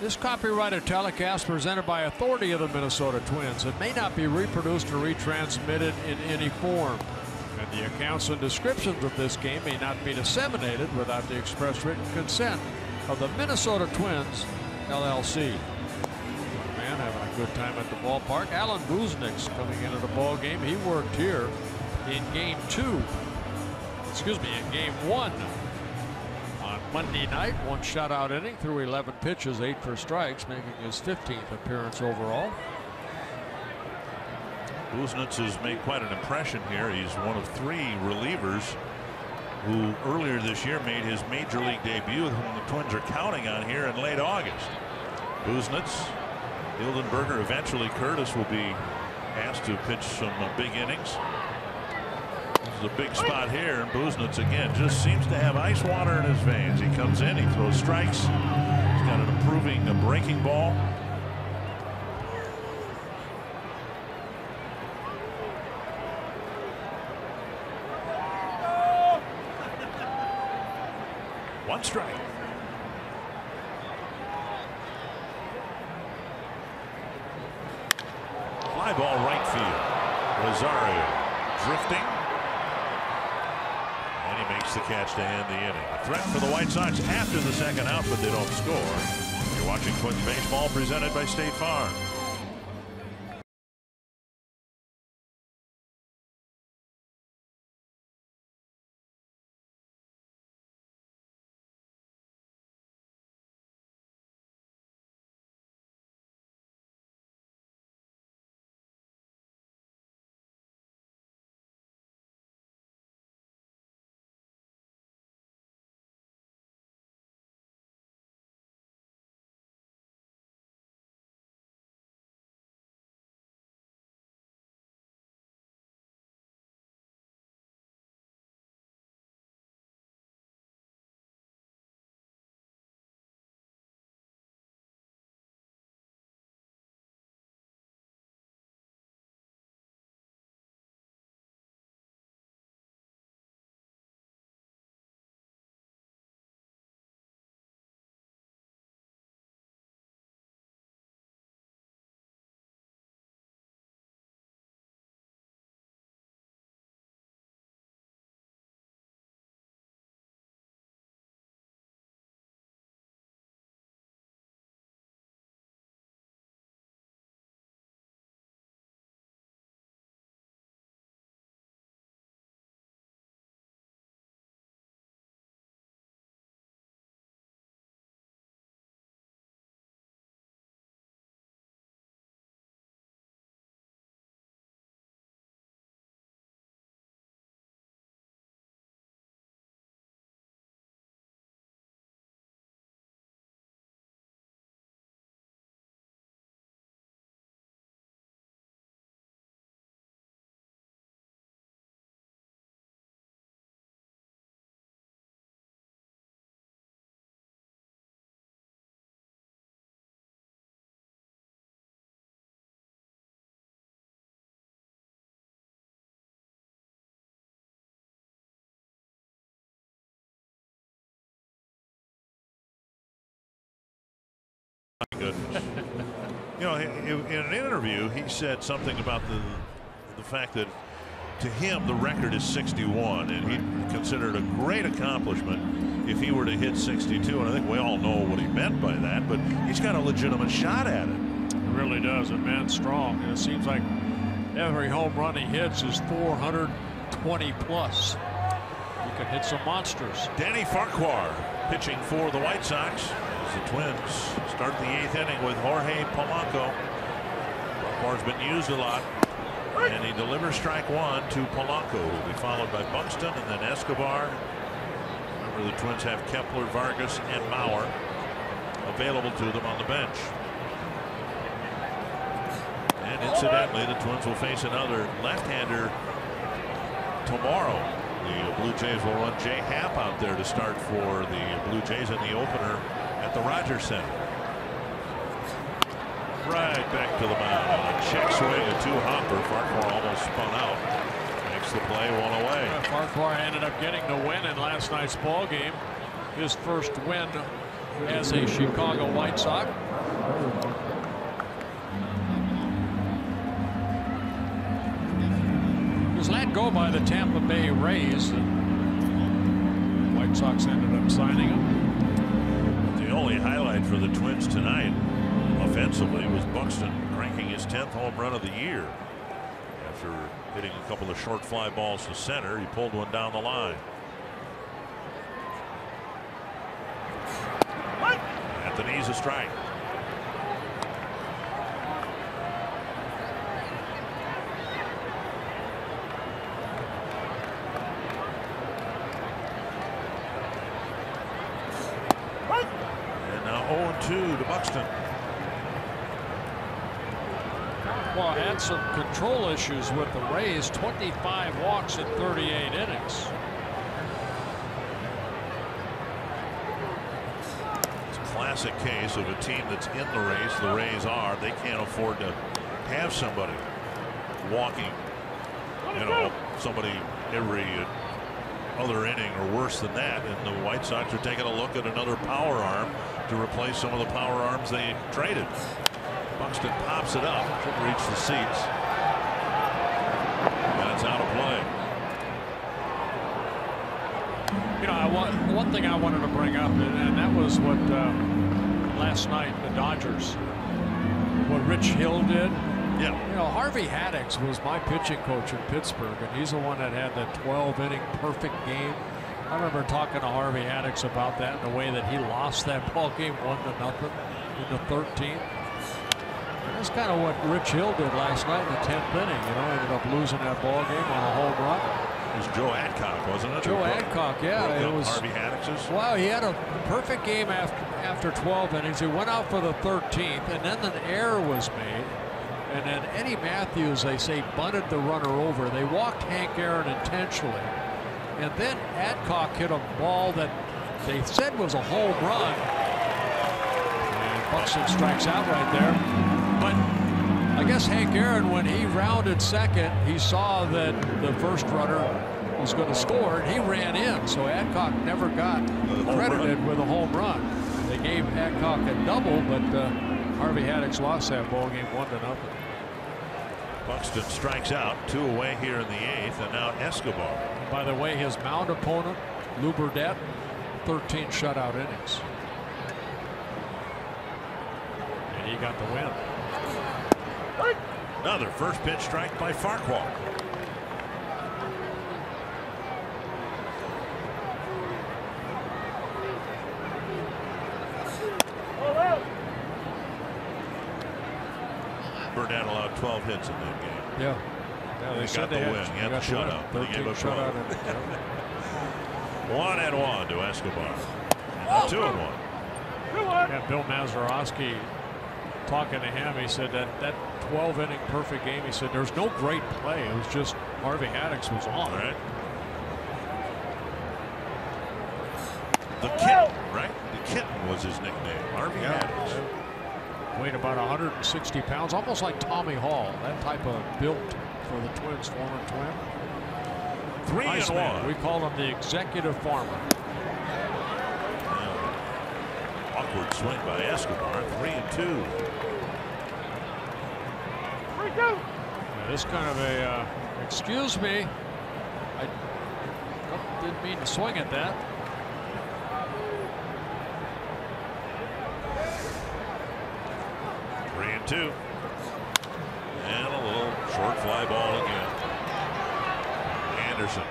This copyrighted telecast presented by authority of the Minnesota Twins. It may not be reproduced or retransmitted in any form. And the accounts and descriptions of this game may not be disseminated without the express written consent of the Minnesota Twins, LLC. Man having a good time at the ballpark. Alan Buznitz coming into the ball game. He worked here in game 2. Excuse me, in game 1. On Monday night, 1 shutout inning through 11 pitches, 8 for strikes, making his 15th appearance overall. Buznitz has made quite an impression here. He's one of 3 relievers who earlier this year made his major league debut, whom the Twins are counting on here in late August. Buznitz, Hildenberger, eventually Curtis will be asked to pitch some big innings. This is a big spot here, and Buznitz again just seems to have ice water in his veins. He comes in, he throws strikes. He's got an improving breaking ball. One strike. Fly ball right field. Rosario drifting. And he makes the catch to end the inning. A threat for the White Sox after the second out, but they don't score. You're watching Twins baseball presented by State Farm. goodness. You know, in an interview, he said something about the fact that to him the record is 61, and he considered a great accomplishment if he were to hit 62. And I think we all know what he meant by that, but he's got a legitimate shot at it. He really does. A man strong, and it seems like every home run he hits is 420 plus. He can hit some monsters. Danny Farquhar pitching for the White Sox as the Twins start the 8th inning with Jorge Polanco. Farquhar's been used a lot, and he delivers strike 1 to Polanco, who will be followed by Buxton and then Escobar. Remember, the Twins have Kepler, Vargas, and Mauer available to them on the bench. And incidentally, the Twins will face another left-hander tomorrow. The Blue Jays will run Jay Happ out there to start for the Blue Jays in the opener at the Rogers Center. Right back to the mound. A check swing, a two-hopper. Farquhar almost spun out. Makes the play, 1 away. Farquhar ended up getting the win in last night's ball game. His first win as a Chicago White Sox. He was let go by the Tampa Bay Rays. The White Sox ended up signing him. The only highlight for the Twins tonight offensively was Buxton cranking his 10th home run of the year. After hitting a couple of short fly balls to center, he pulled one down the line. At the knees, a strike. And now 0-2 to Buxton. Well, had some control issues with the Rays. 25 walks in 38 innings. It's a classic case of a team that's in the race. The Rays are. They can't afford to have somebody walking, you know, somebody every other inning or worse than that. And the White Sox are taking a look at another power arm to replace some of the power arms they traded. Buxton pops it up, should reach the seats. That's out of play. You know, one thing I wanted to bring up, and that was what last night the Dodgers, what Rich Hill did. Yeah. You know, Harvey Haddix was my pitching coach in Pittsburgh, and he's the one that had that 12-inning perfect game. I remember talking to Harvey Haddix about that and the way that he lost that ball game 1-0 in the 13th. That's kind of what Rich Hill did last night in the 10th inning. You know, ended up losing that ball game on a home run. It was Joe Adcock, wasn't it? Joe Adcock, yeah. It was Harvey Haddix's. Wow, he had a perfect game after 12 innings. He went out for the 13th, and then an error was made. And then Eddie Matthews, they say, bunted the runner over. They walked Hank Aaron intentionally. And then Adcock hit a ball that they said was a home run. And Buxton strikes out right there. But I guess Hank Aaron, when he rounded second, he saw that the first runner was going to score, and he ran in. So Adcock never got credited with a home run. They gave Adcock a double, but Harvey Haddix lost that ball game 1-0. Buxton strikes out, 2 away here in the 8th, and now Escobar. By the way, his mound opponent, Lou Burdette, 13 shutout innings. And he got the win. Another first pitch strike by Farquhar. Burdette allowed 12 hits in that game. Yeah. They got the win. He had the shutout. 13 shutout innings. 1-1 to Escobar. And 2-1. Yeah, Bill Mazeroski talking to him, he said that 12-inning perfect game, he said there's no great play. It was just Harvey Haddix was on. Right. The Kitten, right? The Kitten was his nickname. Harvey Haddix. Weighed about 160 pounds, almost like Tommy Hall. That type of built for the Twins, former Twin. 3-1. We call him the executive farmer. Walk Backward swing by Escobar. 3-2. This kind of a excuse me. I didn't mean to swing at that. Two. And a little short fly ball again. Anderson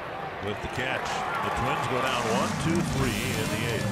with the catch. The Twins go down 1-2-3 in the 8th.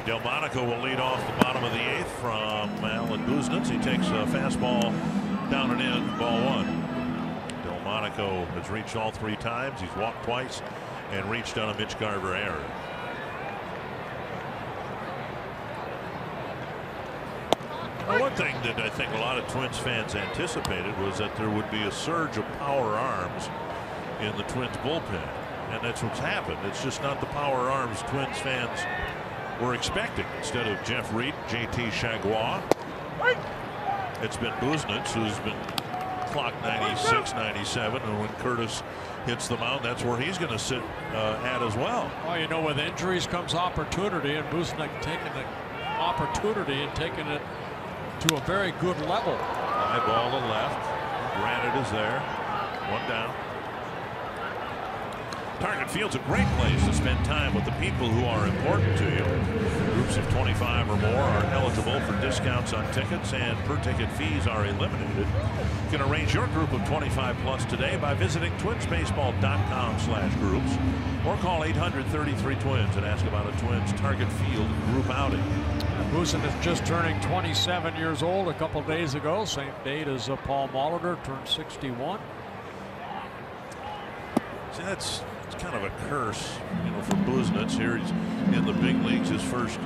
Delmonico will lead off the bottom of the 8th from Alan Buznitz. He takes a fastball down and in, ball 1. Delmonico has reached all 3 times. He's walked twice and reached on a Mitch Garver error. Well, one thing that I think a lot of Twins fans anticipated was that there would be a surge of power arms in the Twins bullpen, and that's what's happened. It's just not the power arms Twins fans were expecting. Instead of Jeff Reed, JT Chagua, it's been Buznitz, who's been clocked 96, 97, and when Curtis hits the mound, that's where he's going to sit at as well. Well, you know, with injuries comes opportunity, and Buznitz taking the opportunity and taking it to a very good level. High ball to left. Granite is there. 1 down. Target Field's a great place to spend time with the people who are important to you. Groups of 25 or more are eligible for discounts on tickets, and per-ticket fees are eliminated. You can arrange your group of 25 plus today by visiting twinsbaseball.com/groups or call 800-33-TWINS and ask about a Twins Target Field group outing. Buznitz is just turning 27 years old a couple days ago, same date as Paul Molitor, turned 61. See, it's kind of a curse, you know, for Buznitz. Here he's in the big leagues, his first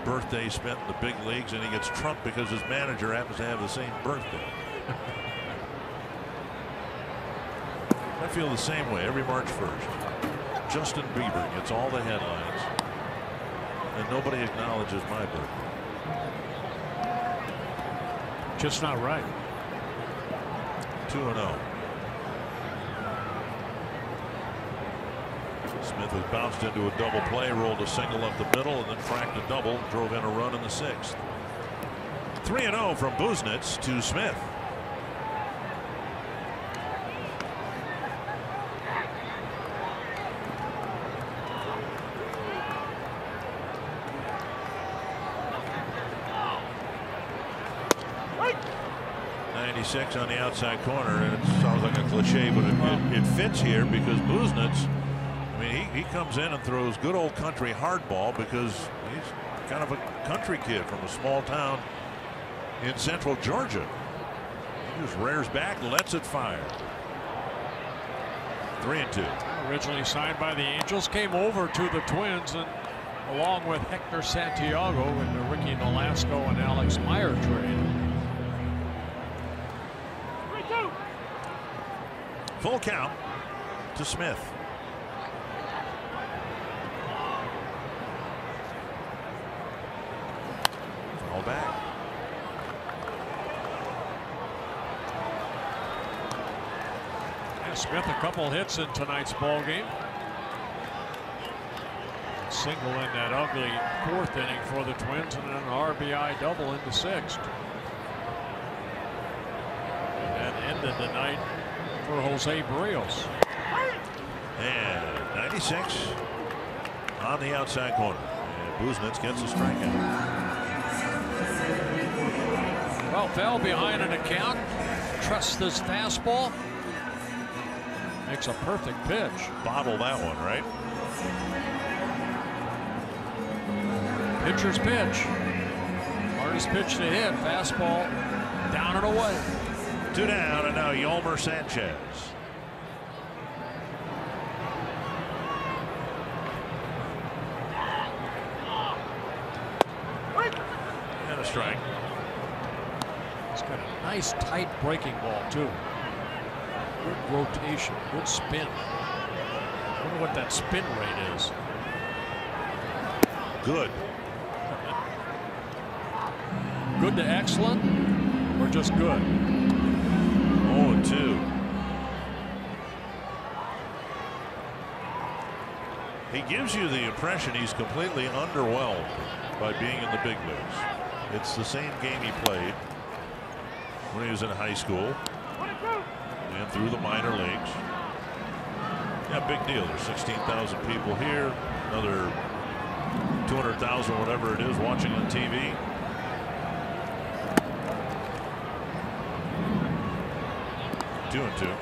birthday spent in the big leagues, and he gets trumped because his manager happens to have the same birthday. I feel the same way every March 1st. Justin Bieber gets all the headlines, and nobody acknowledges my birthday. Just not right. 2-0. Smith has bounced into a double play, rolled a single up the middle, and then cracked a double, drove in a run in the 6th. 3-0 from Buznitz to Smith. 96 on the outside corner, and it sounds like a cliche, but it fits here because Buznitz, I mean, he comes in and throws good old country hardball because he's kind of a country kid from a small town in central Georgia. He just rears back, lets it fire. 3-2. Originally signed by the Angels, came over to the Twins, and along with Hector Santiago in the Ricky Nolasco and Alex Meyer trade. Full count to Smith. Foul back. Yeah, Smith a couple hits in tonight's ball game. Single in that ugly fourth inning for the Twins, and an RBI double in the sixth. And that ended the night for Jose Barrios. And 96 on the outside corner. And Buznitz gets a strikeout. Well, fell behind an account. Trusts this fastball. Makes a perfect pitch. Bottle that one, right? Pitcher's pitch. Hardest pitch to hit. Fastball down and away. 2 down, and now Yolmer Sanchez. And a strike. He's got a nice tight breaking ball too. Good rotation, good spin. I wonder what that spin rate is. Good. Good to excellent, or just good? 0-2. He gives you the impression he's completely underwhelmed by being in the big leagues. It's the same game he played when he was in high school and through the minor leagues. Yeah, big deal. There's 16,000 people here, another 200,000, whatever it is, watching on TV. Two and two.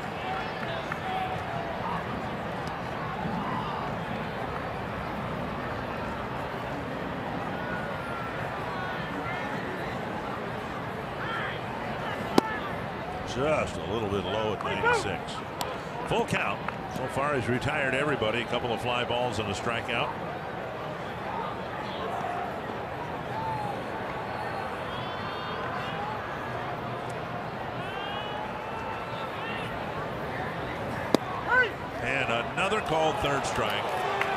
Just a little bit low at 96. Full count. So far he's retired everybody. A couple of fly balls and a strikeout. And another called third strike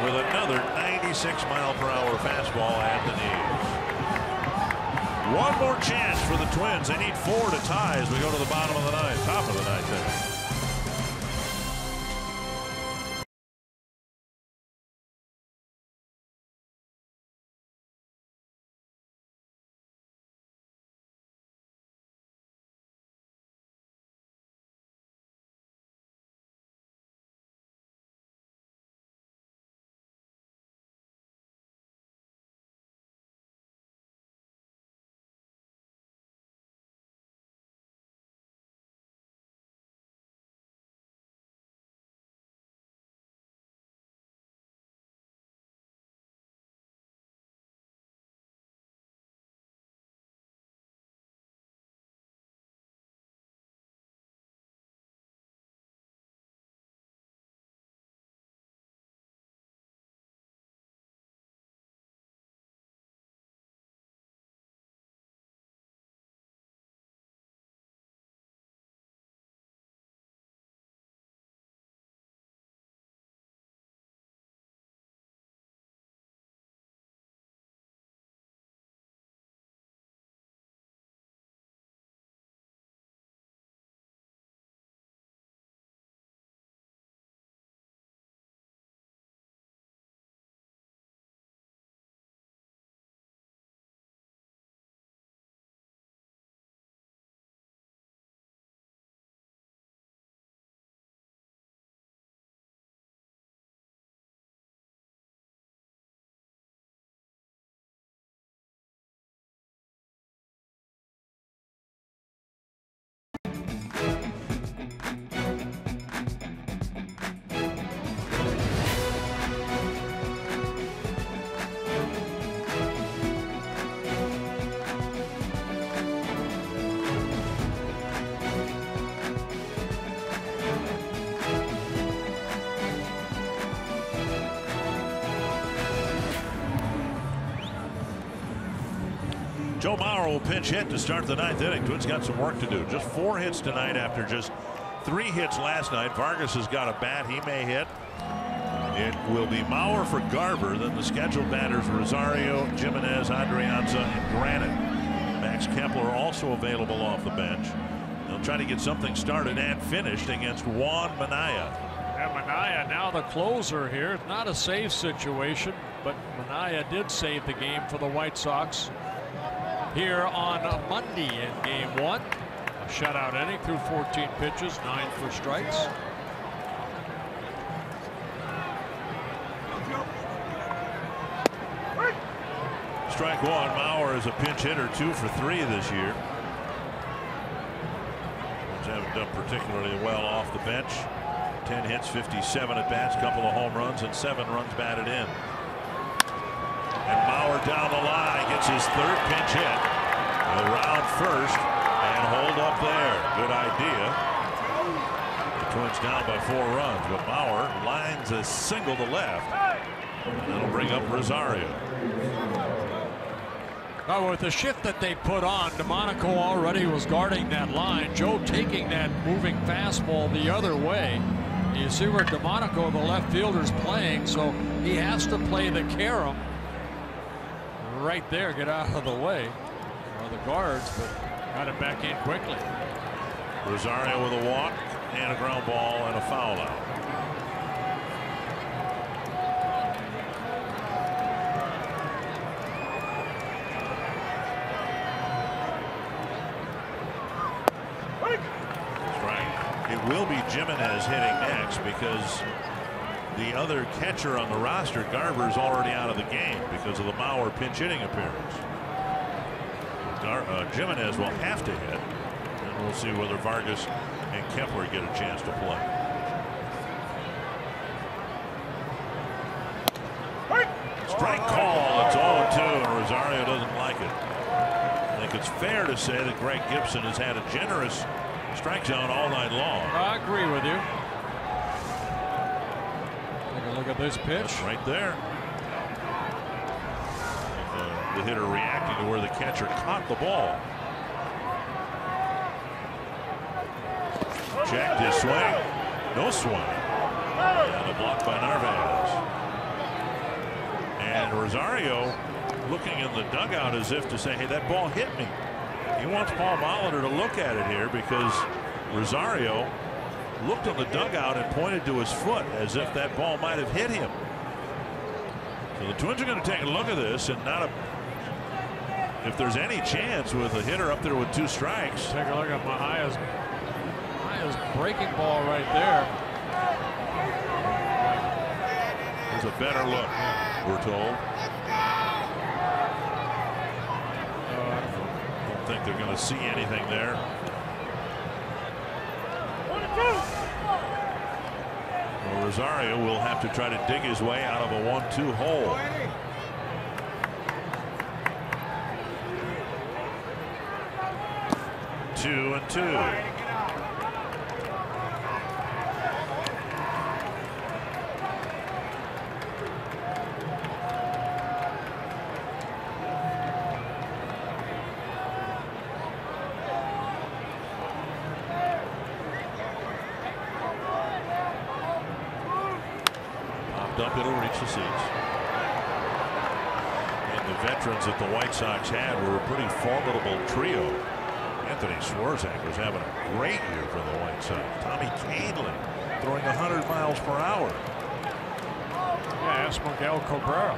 with another 96-mile-per-hour fastball at the knees. One more chance for the Twins. They need 4 to tie as we go to the bottom of the ninth, top of the ninth inning. Joe Mauer will pinch hit to start the 9th inning. Twins got some work to do. Just 4 hits tonight after just 3 hits last night. Vargas has got a bat. He may hit. It will be Mauer for Garver. Then the scheduled batters Rosario, Jimenez, Adrianza, and Granite. Max Kepler also available off the bench. They'll try to get something started and finished against Juan Minaya. And Minaya now the closer here. Not a save situation, but Minaya did save the game for the White Sox here on Monday in Game 1. A shutout inning through 14 pitches, 9 for strikes. Strike one. Mauer is a pinch hitter, 2 for 3 this year. Twins haven't done particularly well off the bench. 10 hits, 57 at bats, couple of home runs, and 7 runs batted in. And Mauer down the line gets his 3rd pinch hit. Around first and hold up there. Good idea. The Twins down by 4 runs, but Mauer lines a single to left. And that'll bring up Rosario. Now with the shift that they put on, DeMonico already was guarding that line. Joe taking that moving fastball the other way. You see where DeMonico, the left fielder's playing, so he has to play the carom right there, get out of the way of the guards, but got it back in quickly. Rosario with a walk and a ground ball and a foul out. Will be Jimenez hitting next because the other catcher on the roster, Garver, is already out of the game because of the Mauer pinch hitting appearance. Jimenez will have to hit, and we'll see whether Vargas and Kepler get a chance to play. Strike call. It's 0-2, and Rosario doesn't like it. I think it's fair to say that Greg Gibson has had a generous strike zone all night long. I agree with you. Take a look at this pitch. That's right there. The hitter reacting to where the catcher caught the ball. Checked his swing. No swing. And a block by Narvaez. And Rosario looking in the dugout as if to say, hey, that ball hit me. He wants Paul Molitor to look at it here because Rosario looked on the dugout and pointed to his foot as if that ball might have hit him. So the Twins are going to take a look at this, and if there's any chance with a hitter up there with 2 strikes. Take a look at Maya's breaking ball right there. There's a better look, we're told. I think they're going to see anything there. Well, Rosario will have to try to dig his way out of a 1-2 hole. Two and two. Up, it'll reach the seats. And the veterans that the White Sox had were a pretty formidable trio. Anthony Swarzak was having a great year for the White Sox. Tommy Kahnle throwing 100 miles per hour. Yeah, ask Miguel Cabrera.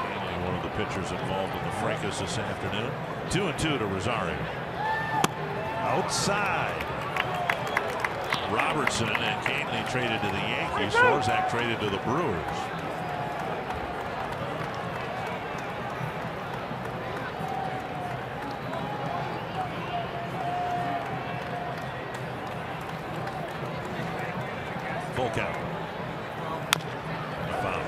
Kahnle, one of the pitchers involved in the fracas this afternoon. 2-2 to Rosario. Outside. Robertson and Kahnle traded to the Yankees. Swarzak traded to the Brewers. Full count. Foul.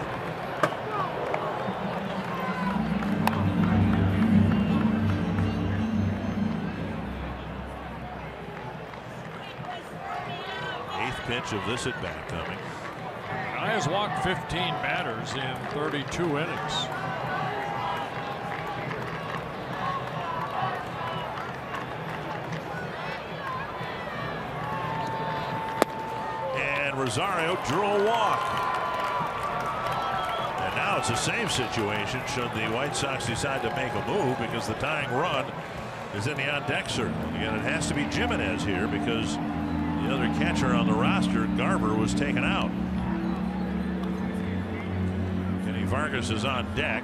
Pitch of this at bat coming. Manaea's walked 15 batters in 32 innings. And Rosario drew a walk. And now it's the same situation should the White Sox decide to make a move, because the tying run is in the on-deck circle. Again, it has to be Jimenez here because the other catcher on the roster, Garver, was taken out. Kenny Vargas is on deck.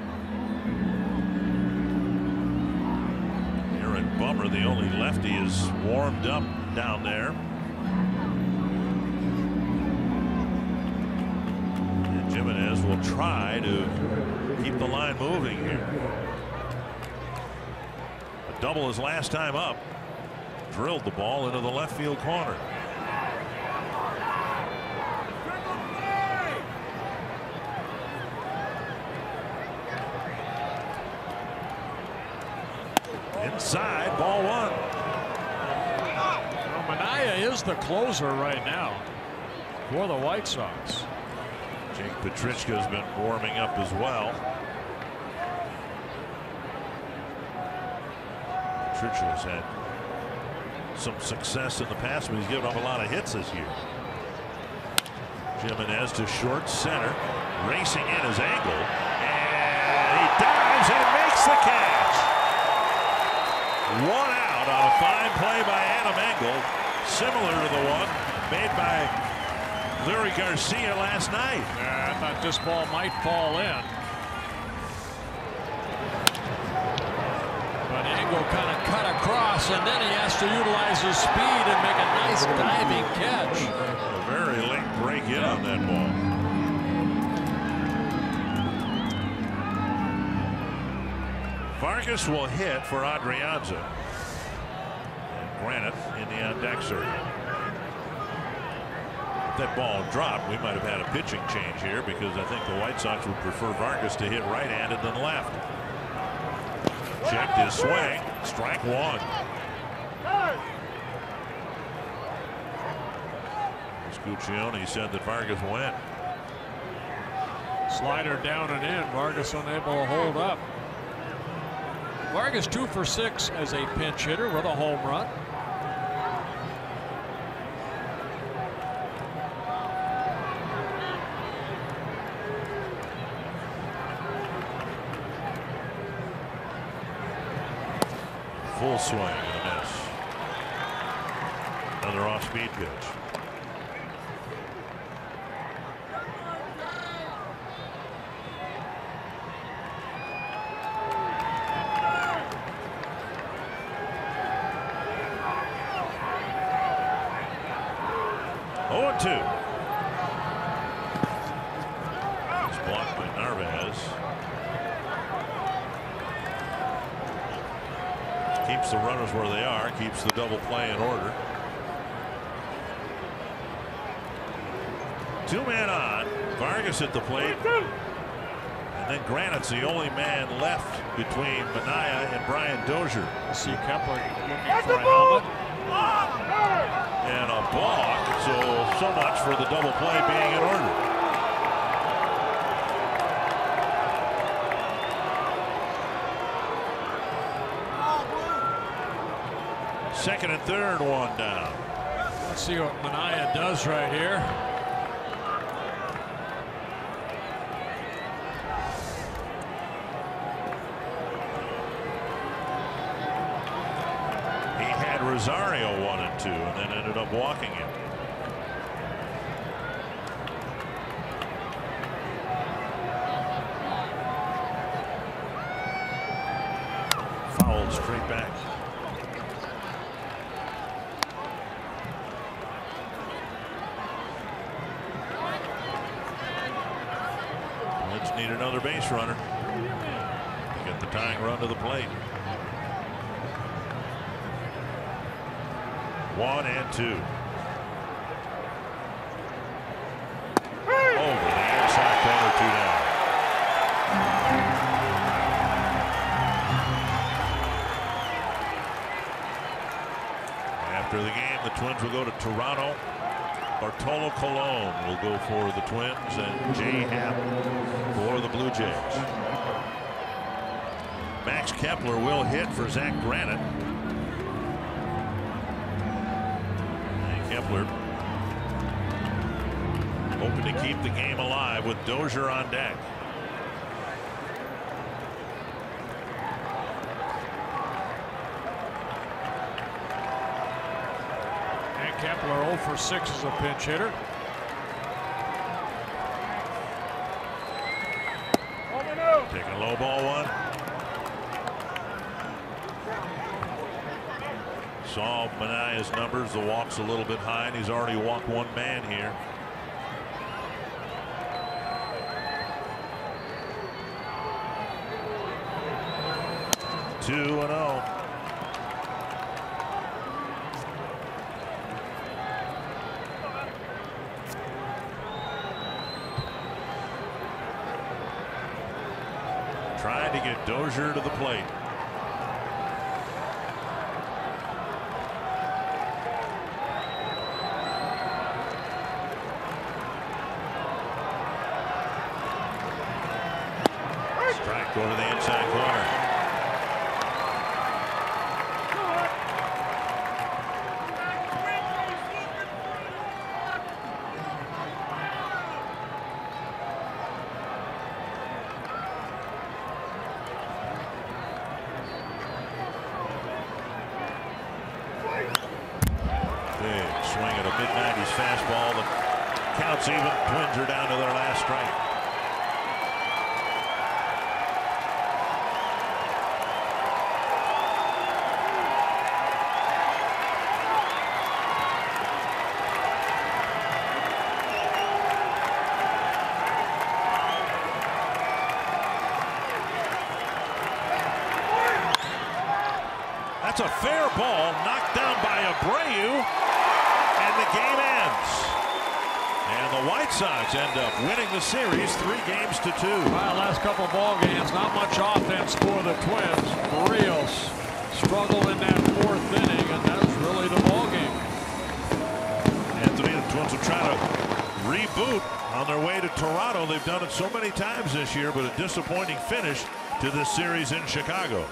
Aaron Bummer, the only lefty, is warmed up down there. And Jimenez will try to keep the line moving here. A double his last time up. Drilled the ball into the left field corner. Inside, ball one. Well, Manaea is the closer right now for the White Sox. Jake Petrichka's been warming up as well. Petrichka's had some success in the past, but he's given up a lot of hits this year. Jimenez to short center, racing in his angle, and he dives and makes the catch. One out on a fine play by Adam Engel, similar to the one made by Larry Garcia last night. I thought this ball might fall in. But Engel kind of cut across, and then he has to utilize his speed and make a nice diving catch. A very late break in on that ball. Vargas will hit for Adrianza. And Granite in the on-deck circle. If that ball dropped, we might have had a pitching change here, because I think the White Sox would prefer Vargas to hit right-handed than left. Checked his swing. Strike one. Scuccione said that Vargas went. Slider down and in. Vargas unable to hold up. Vargas 2 for 6 as a pinch hitter with a home run. Full swing and a miss. Another off-speed pitch. It's blocked by Narvaez. Keeps the runners where they are, keeps the double play in order. Two-man on. Vargas at the plate. And then Granite's the only man left between Manaea and Brian Dozier. See Kepler looking for a helmet. And a balk, so much for the double play being in order. Second and third, one down. Let's see what Manaea does right here. Rosario 1 and 2, and then ended up walking him. Fouled straight back. Let's need another base runner to get the tying run to the plate. 1 and 2. Over the inside corner, 2 down. After the game, the Twins will go to Toronto Bartolo Colon will go for the Twins, and Jay Happ for the Blue Jays. Max Kepler will hit for Zach Granite. And Kepler hoping to keep the game alive with Dozier on deck. Kepler 0 for 6 as a pinch hitter. Taking a low ball one. Saw Manaya's numbers. The walk's a little bit high, and he's already walked one man here. Two and 0. Trying to get Dozier to the plate. Strike going to the inside corner. Fastball that counts even. Twins are down to their last strike. That's a fair ball knocked down by Abreu. And the game ends. And the White Sox end up winning the series 3-2. Well, last couple of ball games, not much offense for the Twins. Orioles struggle in that 4th inning, and that was really the ball game. Anthony, the Twins will try to reboot on their way to Toronto. They've done it so many times this year, but a disappointing finish to this series in Chicago.